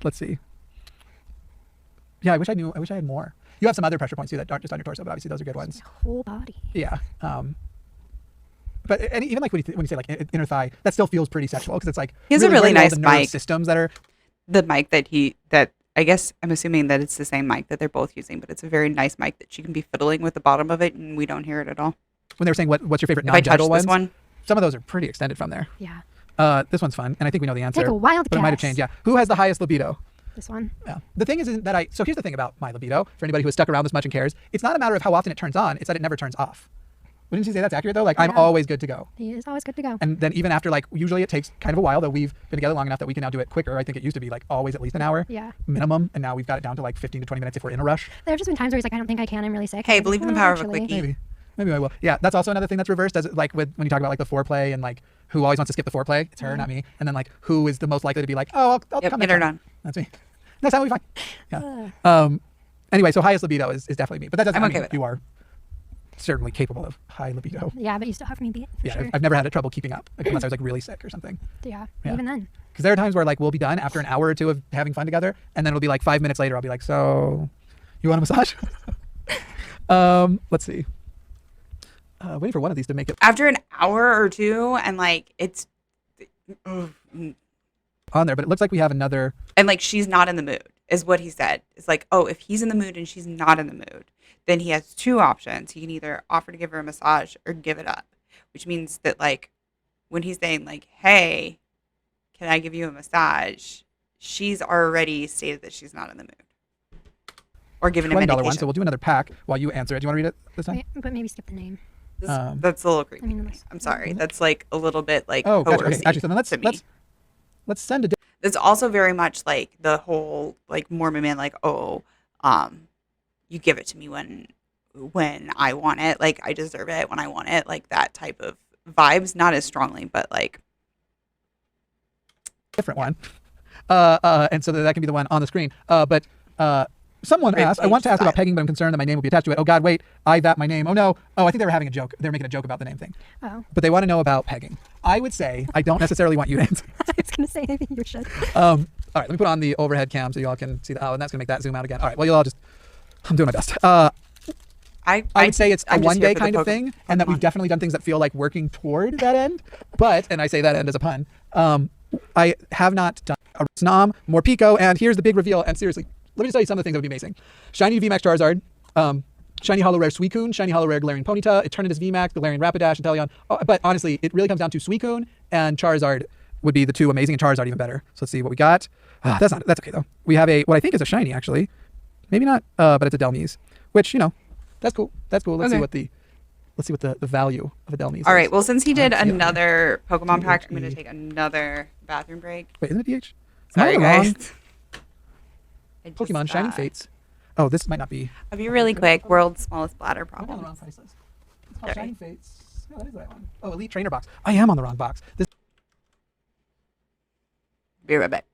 Let's see. Yeah, I wish I had more. You have some other pressure points too that aren't just on your torso, but obviously those are good ones. My whole body. Yeah. But and even like when you say like inner thigh, that still feels pretty sexual because it's like he has a really nice the nerve mic. systems that are The mic that I guess I'm assuming that it's the same mic that they're both using, but it's a very nice mic that she can be fiddling with the bottom of it, and we don't hear it at all. When they were saying what's your favorite If I touch non-genital this ones, one, some of those are pretty extended from there. Yeah. This one's fun, and I think we know the answer. Take a wild but it might have guess. changed. Yeah. Who has the highest libido? This one. Yeah. The thing is that so here's the thing about my libido. For anybody who has stuck around this much and cares, it's not a matter of how often it turns on. It's that it never turns off. Wouldn't you say that's accurate though? Like I'm always good to go. He is always good to go. And then even after like usually it takes kind of a while, though we've been together long enough that we can now do it quicker. I think it used to be like always at least an hour minimum, and now we've got it down to like 15 to 20 minutes if we're in a rush. There have just been times where he's like, "I don't think I can. I'm really sick." hey, And I'm believe in like, the power actually. of a quickie. Maybe I will. Yeah, that's also another thing that's reversed as like when you talk about like the foreplay and like who always wants to skip the foreplay. It's her, not me. And then like who is the most likely to be like, oh, I'll Yep, come get next her time. done. That's me. Next time we'll be fine. Yeah. Anyway, so highest libido is definitely me, but that doesn't I'm mean okay with you are certainly capable of high libido. Yeah, but you still have me beat. Yeah, Sure. I've never had trouble keeping up, like, unless I was like really sick or something. Yeah, Yeah. even then. Because there are times where like we'll be done after an hour or two of having fun together, and then it'll be like 5 minutes later. I'll be like, "So, you want a massage?" Let's see. Waiting for one of these to make it After an hour or two, and like it's, on there, but it looks like we have another. and like she's not in the mood, is what he said. It's like, oh, if he's in the mood and she's not in the mood, then he has two options. He can either offer to give her a massage or give it up, which means that like when he's saying like, hey, can I give you a massage? She's already stated that she's not in the mood. Or given him $20 medication. one, so we'll do another pack while you answer it. Do you want to read it this time? Wait, but maybe skip the name. That's a little creepy. I mean, to me. unless- I'm sorry. That's like a little bit like Oh, gotcha. Okay. coercive Actually, so then to me. let's send a. It's also very much like the whole like Mormon man, like, oh, you give it to me when I want it, like I deserve it when I want it, like that type of vibes. Not as strongly, but like different one. And so that can be the one on the screen. But someone asked, I want to ask about pegging, but I'm concerned that my name will be attached to it. Oh God, wait, my name. Oh no. Oh, I think they were having a joke. They were making a joke about the name thing. Oh. But they want to know about pegging. I would say, I don't necessarily want you to answer. I was going to say, maybe you should. All right, let me put on the overhead cam so y'all can see and that's going to make that zoom out again. All right, well, you'll all just, I'm doing my best. I would say it's a one-day kind of thing, and that we've definitely done things that feel like working toward that end. But, and I say that end as a pun, I have not done a Snom, more Pico, and here's the big reveal. And seriously, let me just tell you some of the things that would be amazing. Shiny VMAX Charizard, Shiny Hollow Rare Suicune, Shiny Hollow Rare Galarian Ponyta, Eternatus VMAX, Galarian Rapidash, and Teleon. Oh, but honestly, it really comes down to Suicune and Charizard would be the two amazing, and Charizard even better. So let's see what we got. That's okay though. We have what I think is a Shiny actually. Maybe not, but it's a Delmise, which, that's cool. That's cool. Let's see what the value of a Delmise is. all right. Well, since he did another Pokemon pack, I'm going to take another bathroom break. Wait, isn't it DH? Sorry, guys. Pokemon Shining Fates. Oh, this might not be. I'll be really quick. World's smallest bladder I'm on the problem. wrong price list. It's called Shining Fates. No, that is the right one. Oh, Elite Trainer Box. I am on the wrong box. Be right back.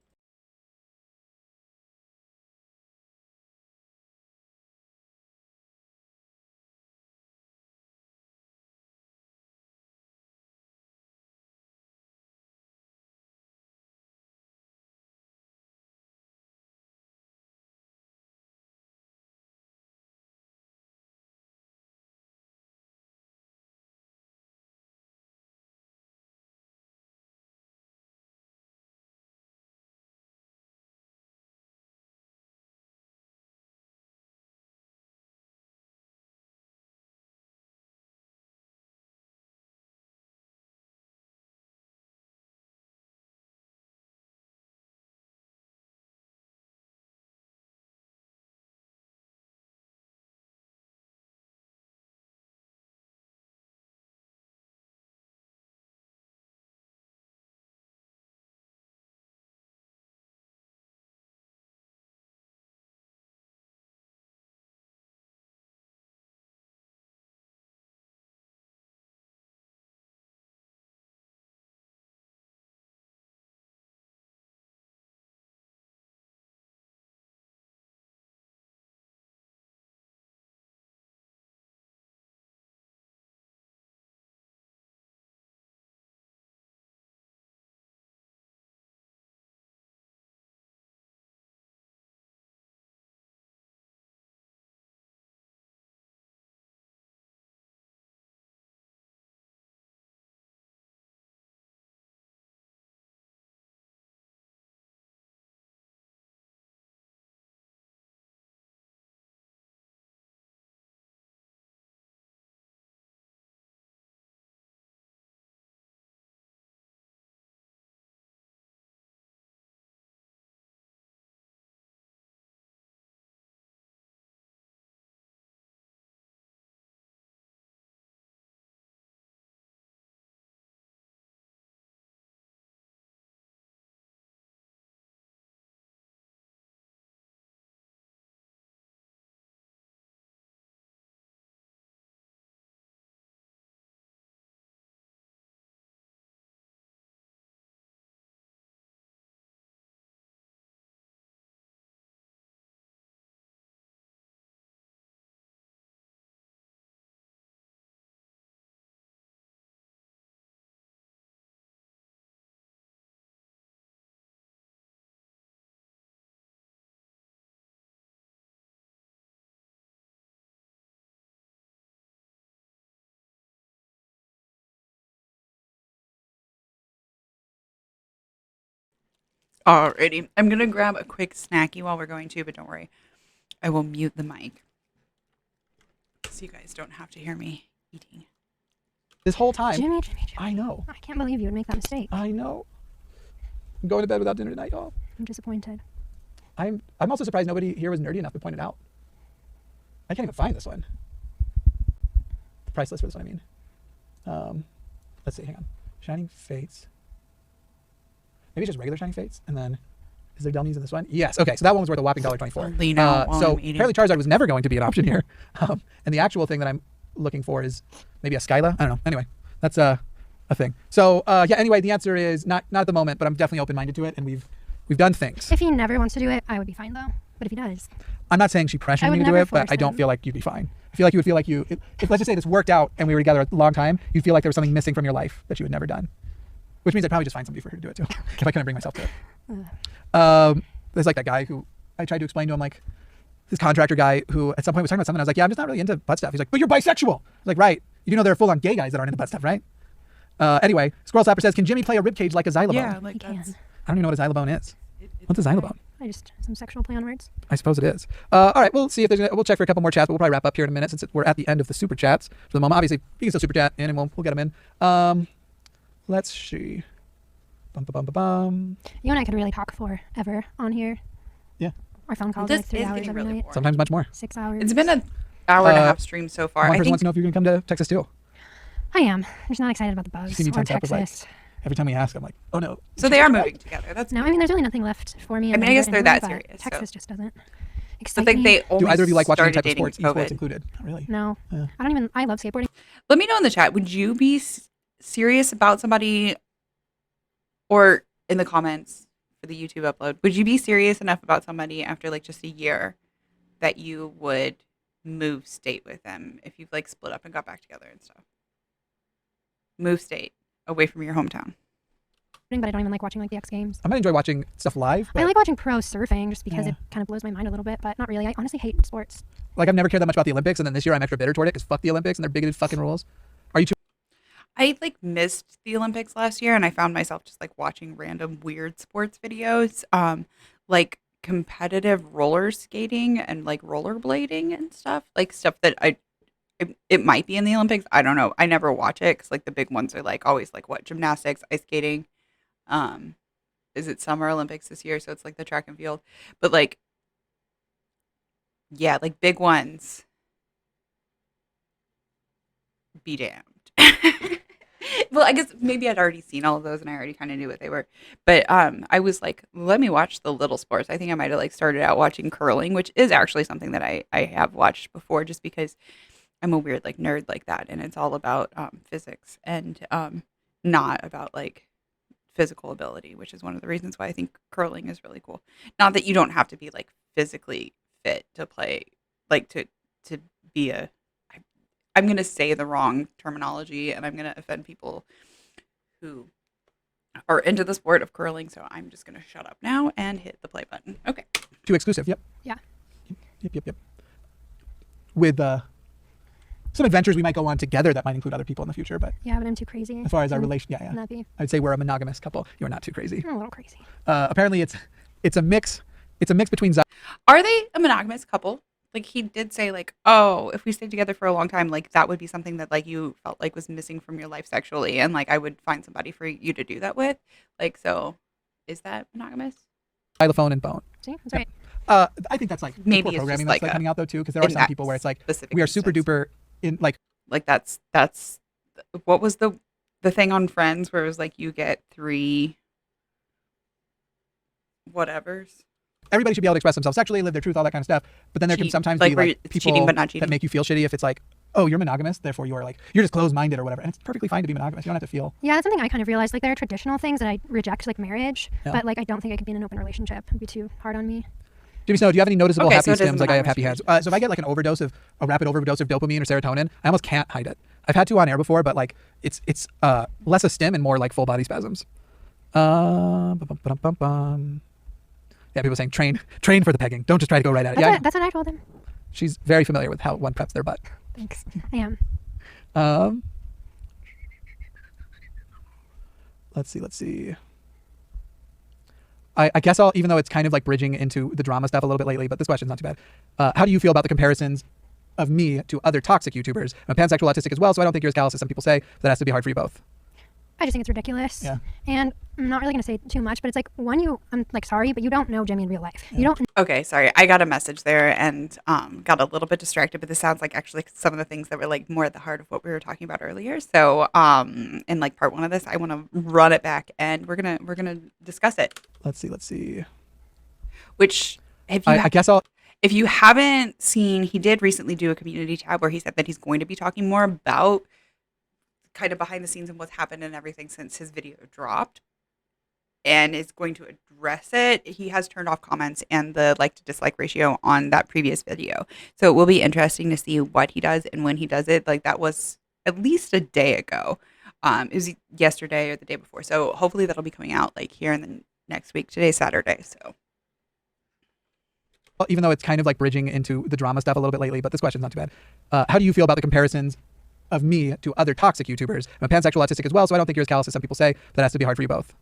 Alrighty. I'm going to grab a quick snacky while we're going to, but don't worry. I will mute the mic so you guys don't have to hear me eating. This whole time. Jimmy. I know. I can't believe you would make that mistake. I know. I'm going to bed without dinner tonight, y'all. I'm disappointed. I'm also surprised nobody here was nerdy enough to point it out. I can't even find this one. The price list for this one, I mean. Let's see, hang on. Shining Fates. Maybe it's just regular Shining Fates, and then is there Delmies in this one? Yes. Okay, so that one was worth a whopping $1.24. So apparently Charizard was never going to be an option here. And the actual thing that I'm looking for is maybe a Skyla. I don't know. Anyway, that's a thing. So yeah. Anyway, the answer is not at the moment, but I'm definitely open-minded to it, and we've done things. If he never wants to do it, I would be fine though. But if he does, I'm not saying she pressured me to do it, but I don't feel like you'd be fine. I feel like you would feel like if let's just say this worked out and we were together a long time, you'd feel like there was something missing from your life that you had never done. Which means I'd probably just find somebody for her to do it too, if I couldn't bring myself to it. There's like that guy who I tried to explain to him, like this contractor guy who at some point was talking about something. I was like, yeah, I'm just not really into butt stuff. He's like, but you're bisexual. I was like, right. You do know there are full-on gay guys that aren't into butt stuff, right? Anyway, Squirrel Slapper says, can Jimmy play a ribcage like a xylobone? Yeah, like he can. that's... I don't even know what a xylobone is. What's a xylobone? Some sexual play on words. I suppose it is. All right, we'll see if we'll check for a couple more chats, but we'll probably wrap up here in a minute since we're at the end of the super chats for the moment. Obviously, you can still super chat in and we'll get them in. Let's see. You and I could really talk forever on here. Yeah. Our phone calls This like 3 is hours getting every really night. boring. Sometimes much more. 6 hours. It's been an hour and a half stream so far. One I person think wants to know if you're going to come to Texas too. I am. I'm just not excited about the bugs See me or tense up with, like, Texas. every time we ask, I'm like, oh no. so. They are moving together. That's No, I mean, there's really nothing left for me. I mean, I guess they're that anymore, but serious, Texas so. just doesn't I excite think me. they only Do either of you like watching any started type of dating sports, esports COVID. included? Not really. No. Yeah. I love skateboarding. Let me know in the chat. Would you be serious about somebody, or in the comments for the YouTube upload, would you be serious enough about somebody after like just a year that you would move state with them if you've like split up and got back together and stuff? Move state away from your hometown. But I don't even like watching like the X Games. I might enjoy watching stuff live. But I like watching pro surfing just because Yeah. it kind of blows my mind a little bit, but not really. I honestly hate sports. like I've never cared that much about the Olympics, and then this year I'm extra bitter toward it because fuck the Olympics and their bigoted fucking rules. Are you too? I like missed the Olympics last year, and I found myself just like watching random weird sports videos, like competitive roller skating and like rollerblading and stuff, like stuff that it might be in the Olympics. I don't know. I never watch it because like the big ones are like always like what, gymnastics, ice skating. Is it Summer Olympics this year? So it's like the track and field, but like, yeah, like big ones. Be damned. Well, I guess maybe I'd already seen all of those and I already kind of knew what they were. But I was like, let me watch the little sports. I think I might have like started out watching curling, which is actually something that I have watched before just because I'm a weird like nerd like that. And it's all about physics and not about like physical ability, which is one of the reasons why I think curling is really cool. Not that you don't have to be like physically fit to play, like to be a, I'm going to say the wrong terminology and I'm going to offend people who are into the sport of curling. So I'm just going to shut up now and hit the play button. Okay. Too exclusive. Yep. Yeah. Yep. With some adventures we might go on together that might include other people in the future, but Yeah, but I'm too crazy. as far as our relation, yeah. Wouldn't that be? I'd say we're a monogamous couple. You're not too crazy. I'm a little crazy. Apparently it's a mix. It's a mix between Are they a monogamous couple? Like he did say like, oh, if we stayed together for a long time, like that would be something that like you felt like was missing from your life sexually. And like I would find somebody for you to do that with. Like, so is that monogamous? xylophone and bone. See, that's right. I think that's like Maybe core it's programming just that's like like a- coming out though too, because there are in some that people where it's like specific we are super instance. duper in like Like that's what was the thing on Friends where it was like you get 3 whatevers. everybody should be able to express themselves sexually, live their truth, all that kind of stuff. But then there can Cheat. sometimes Like be where like it's people cheating but not cheating. that make you feel shitty if it's like, oh, you're monogamous, therefore you are like you're just closed-minded or whatever. And it's perfectly fine to be monogamous. You don't have to feel. Yeah, that's something I kind of realized. Like there are traditional things that I reject, like marriage, Yeah. but like I don't think I could be in an open relationship. It'd be too hard on me. Jimmy Snow, do you have any noticeable Okay, happy so it is stims like I have happy hands? monogamous. So if I get like a rapid overdose of dopamine or serotonin, I almost can't hide it. I've had to on air before, but like it's less a stim and more like full body spasms. Bum. Yeah, people saying train for the pegging. Don't just try to go right at it. That's what I told him. She's very familiar with how one preps their butt. Thanks. I am. Let's see. I guess I'll, even though it's kind of like bridging into the drama stuff a little bit lately, but this question's not too bad. How do you feel about the comparisons of me to other toxic YouTubers? I'm pansexual, autistic as well, so I don't think you're as callous as some people say. That has to be hard for you both. I just think it's ridiculous. Yeah. And I'm not really going to say too much, but it's like, one, I'm like, sorry, but you don't know Jimmy in real life. You don't. Okay, sorry. I got a message there and got a little bit distracted, but this sounds like actually some of the things that were like more at the heart of what we were talking about earlier. So in like part one of this, I want to run it back and we're gonna discuss it. Let's see. Which if you haven't seen, he did recently do a community tab where he said that he's going to be talking more about kind of behind the scenes and what's happened and everything since his video dropped, and is going to address it. He has turned off comments and the like to dislike ratio on that previous video. So it will be interesting to see what he does and when he does it. Like that was at least a day ago. It was yesterday or the day before. So hopefully that'll be coming out like here in the next week. Today's Saturday. So even though it's kind of like bridging into the drama stuff a little bit lately, but this question's not too bad. How do you feel about the comparisons of me to other toxic YouTubers? I'm pansexual, autistic as well, so I don't think you're as callous as some people say. That has to be hard for you both.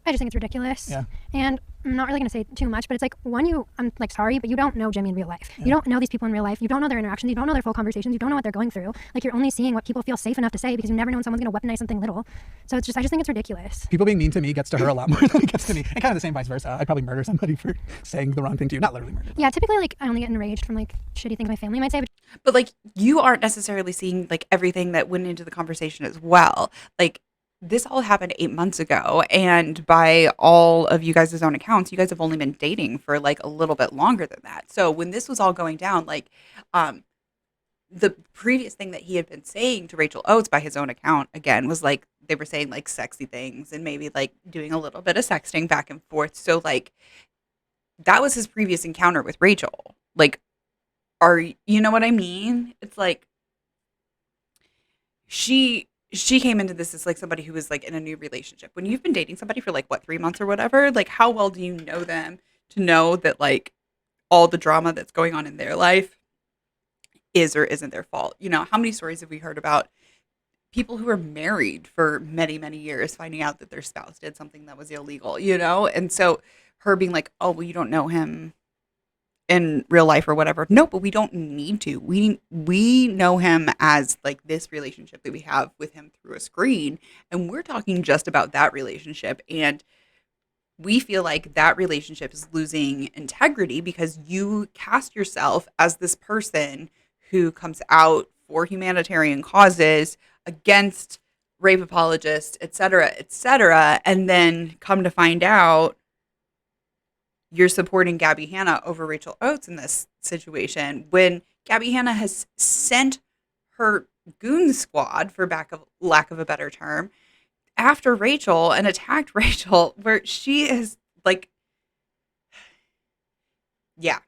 I just think it's ridiculous. Yeah. And I'm not really going to say too much, but it's like, one, I'm like, sorry, but you don't know Jimmy in real life. Yeah. You don't know these people in real life. You don't know their interactions. You don't know their full conversations. You don't know what they're going through. Like, you're only seeing what people feel safe enough to say because you never know when someone's going to weaponize something little. So it's just, I just think it's ridiculous. People being mean to me gets to her a lot more than it gets to me. And kind of the same vice versa. I'd probably murder somebody for saying the wrong thing to you. Not literally murder. Yeah, typically, like, I only get enraged from, like, shitty things my family might say. But like, you aren't necessarily seeing like everything that went into the conversation as well. Like, this all happened 8 months ago, and by all of you guys' own accounts, you guys have only been dating for like a little bit longer than that. So when this was all going down, like the previous thing that he had been saying to Rachel Oates by his own account again was like they were saying like sexy things and maybe like doing a little bit of sexting back and forth. So like that was his previous encounter with Rachel. Like, you know what I mean? It's like she came into this as like somebody who was like in a new relationship. When you've been dating somebody for like what, 3 months or whatever, like how well do you know them to know that like all the drama that's going on in their life is or isn't their fault? You know, how many stories have we heard about people who were married for many, many years finding out that their spouse did something that was illegal, you know? And so her being like, oh, well, you don't know him in real life or whatever. No, but we don't need to. We know him as like this relationship that we have with him through a screen, and we're talking just about that relationship, and we feel like that relationship is losing integrity because you cast yourself as this person who comes out for humanitarian causes against rape apologists, etc., and then come to find out you're supporting Gabby Hanna over Rachel Oates in this situation when Gabby Hanna has sent her goon squad, for lack of a better term, after Rachel and attacked Rachel, where she is like, yeah.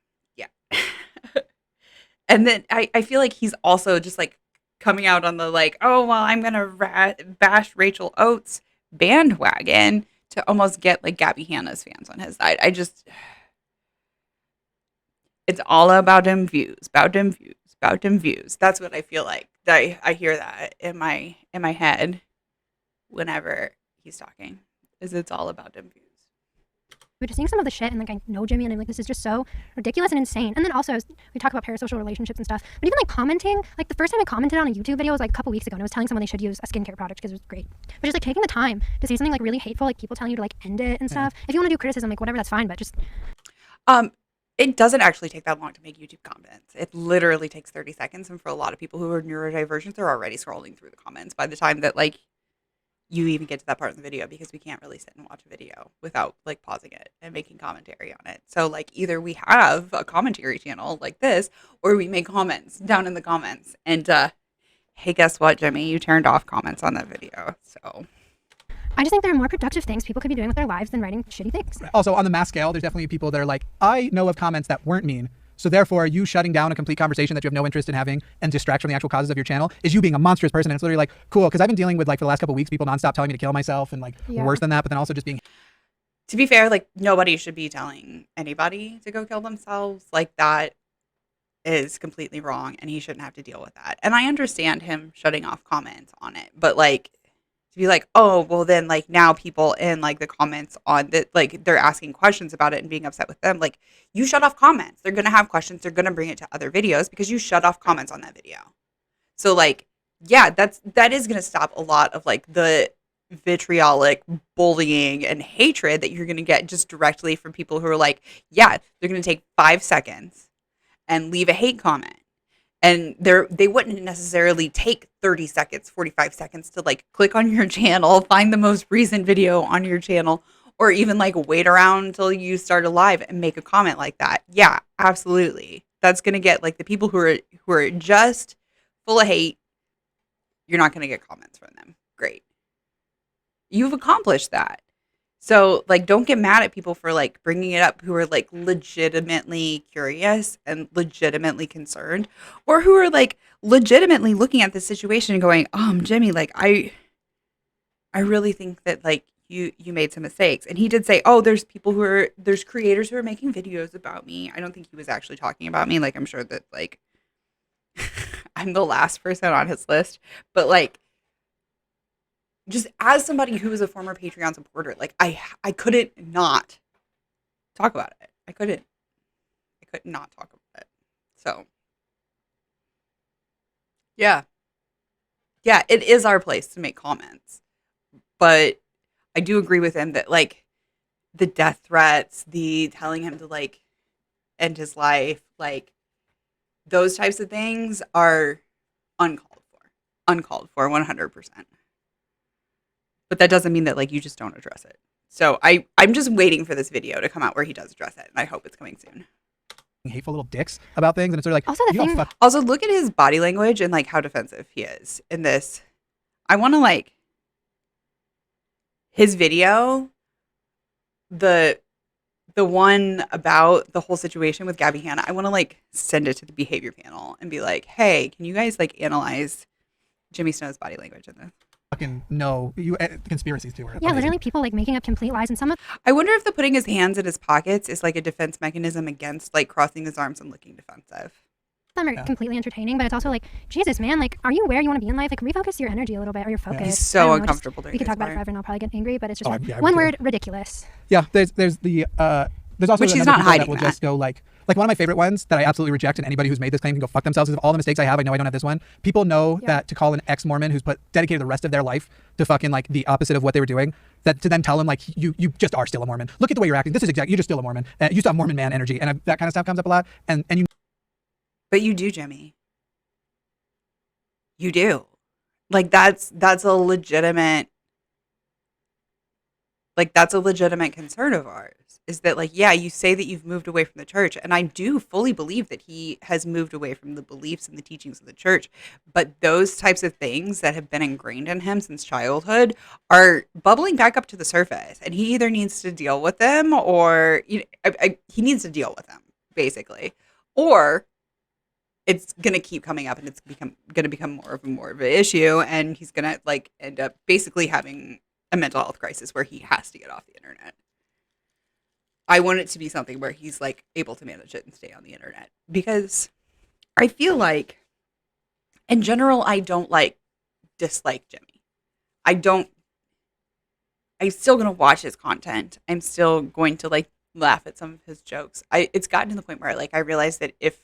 And then I feel like he's also just like coming out on the like, oh, well, I'm going to bash Rachel Oates bandwagon to almost get like Gabby Hanna's fans on his side. It's all about them views. That's what I feel like. I hear that in my head whenever he's talking. It's all about them views. But just seeing some of the shit and like I know Jimmy and I'm like, this is just so ridiculous and insane. And then also we talk about parasocial relationships and stuff, but even like commenting, like the first time I commented on a YouTube video was like a couple weeks ago and I was telling someone they should use a skincare product because it was great. But just like taking the time to say something like really hateful, like people telling you to like end it and stuff. If you want to do criticism, like whatever, that's fine, but just it doesn't actually take that long to make YouTube comments. It literally takes 30 seconds, and for a lot of people who are neurodivergent, they're already scrolling through the comments by the time that like you even get to that part of the video, because we can't really sit and watch a video without like pausing it and making commentary on it. So like either we have a commentary channel like this, or we make comments down in the comments. And hey, guess what, Jimmy? You turned off comments on that video. So I just think there are more productive things people could be doing with their lives than writing shitty things. Also, on the mass scale, there's definitely people that are like, I know of comments that weren't mean. So therefore, you shutting down a complete conversation that you have no interest in having and distract from the actual causes of your channel is you being a monstrous person. And it's literally like, cool, because I've been dealing with like for the last couple of weeks, people nonstop telling me to kill myself and like worse than that, but then also just being. To be fair, like nobody should be telling anybody to go kill themselves. Like that is completely wrong, and he shouldn't have to deal with that. And I understand him shutting off comments on it, but like to be like, oh, well then like now people in like the comments on that, like they're asking questions about it and being upset with them. Like you shut off comments. They're going to have questions. They're going to bring it to other videos because you shut off comments on that video. So like, yeah, that is going to stop a lot of like the vitriolic bullying and hatred that you're going to get just directly from people who are like, yeah, they're going to take 5 seconds and leave a hate comment. And they wouldn't necessarily take 30 seconds, 45 seconds to like click on your channel, find the most recent video on your channel, or even like wait around until you start a live and make a comment like that. Yeah, absolutely. That's going to get like the people who are just full of hate. You're not going to get comments from them. Great. You've accomplished that. So, like, don't get mad at people for, like, bringing it up who are, like, legitimately curious and legitimately concerned, or who are, like, legitimately looking at the situation and going, Jimmy, like, I really think that, like, you made some mistakes. And he did say, oh, there's creators who are making videos about me. I don't think he was actually talking about me. Like, I'm sure that, like, I'm the last person on his list. But, like, just as somebody who was a former Patreon supporter, like I couldn't not talk about it. I could not talk about it. So yeah, it is our place to make comments, but I do agree with him that like the death threats, the telling him to like end his life, like those types of things are uncalled for 100%. But that doesn't mean that like you just don't address it. So I'm just waiting for this video to come out where he does address it, and I hope it's coming soon. Hateful little dicks about things, and it's sort of like also the thing. Also, look at his body language and like how defensive he is in this. I want to like his video, the one about the whole situation with Gabby Hanna. I want to like send it to the behavior panel and be like, hey, can you guys like analyze Jimmy Snow's body language in this? Fucking no, you conspiracies too. Yeah, literally people like making up complete lies, and some of I wonder if the putting his hands in his pockets is like a defense mechanism against like crossing his arms and looking defensive. them are completely entertaining, but it's also like, Jesus, man, like, are you where you want to be in life? Like, refocus your energy a little bit, or your focus. He's so uncomfortable doing we could talk about it part. forever, and I'll probably get angry, but it's just one word: ridiculous. Yeah, there's the there's also which he's not hiding. That will just go like one of my favorite ones that I absolutely reject, and anybody who's made this claim can go fuck themselves. Is of all the mistakes I have, I know I don't have this one. People know that to call an ex-Mormon who's dedicated the rest of their life to fucking like the opposite of what they were doing, that to then tell him like you just are still a Mormon. Look at the way you're acting. This is exactly, you're just still a Mormon. You still have Mormon man energy, and that kind of stuff comes up a lot. And you. But you do, Jimmy. You do. Like that's a legitimate. Like that's a legitimate concern of ours. Is that like, yeah, you say that you've moved away from the church, and I do fully believe that he has moved away from the beliefs and the teachings of the church, but those types of things that have been ingrained in him since childhood are bubbling back up to the surface, and he either needs to deal with them or he needs to deal with them, basically, or it's going to keep coming up and it's going to become more of an issue, and he's going to like end up basically having a mental health crisis where he has to get off the internet. I want it to be something where he's like able to manage it and stay on the internet, because I feel like in general, I don't dislike Jimmy. I'm still going to watch his content. I'm still going to like laugh at some of his jokes. It's gotten to the point where I realize that if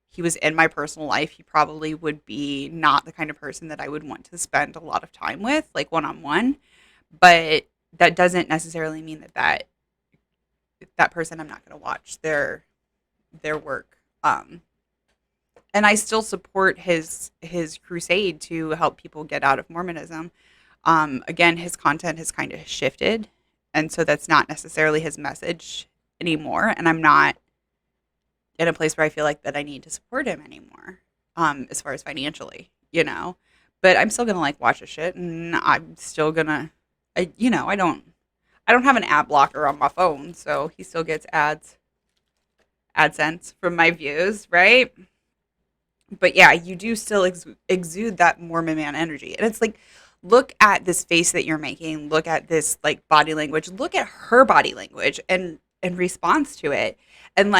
he was in my personal life, he probably would be not the kind of person that I would want to spend a lot of time with, like one-on-one. But that doesn't necessarily mean that person, I'm not going to watch their work. And I still support his crusade to help people get out of Mormonism. Again, his content has kind of shifted, and so that's not necessarily his message anymore. And I'm not in a place where I feel like that I need to support him anymore, as far as financially, But I'm still gonna watch his shit, and I'm still gonna, I don't have an ad blocker on my phone, so he still gets AdSense from my views, right? But yeah, you do still exude that Mormon man energy. And it's like, look at this face that you're making, look at this body language, look at her body language and response to it. And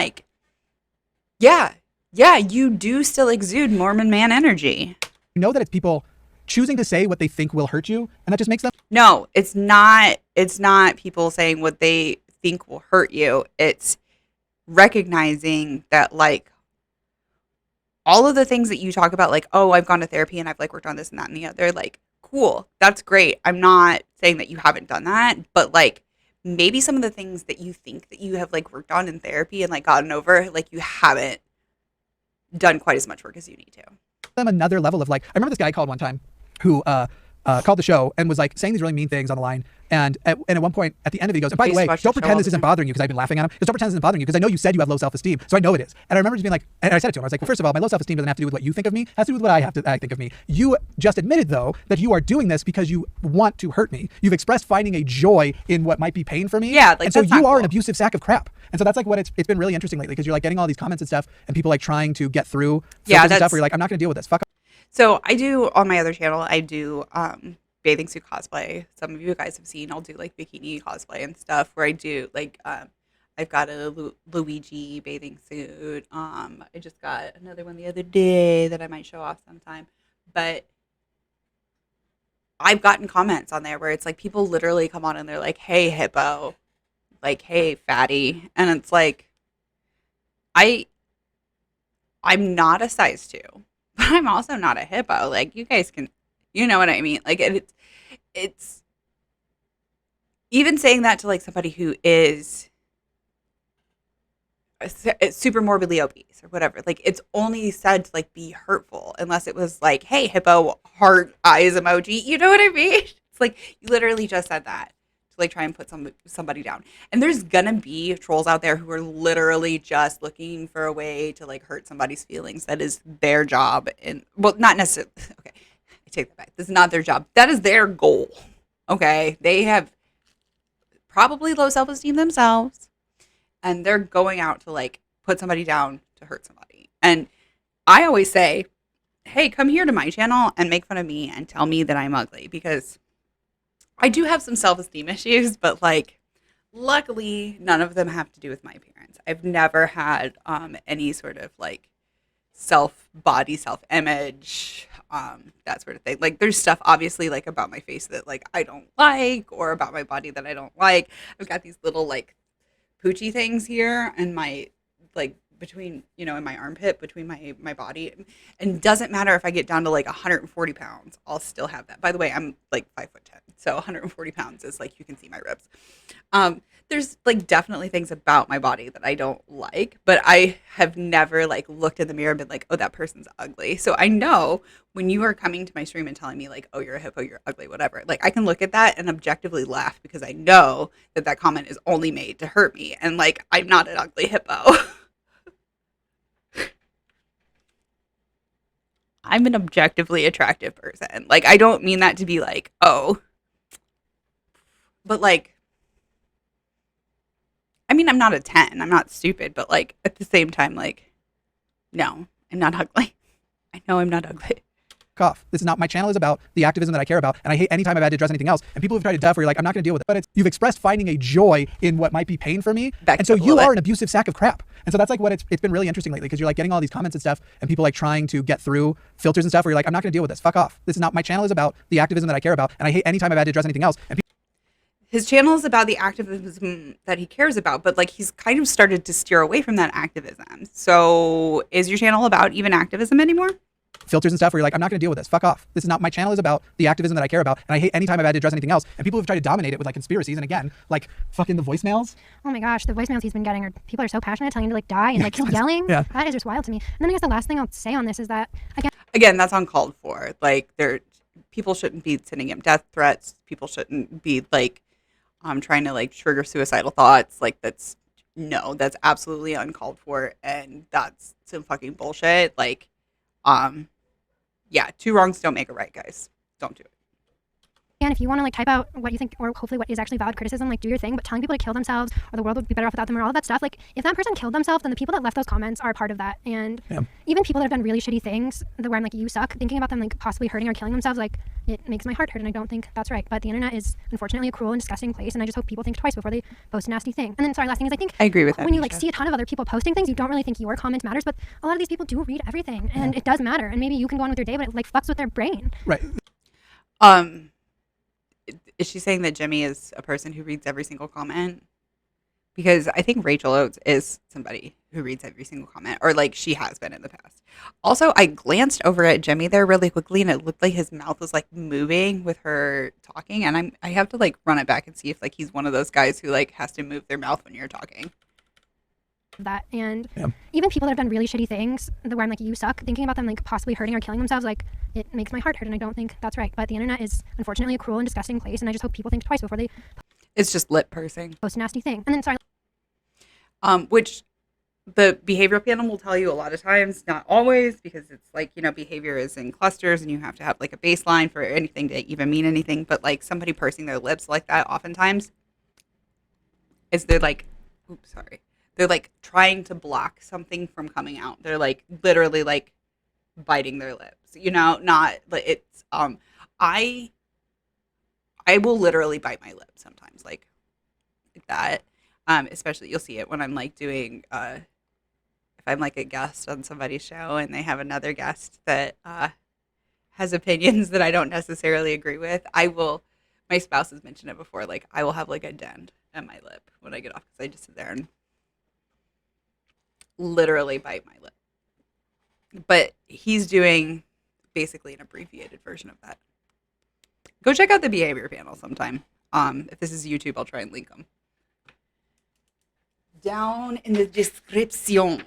yeah, you do still exude Mormon man energy. You know that it's people choosing to say what they think will hurt you, and that just makes them. No, it's not. It's not people saying what they think will hurt you. It's recognizing that, like, all of the things that you talk about, like, oh, I've gone to therapy and I've like worked on this and that and the other, like, cool, that's great. I'm not saying that you haven't done that, but like maybe some of the things that you think that you have like worked on in therapy and like gotten over, like you haven't done quite as much work as you need to. Them another level of like, I remember this guy called one time who called the show and was like saying these really mean things on the line. And at one point at the end of it, he goes, and by the way, don't pretend this isn't bothering you, because I've been laughing at him. Because don't pretend this isn't bothering you, because I know you said you have low self-esteem. So I know it is. And I remember just being like, and I said it to him, I was like, well, first of all, my low self-esteem doesn't have to do with what you think of me. It has to do with what I think of me. You just admitted, though, that you are doing this because you want to hurt me. You've expressed finding a joy in what might be pain for me. Yeah, like, and so you are an abusive sack of crap. And so that's like what it's been really interesting lately, because you're like getting all these comments and stuff, and people like trying to get through filters and stuff where you're like, I'm not going to deal with this. Fuck off. So I do, on my other channel, I do bathing suit cosplay. Some of you guys have seen, I'll do like bikini cosplay and stuff where I do like, I've got a Luigi bathing suit. I just got another one the other day that I might show off sometime. But I've gotten comments on there where it's like people literally come on and they're like, hey, hippo, like, hey, fatty. And it's like, I'm not a size 2, but I'm also not a hippo. Like, you guys can, you know what I mean? Like, it's even saying that to like somebody who is super morbidly obese or whatever, like it's only said to like be hurtful, unless it was like, hey, hippo, heart eyes emoji, you know what I mean? It's like you literally just said that to like try and put somebody down. And there's gonna be trolls out there who are literally just looking for a way to like hurt somebody's feelings. That is their job. And well, not necessarily, okay, I take that back, this is not their job, that is their goal. Okay, they have probably low self-esteem themselves, and they're going out to like put somebody down to hurt somebody. And I always say, hey, come here to my channel and make fun of me and tell me that I'm ugly, because I do have some self-esteem issues, but like luckily none of them have to do with my appearance. I've never had any sort of like self-body, self-image, that sort of thing. Like there's stuff obviously like about my face that like I don't like, or about my body that I don't like. I've got these little like poochy things here and my like between, you know, in my armpit between my body, and doesn't matter if I get down to like 140 pounds, I'll still have that. By the way, I'm like 5'10", so 140 pounds is like, you can see my ribs. There's like definitely things about my body that I don't like, but I have never like looked in the mirror and been like, oh, that person's ugly. So I know when you are coming to my stream and telling me like, oh, you're a hippo, you're ugly, whatever, like I can look at that and objectively laugh, because I know that that comment is only made to hurt me, and like I'm not an ugly hippo. I'm an objectively attractive person. Like, I don't mean that to be like, oh, but like, I mean, I'm not a 10. I'm not stupid, but like at the same time, like, no, I'm not ugly. I know I'm not ugly. Off. This is not, my channel is about the activism that I care about, and I hate anytime I've had to address anything else. And people have tried to duff where you're like, I'm not going to deal with it. But you've expressed finding a joy in what might be pain for me. And so you are an abusive sack of crap. And so that's like what it's been really interesting lately, because you're like getting all these comments and stuff, and people like trying to get through filters and stuff where you're like, I'm not going to deal with this. Fuck off. This is not, my channel is about the activism that I care about, and I hate anytime I've had to address anything else. And his channel is about the activism that he cares about, but like he's kind of started to steer away from that activism. So is your channel about even activism anymore? Filters and stuff where you're like, I'm not going to deal with this. Fuck off. This is not, my channel is about the activism that I care about, and I hate anytime I've had to address anything else. And people have tried to dominate it with like conspiracies, and again, like fucking the voicemails. Oh my gosh, the voicemails he's been getting are, people are so passionate, telling him to like die and like yelling. Yeah. That is just wild to me. And then I guess the last thing I'll say on this is that again, that's uncalled for. Like people shouldn't be sending him death threats. People shouldn't be like trying to like trigger suicidal thoughts. Like that's absolutely uncalled for, and that's some fucking bullshit. Like yeah, 2 wrongs don't make a right, guys. Don't do it. And if you want to like type out what you think, or hopefully what is actually valid criticism, like do your thing, but telling people to kill themselves or the world would be better off without them or all of that stuff, like if that person killed themselves, then the people that left those comments are a part of that. And even people that have done really shitty things where I'm like, you suck, thinking about them like possibly hurting or killing themselves, like it makes my heart hurt, and I don't think that's right. But the internet is unfortunately a cruel and disgusting place, and I just hope people think twice before they post a nasty thing. And then sorry, last thing is I think I agree with that. When you like see a ton of other people posting things, you don't really think your comment matters, but a lot of these people do read everything, and it does matter, and maybe you can go on with your day, but it like fucks with their brain. Right. Um, is she saying that Jimmy is a person who reads every single comment? Because I think Rachel Oates is somebody who reads every single comment, or like she has been in the past. Also, I glanced over at Jimmy there really quickly, and it looked like his mouth was like moving with her talking, and I have to like run it back and see if like he's one of those guys who like has to move their mouth when you're talking. That and even people that have done really shitty things, where I'm like, you suck, thinking about them like possibly hurting or killing themselves, like it makes my heart hurt, and I don't think that's right. But the internet is unfortunately a cruel and disgusting place, and I just hope people think twice before they It's just lip pursing. post a nasty thing. And then sorry. Which the behavioral panel will tell you a lot of times, not always, because it's like, you know, behavior is in clusters and you have to have like a baseline for anything to even mean anything. But like somebody pursing their lips like that oftentimes is they're like, oops, sorry. They're like trying to block something from coming out. They're like literally like biting their lips, you know, not like it's, I will literally bite my lip sometimes like that. Especially you'll see it when I'm like doing if I'm like a guest on somebody's show and they have another guest that has opinions that I don't necessarily agree with. My spouse has mentioned it before, like I will have like a dent in my lip when I get off because I just sit there and literally bite my lip. But he's doing basically an abbreviated version of that. Go check out the behavior panel sometime. If this is YouTube, I'll try and link them down in the description.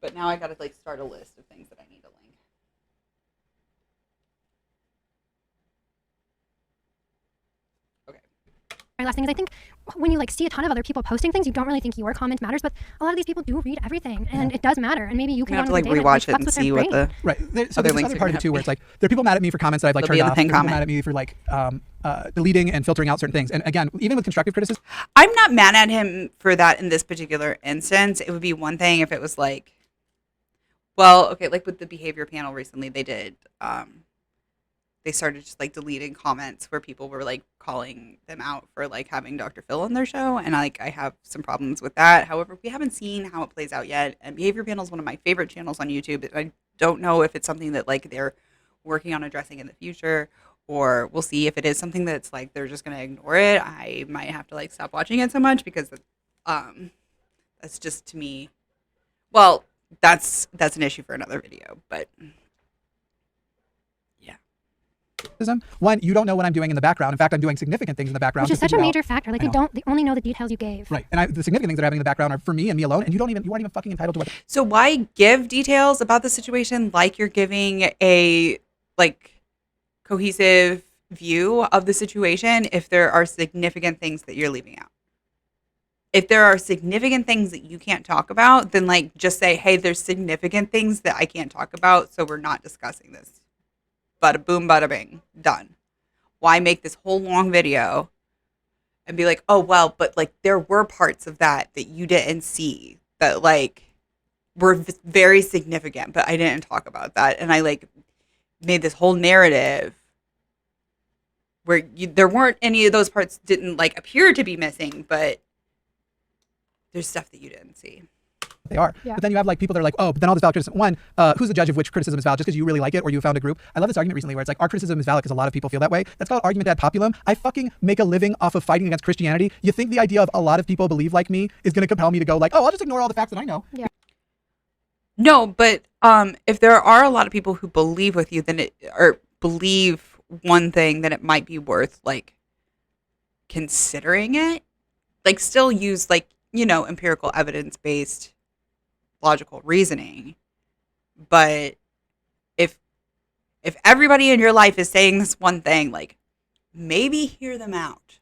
But now I gotta like start a list of things that I need to link. Okay. My last thing is I think when you like see a ton of other people posting things, you don't really think your comment matters, but a lot of these people do read everything, and it does matter. And maybe you can have to like rewatch it and see what the right. So there's another part of it too, where it's like there are people mad at me for comments that I've like turned off. There are people mad at me for like deleting and filtering out certain things. And again, even with constructive criticism, I'm not mad at him for that in this particular instance. It would be one thing if it was like, well, okay, like with the behavior panel recently, they did. They started just like deleting comments where people were like calling them out for like having Dr. Phil on their show. And I have some problems with that. However, we haven't seen how it plays out yet. And behavior panel is one of my favorite channels on YouTube. I don't know if it's something that like they're working on addressing in the future, or we'll see if it is something that's like they're just going to ignore it. I might have to like stop watching it so much because that's just to me. Well, that's an issue for another video, but one, you don't know what I'm doing in the background. In fact, I'm doing significant things in the background. Which is such a major factor. Like they only know the details you gave. Right. And the significant things that are happening in the background are for me and me alone, and you aren't even fucking entitled to what. So why give details about the situation like you're giving a like cohesive view of the situation if there are significant things that you're leaving out? If there are significant things that you can't talk about, then like just say, hey, there's significant things that I can't talk about, so we're not discussing this. Bada boom, bada bing, done. Why make this whole long video and be like, oh, well, but like there were parts of that you didn't see that like were very significant, but I didn't talk about that. And I like made this whole narrative where there weren't any of those parts didn't like appear to be missing, but there's stuff that you didn't see. They are. Yeah. But then you have like people that are like, oh, but then all this valid criticism. One, who's the judge of which criticism is valid? Just because you really like it or you found a group. I love this argument recently where it's like our criticism is valid because a lot of people feel that way. That's called argument ad populum. I fucking make a living off of fighting against Christianity. You think the idea of a lot of people believe like me is going to compel me to go like, oh, I'll just ignore all the facts that I know. Yeah. No, but if there are a lot of people who believe with you, then or believe one thing, then it might be worth like considering it. Like still use like, you know, empirical evidence-based logical reasoning. But if everybody in your life is saying this one thing, like maybe hear them out.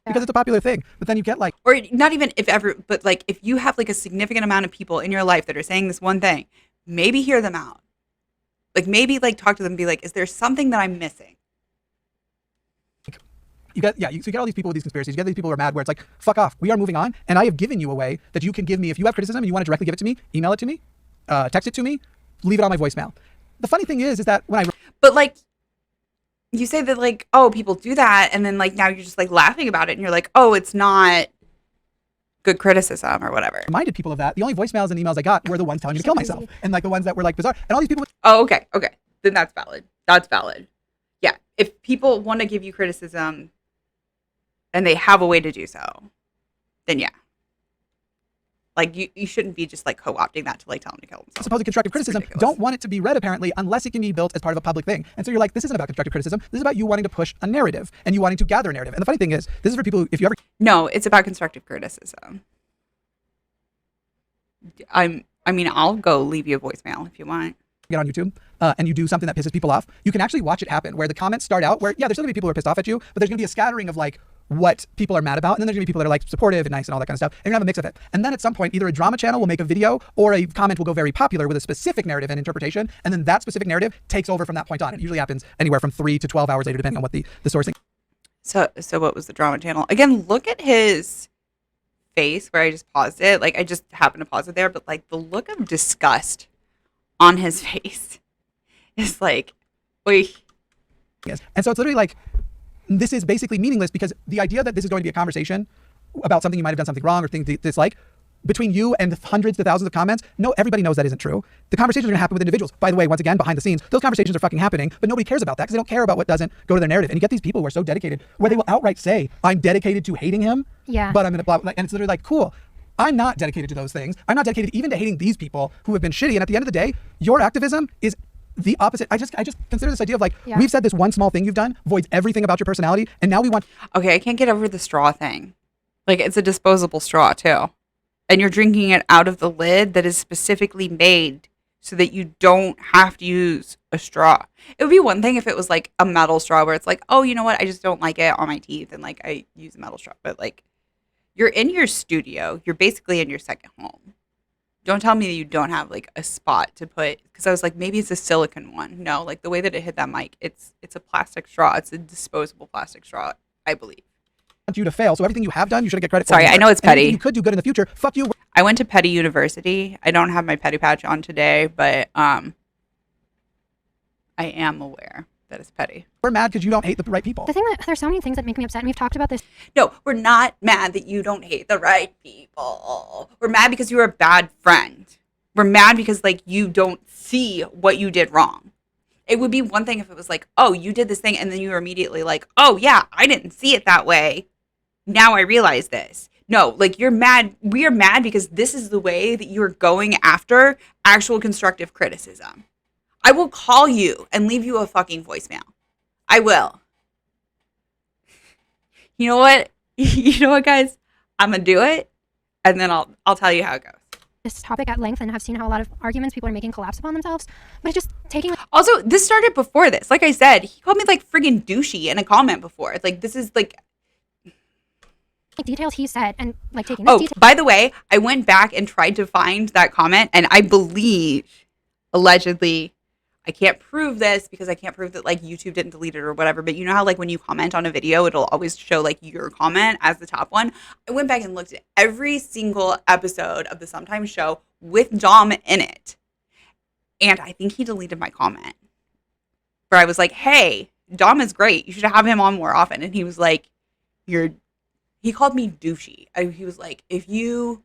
Because it's a popular thing. But then you get like, or not even but like if you have like a significant amount of people in your life that are saying this one thing, maybe hear them out. Like maybe like talk to them and be like, is there something that I'm missing? So you get all these people with these conspiracies. You get these people who are mad where it's like, fuck off. We are moving on. And I have given you a way that you can give me, if you have criticism and you want to directly give it to me, email it to me, text it to me, leave it on my voicemail. The funny thing is that when but like, you say that like, oh, people do that. And then like, now you're just like laughing about it. And you're like, oh, it's not good criticism or whatever. Reminded people of that. The only voicemails and emails I got were the ones telling me to kill myself. And like the ones that were like bizarre. And all these people. Oh, okay. Then that's valid. That's valid. Yeah. if people want to give you criticism and they have a way to do so, then yeah. Like, you shouldn't be just, like, co-opting that to, like, tell them to kill themselves. Supposed constructive criticism don't want it to be read, apparently, unless it can be built as part of a public thing. And so you're like, this isn't about constructive criticism. This is about you wanting to push a narrative and you wanting to gather a narrative. And the funny thing is, this is for people, if you ever... No, it's about constructive criticism. I'll go leave you a voicemail if you want. Get on YouTube and you do something that pisses people off, you can actually watch it happen where the comments start out where, yeah, there's still gonna be people who are pissed off at you, but there's gonna be a scattering of like what people are mad about, and then there's gonna be people that are like supportive and nice and all that kind of stuff, and you're gonna have a mix of it. And then at some point, either a drama channel will make a video or a comment will go very popular with a specific narrative and interpretation, and then that specific narrative takes over from that point on. It usually happens anywhere from 3 to 12 hours later, depending on what the sourcing. So what was the drama channel? Again, look at his face where I just paused it. Like, I just happened to pause it there, but like the look of disgust on his face is like, oy. Yes. And so it's literally like, this is basically meaningless because the idea that this is going to be a conversation about something you might have done something wrong or things dislike between you and the hundreds to thousands of comments, no, everybody knows that isn't true. The conversations are going to happen with individuals. By the way, once again, behind the scenes, those conversations are fucking happening, but nobody cares about that because they don't care about what doesn't go to their narrative. And you get these people who are so dedicated where they will outright say, I'm dedicated to hating him, but I'm going to blah, and it's literally like, cool. I'm not dedicated to those things. I'm not dedicated even to hating these people who have been shitty. And at the end of the day, your activism is the opposite. I just consider this idea of like, we've said this one small thing you've done voids everything about your personality. And now we want... Okay, I can't get over the straw thing. Like, it's a disposable straw too. And you're drinking it out of the lid that is specifically made so that you don't have to use a straw. It would be one thing if it was like a metal straw where it's like, oh, you know what? I just don't like it on my teeth. And like, I use a metal straw. But like, you're in your studio. You're basically in your second home. Don't tell me that you don't have like a spot to put, because I was like, maybe it's a silicone one. No, like the way that it hit that mic, it's a plastic straw. It's a disposable plastic straw, I believe. Want you to fail, so everything you have done, you should get credit for. Sorry, I know it's petty. You could do good in the future. Fuck you. I went to Petty University. I don't have my petty patch on today, but I am aware that it's petty. We're mad because you don't hate the right people. The thing that there's so many things that make me upset, and we've talked about this. No, we're not mad that you don't hate the right people. We're mad because you're a bad friend. We're mad because like you don't see what you did wrong. It would be one thing if it was like, oh, you did this thing, and then you were immediately like, oh yeah, I didn't see it that way. Now I realize this. No, like you're mad. We are mad because this is the way that you're going after actual constructive criticism. I will call you and leave you a fucking voicemail. I will. You know what? You know what, guys? I'm gonna do it, and then I'll tell you how it goes. This topic at length and have seen how a lot of arguments people are making collapse upon themselves, but it's just taking. Also, this started before this. Like I said, he called me like friggin' douchey in a comment before. It's like, this is like details he said and like taking this detail. By the way, I went back and tried to find that comment, and I believe allegedly, I can't prove this because I can't prove that like YouTube didn't delete it or whatever, but you know how like when you comment on a video, it'll always show like your comment as the top one. I went back and looked at every single episode of the Sometimes show with Dom in it, and I think he deleted my comment where I was like, hey, Dom is great, you should have him on more often. And he was like, he called me douchey. He was like, if you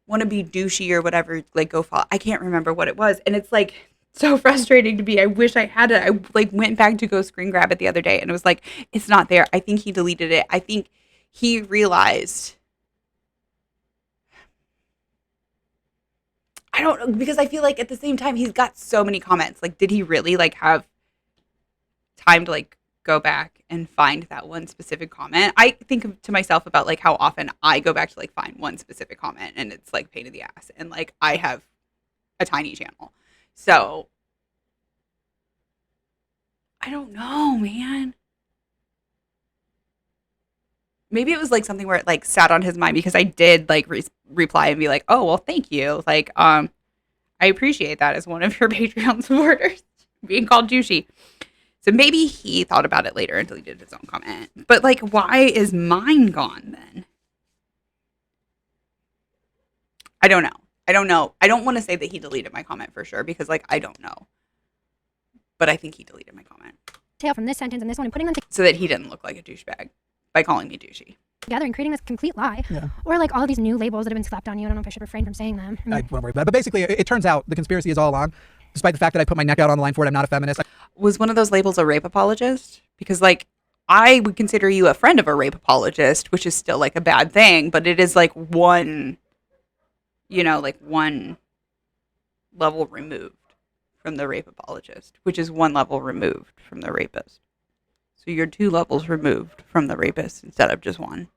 want to be douchey or whatever, like go follow. I can't remember what it was. And it's like so frustrating to me. I wish I had it. I like went back to go screen grab it the other day, and it was like, it's not there. I think he deleted it. I think he realized. I don't know, because I feel like at the same time, he's got so many comments. Like, did he really like have time to like go back and find that one specific comment? I think to myself about like how often I go back to like find one specific comment, and it's like pain in the ass, and like I have a tiny channel, so I don't know, man. Maybe it was like something where it like sat on his mind, because I did like reply and be like, oh well, thank you, like I appreciate that as one of your Patreon supporters being called douchey. So maybe he thought about it later and deleted his own comment. But like, why is mine gone then? I don't know. I don't want to say that he deleted my comment for sure, because like, I don't know. But I think he deleted my comment. Tail from this sentence and this one and putting them so that he didn't look like a douchebag by calling me douchey. Together and creating this complete lie. Yeah. Or like all of these new labels that have been slapped on you. I don't know if I should refrain from saying them. I won't worry about it. But basically, it turns out the conspiracy is all along. Despite the fact that I put my neck out on the line for it, I'm not a feminist. Was one of those labels a rape apologist? Because like I would consider you a friend of a rape apologist, which is still like a bad thing, but it is like one, like one level removed from the rape apologist, which is one level removed from the rapist. So you're 2 levels removed from the rapist instead of just one.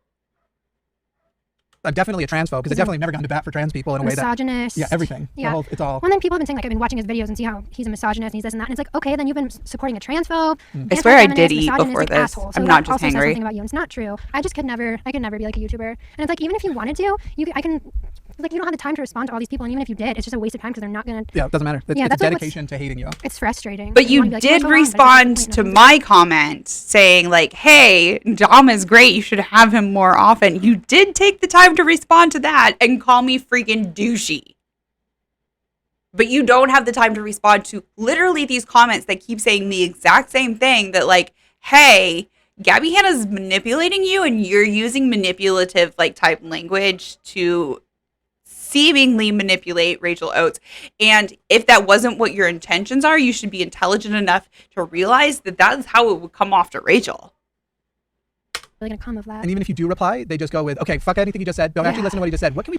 I'm definitely a transphobe because I've definitely never gone to bat for trans people in a way that... Misogynist. Yeah, everything. Yeah. It's all... Well, then people have been saying, like, I've been watching his videos and see how he's a misogynist and he's this and that. And it's like, okay, then you've been supporting a transphobe. I swear I did eat misogynist, before like, this. asshole. So I'm that not just also says hangry. something about you. And it's not true. I could never be like a YouTuber. And it's like, even if you wanted to, I can... Like, you don't have the time to respond to all these people, and even if you did, it's just a waste of time because they're not going to... Yeah, it doesn't matter. It's dedication to hating you. It's frustrating. But you did respond to my comment saying, like, hey, Dom is great. You should have him more often. You did take the time to respond to that and call me freaking douchey. But you don't have the time to respond to literally these comments that keep saying the exact same thing that, like, hey... Gabby Hanna's manipulating you and you're using manipulative like type language to seemingly manipulate Rachel Oates. And if that wasn't what your intentions are, you should be intelligent enough to realize that that's how it would come off to Rachel. Really gonna come of that. And even if you do reply, they just go with, okay, fuck anything you just said. Don't actually listen to what he just said. What can we...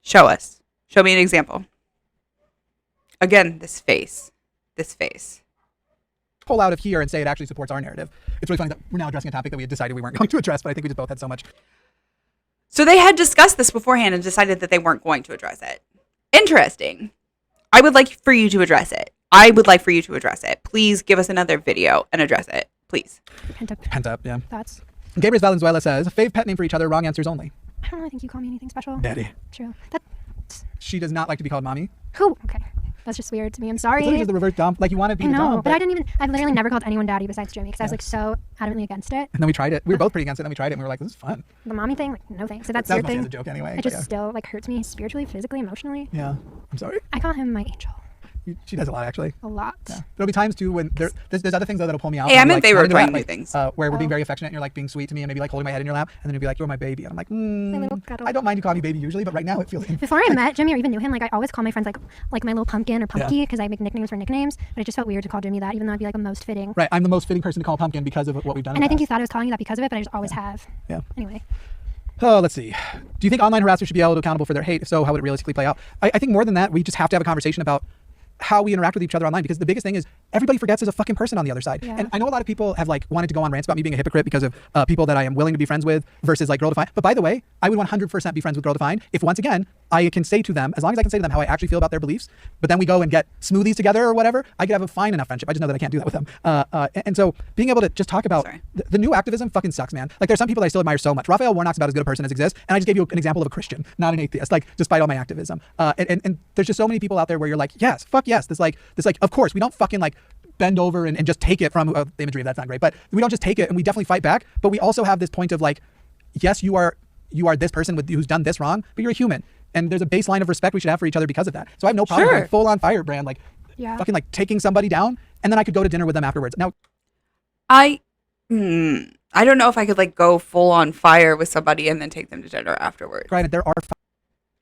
Show us. Show me an example. Again, this face. Pull out of here and say it actually supports our narrative. It's really funny that we're now addressing a topic that we had decided we weren't going to address, but I think we just both had so much. So they had discussed this beforehand and decided that they weren't going to address it. Interesting. I would like for you to address it. Please give us another video and address it. Please. Pent up, yeah. Thoughts? Gabriel Valenzuela says, fave pet name for each other, wrong answers only. I don't really think you call me anything special. Daddy. True. She does not like to be called mommy. Who? Okay. That's just weird to me. I'm sorry. It's just the reverse dump. Like, you want to be the dump. But I've literally never called anyone daddy besides Jimmy because I was like so adamantly against it. And then we tried it. We were both pretty against it. And then we tried it and we were like, this is fun. The mommy thing, like, no thanks. So that's that your was thing. a joke anyway. It just still like hurts me spiritually, physically, emotionally. Yeah. I'm sorry. I call him my angel. She does a lot, actually. A lot. Yeah. There'll be times, too, when there's other things, though, that'll pull me out. Hey, I'm in favor of trying trying new things. Where we're being very affectionate and you're, like, being sweet to me and maybe, like, holding my head in your lap. And then you'll be like, you're my baby. And I'm like, I don't mind you calling me baby usually, but right now it feels... Before I met Jimmy or even knew him, like, I always call my friends, like my little pumpkin or pumpkin because I make nicknames for nicknames. But it just felt weird to call Jimmy that, even though I'd be, like, a most fitting. Right. I'm the most fitting person to call pumpkin because of what we've done. And I think you thought I was calling you that because of it, but I just always have. Yeah. Anyway. Oh, let's see. Do you think online harassers should be held accountable for their hate? If so, how would it realistically play out? I think more than that, we just have to have a conversation about how we interact with each other online, because the biggest thing is everybody forgets there's a fucking person on the other side. Yeah. And I know a lot of people have like wanted to go on rants about me being a hypocrite because of people that I am willing to be friends with versus like Girl Defined. But by the way, I would 100% be friends with Girl Defined if once again I can say to them, as long as I can say to them how I actually feel about their beliefs, but then we go and get smoothies together or whatever, I could have a fine enough friendship. I just know that I can't do that with them. And so being able to just talk about the new activism fucking sucks, man. Like there's some people I still admire so much. Raphael Warnock's about as good a person as exists, and I just gave you an example of a Christian, not an atheist. Like despite all my activism, and there's just so many people out there where you're like, yes, fuck yes, this of course we don't fucking like bend over and just take it from the imagery of that's not great, but we don't just take it and we definitely fight back, but we also have this point of like, yes, you are this person who's done this wrong, but you're a human. And there's a baseline of respect we should have for each other because of that. So I have no problem with full on firebrand, like fucking like taking somebody down, and then I could go to dinner with them afterwards. Now, I don't know if I could like go full on fire with somebody and then take them to dinner afterwards. Granted, there are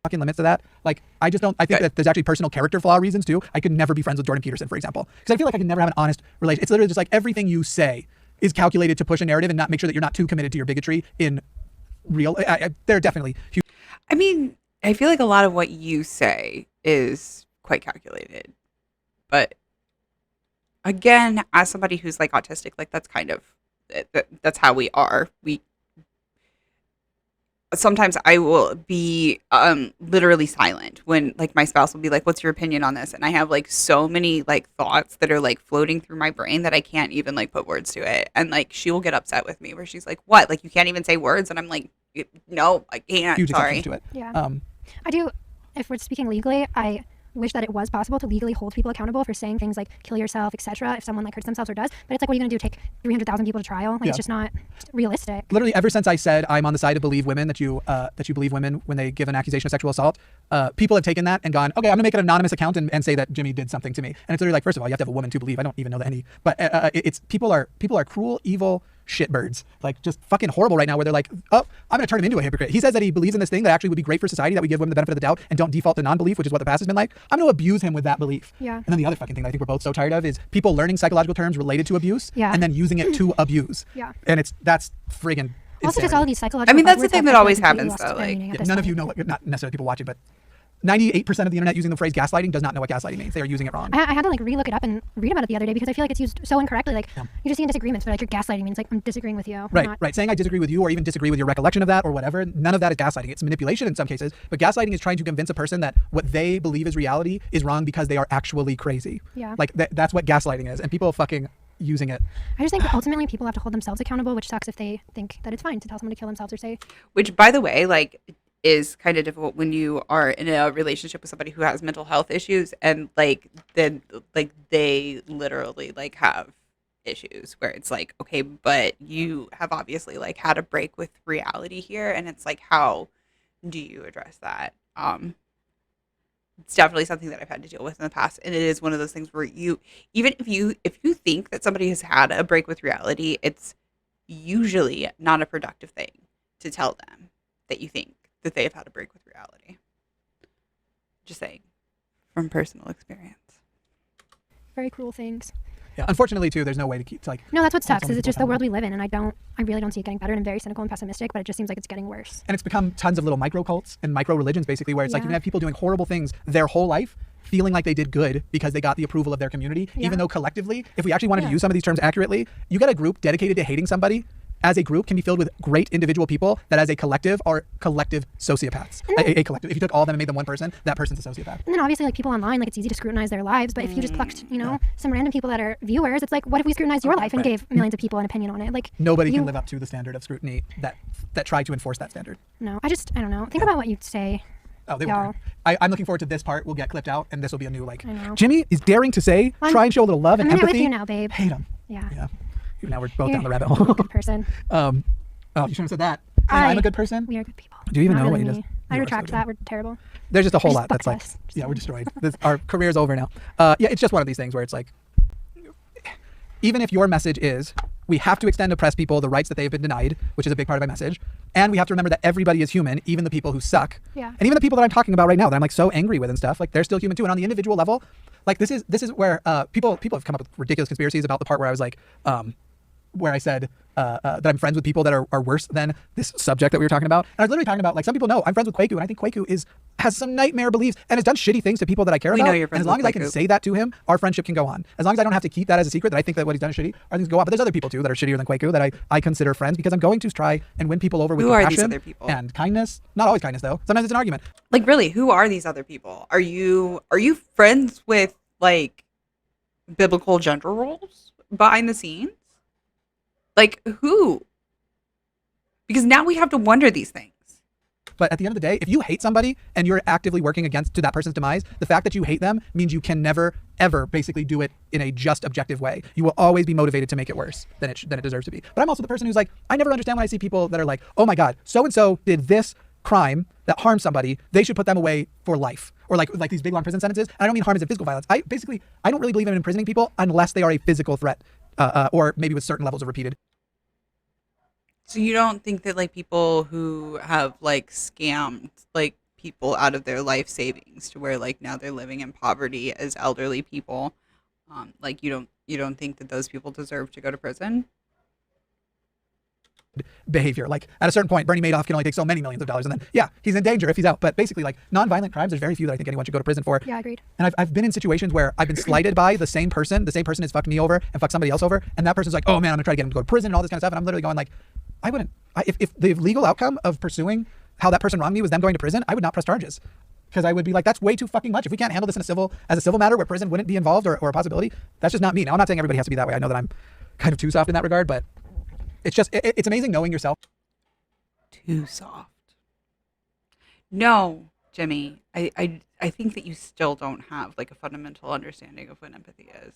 fucking limits to that. Like I just don't. I think that there's actually personal character flaw reasons too. I could never be friends with Jordan Peterson, for example, because I feel like I can never have an honest relationship. It's literally just like everything you say is calculated to push a narrative and not make sure that you're not too committed to your bigotry in real. They're definitely huge. I mean, I feel like a lot of what you say is quite calculated. But again, as somebody who's like autistic, like that's kind of, that's how we are. Sometimes I will be literally silent when like my spouse will be like, what's your opinion on this? And I have like so many like thoughts that are like floating through my brain that I can't even like put words to it. And like she will get upset with me where she's like, what? Like you can't even say words? And I'm like, no, I can't. Huge Sorry. To it. Yeah. I do. If we're speaking legally, I wish that it was possible to legally hold people accountable for saying things like kill yourself, etc. if someone like hurts themselves or does. But it's like, what are you going to do? Take 300,000 people to trial? Like it's just not realistic. Literally, ever since I said I'm on the side of believe women, that you believe women when they give an accusation of sexual assault, people have taken that and gone, okay, I'm gonna make an anonymous account and say that Jimmy did something to me. And it's literally like, first of all, you have to have a woman to believe. I don't even know that any, but it's people are cruel, evil, shitbirds, like just fucking horrible right now, where they're like, oh, I'm going to turn him into a hypocrite. He says that he believes in this thing that actually would be great for society, that we give women the benefit of the doubt and don't default to non-belief, which is what the past has been like. I'm going to abuse him with that belief. Yeah. And then the other fucking thing that I think we're both so tired of is people learning psychological terms related to abuse and then using it to abuse. Yeah. And that's friggin' Also, just all of these psychological. I mean, that's the thing that always happens, though. Like, none of you know what, not necessarily people watching, but 98% of the internet using the phrase gaslighting does not know what gaslighting means. They are using it wrong. I had to like re-look it up and read about it the other day because I feel like it's used so incorrectly. Like you're just seeing disagreements, but like you're gaslighting means like I'm disagreeing with you. Right. Saying I disagree with you or even disagree with your recollection of that or whatever, none of that is gaslighting. It's manipulation in some cases, but gaslighting is trying to convince a person that what they believe is reality is wrong because they are actually crazy. Yeah. Like that's what gaslighting is, and people fucking using it. I just think ultimately people have to hold themselves accountable, which sucks if they think that it's fine to tell someone to kill themselves or say. Which, by the way, like, is kind of difficult when you are in a relationship with somebody who has mental health issues and like then like they literally like have issues where it's like, okay, but you have obviously like had a break with reality here, and it's like, how do you address that? It's definitely something that I've had to deal with in the past, and it is one of those things where you, even if you think that somebody has had a break with reality, it's usually not a productive thing to tell them that you think that they have had a break with reality. Just saying, from personal experience. Very cruel things. Yeah, unfortunately too, there's no way to keep like. No, that's what sucks. Is it's just the world we live in, and I really don't see it getting better. And I'm very cynical and pessimistic, but it just seems like it's getting worse. And it's become tons of little micro cults and micro religions, basically, where it's like you can have people doing horrible things their whole life, feeling like they did good because they got the approval of their community, even though collectively, if we actually wanted to use some of these terms accurately, you got a group dedicated to hating somebody. As a group can be filled with great individual people that as a collective are collective sociopaths. A collective. If you took all of them and made them one person, that person's a sociopath. And then obviously like people online, like it's easy to scrutinize their lives, but if you just plucked, some random people that are viewers, it's like, what if we scrutinized your life and gave millions of people an opinion on it? Like nobody can live up to the standard of scrutiny that try to enforce that standard. No, I don't know. Think about what you'd say. Oh, they won't. I'm looking forward to this part. We'll get clipped out, and this will be a new like. Jimmy is daring to say, try and show a little love and empathy. I'm with you now, babe. Hate him. Yeah. Now we're both down the rabbit hole. Good person. Oh, you shouldn't have said that. I'm a good person. We are good people. Do you even know really what you just? I retract that. We're terrible. There's just a whole lot that's like, we're destroyed. Our career's over now. It's just one of these things where it's like, even if your message is, we have to extend to oppressed people the rights that they've been denied, which is a big part of my message, and we have to remember that everybody is human, even the people who suck, and even the people that I'm talking about right now that I'm like so angry with and stuff, like they're still human too. And on the individual level, like this is where people have come up with ridiculous conspiracies about the part where I was like, where I said that I'm friends with people that are worse than this subject that we were talking about. And I was literally talking about, like, some people know I'm friends with Kwaku, and I think Kwaku has some nightmare beliefs and has done shitty things to people that I care about. Know you're friends and as long with as I can say that to him, our friendship can go on. As long as I don't have to keep that as a secret, that I think that what he's done is shitty, our things go on. But there's other people too that are shittier than Kwaku that I consider friends, because I'm going to try and win people over with compassion. Who are these other people? And kindness. Not always kindness though. Sometimes it's an argument. Like, really, who are these other people? Are you friends with like biblical gender roles behind the scenes? Like, who? Because now we have to wonder these things. But at the end of the day, if you hate somebody and you're actively working to that person's demise, the fact that you hate them means you can never, ever basically do it in a just objective way. You will always be motivated to make it worse than it deserves to be. But I'm also the person who's like, I never understand when I see people that are like, oh my God, so-and-so did this crime that harmed somebody, they should put them away for life. Or like these big long prison sentences. And I don't mean harm as in physical violence. I don't really believe in imprisoning people unless they are a physical threat, or maybe with certain levels of repeated. So you don't think that like people who have like scammed like people out of their life savings to where like now they're living in poverty as elderly people, like you don't think that those people deserve to go to prison? Behavior, like at a certain point, Bernie Madoff can only take so many millions of dollars, and then he's in danger if he's out. But basically, like non-violent crimes, there's very few that I think anyone should go to prison for. Yeah, agreed. And I've been in situations where I've been slighted by the same person has fucked me over and fucked somebody else over, and that person's like, oh man, I'm gonna try to get him to go to prison and all this kind of stuff, and I'm literally going like, if the legal outcome of pursuing how that person wronged me was them going to prison, I would not press charges. Because I would be like, that's way too fucking much. If we can't handle this as a civil matter where prison wouldn't be involved or a possibility, that's just not me. Now, I'm not saying everybody has to be that way. I know that I'm kind of too soft in that regard, but it's just, it's amazing knowing yourself. Too soft. No, Jimmy, I think that you still don't have like a fundamental understanding of what empathy is.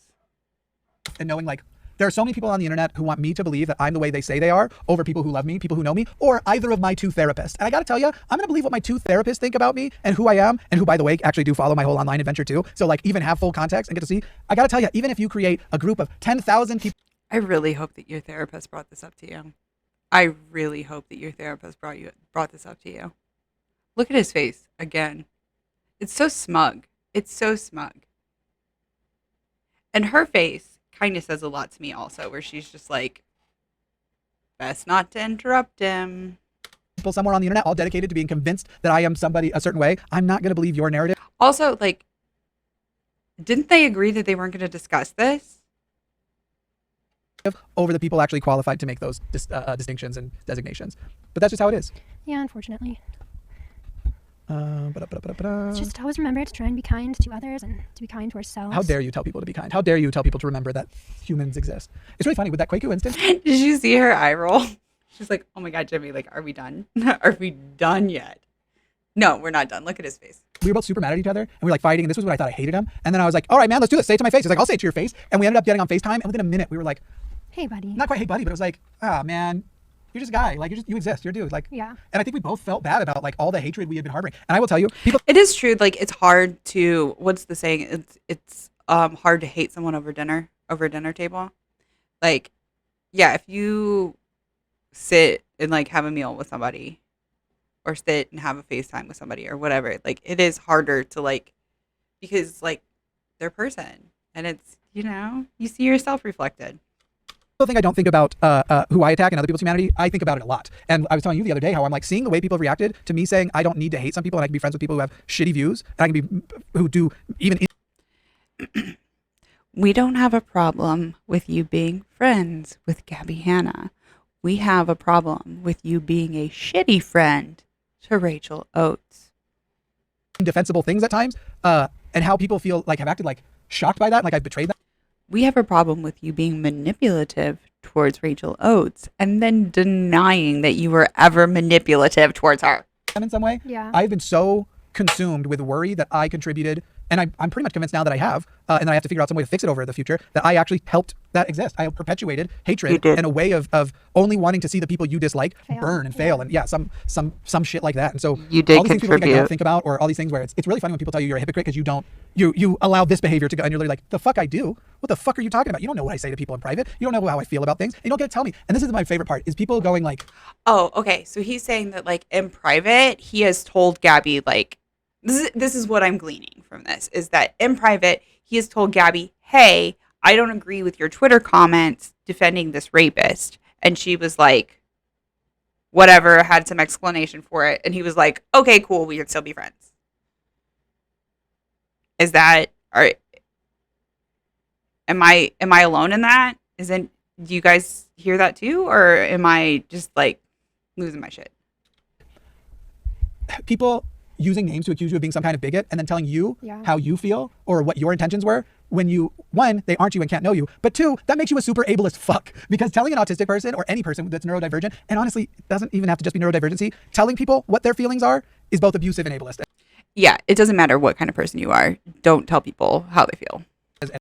And knowing like, there are so many people on the internet who want me to believe that I'm the way they say they are over people who love me, people who know me, or either of my two therapists. And I got to tell you, I'm going to believe what my two therapists think about me and who I am, and who, by the way, actually do follow my whole online adventure too. So like even have full context and get to see. I got to tell you, even if you create a group of 10,000 people. I really hope that your therapist brought this up to you. I really hope that your therapist brought this up to you. Look at his face again. It's so smug. It's so smug. And her face kind of says a lot to me also, where she's just like, best not to interrupt him. People somewhere on the internet all dedicated to being convinced that I am somebody a certain way. I'm not going to believe your narrative. Also, like, didn't they agree that they weren't going to discuss this? Over the people actually qualified to make those distinctions and designations. But that's just how it is. Yeah, unfortunately. It's just always remember to try and be kind to others and to be kind to ourselves. How dare you tell people to be kind? How dare you tell people to remember that humans exist? It's really funny with that Kwaku instance. Did you see her eye roll? She's like, oh my God, Jimmy, like, are we done? Are we done yet? No, we're not done. Look at his face. We were both super mad at each other and we were like fighting, and this was when I thought I hated him. And then I was like, all right, man, let's do this. Say it to my face. He's like, I'll say it to your face. And we ended up getting on FaceTime, and within a minute we were like, hey, buddy. Not quite hey, buddy, but it was like, ah, man, you're just a guy. Like, you exist. You're a dude. Like, yeah. And I think we both felt bad about like all the hatred we had been harboring. And I will tell you, people. It is true. Like, it's hard to, what's the saying? It's hard to hate someone over a dinner table. Like, yeah, if you sit and like have a meal with somebody, or sit and have a FaceTime with somebody or whatever, like, it is harder to like, because like they're a person, and it's, you know, you see yourself reflected. Thing I don't think about who I attack and other people's humanity. I think about it a lot. And I was telling you the other day how I'm like seeing the way people have reacted to me saying I don't need to hate some people and I can be friends with people who have shitty views and I can be who do even. We don't have a problem with you being friends with Gabby Hanna. We have a problem with you being a shitty friend to Rachel Oates. Indefensible things at times, and how people feel like have acted like shocked by that, like I've betrayed them. We have a problem with you being manipulative towards Rachel Oates and then denying that you were ever manipulative towards her. In some way. Yeah. I've been so consumed with worry that I contributed, and I'm pretty much convinced now that I have, and then I have to figure out some way to fix it over the future, that I actually helped that exist. I perpetuated hatred in a way of only wanting to see the people you dislike burn and fail, and some shit like that. And so you did all these things people contribute. think I don't think about, or all these things where it's really funny when people tell you you're a hypocrite because you allow this behavior to go, and you're literally like, the fuck I do? What the fuck are you talking about? You don't know what I say to people in private. You don't know how I feel about things. And you don't get to tell me. And this is my favorite part, is people going like, oh, okay. So he's saying that like in private, he has told Gabby, like, this is what I'm gleaning from this, is that in private, he has told Gabby, hey, I don't agree with your Twitter comments defending this rapist. And she was like, whatever, had some explanation for it. And he was like, okay, cool, we can still be friends. Is that, am I alone in that? Do you guys hear that too? Or am I just like losing my shit? People using names to accuse you of being some kind of bigot and then telling you how you feel or what your intentions were when you, one, they aren't you and can't know you, but two, that makes you a super ableist fuck, because telling an autistic person or any person that's neurodivergent, and honestly, it doesn't even have to just be neurodivergency, telling people what their feelings are is both abusive and ableist. Yeah, it doesn't matter what kind of person you are. Don't tell people how they feel.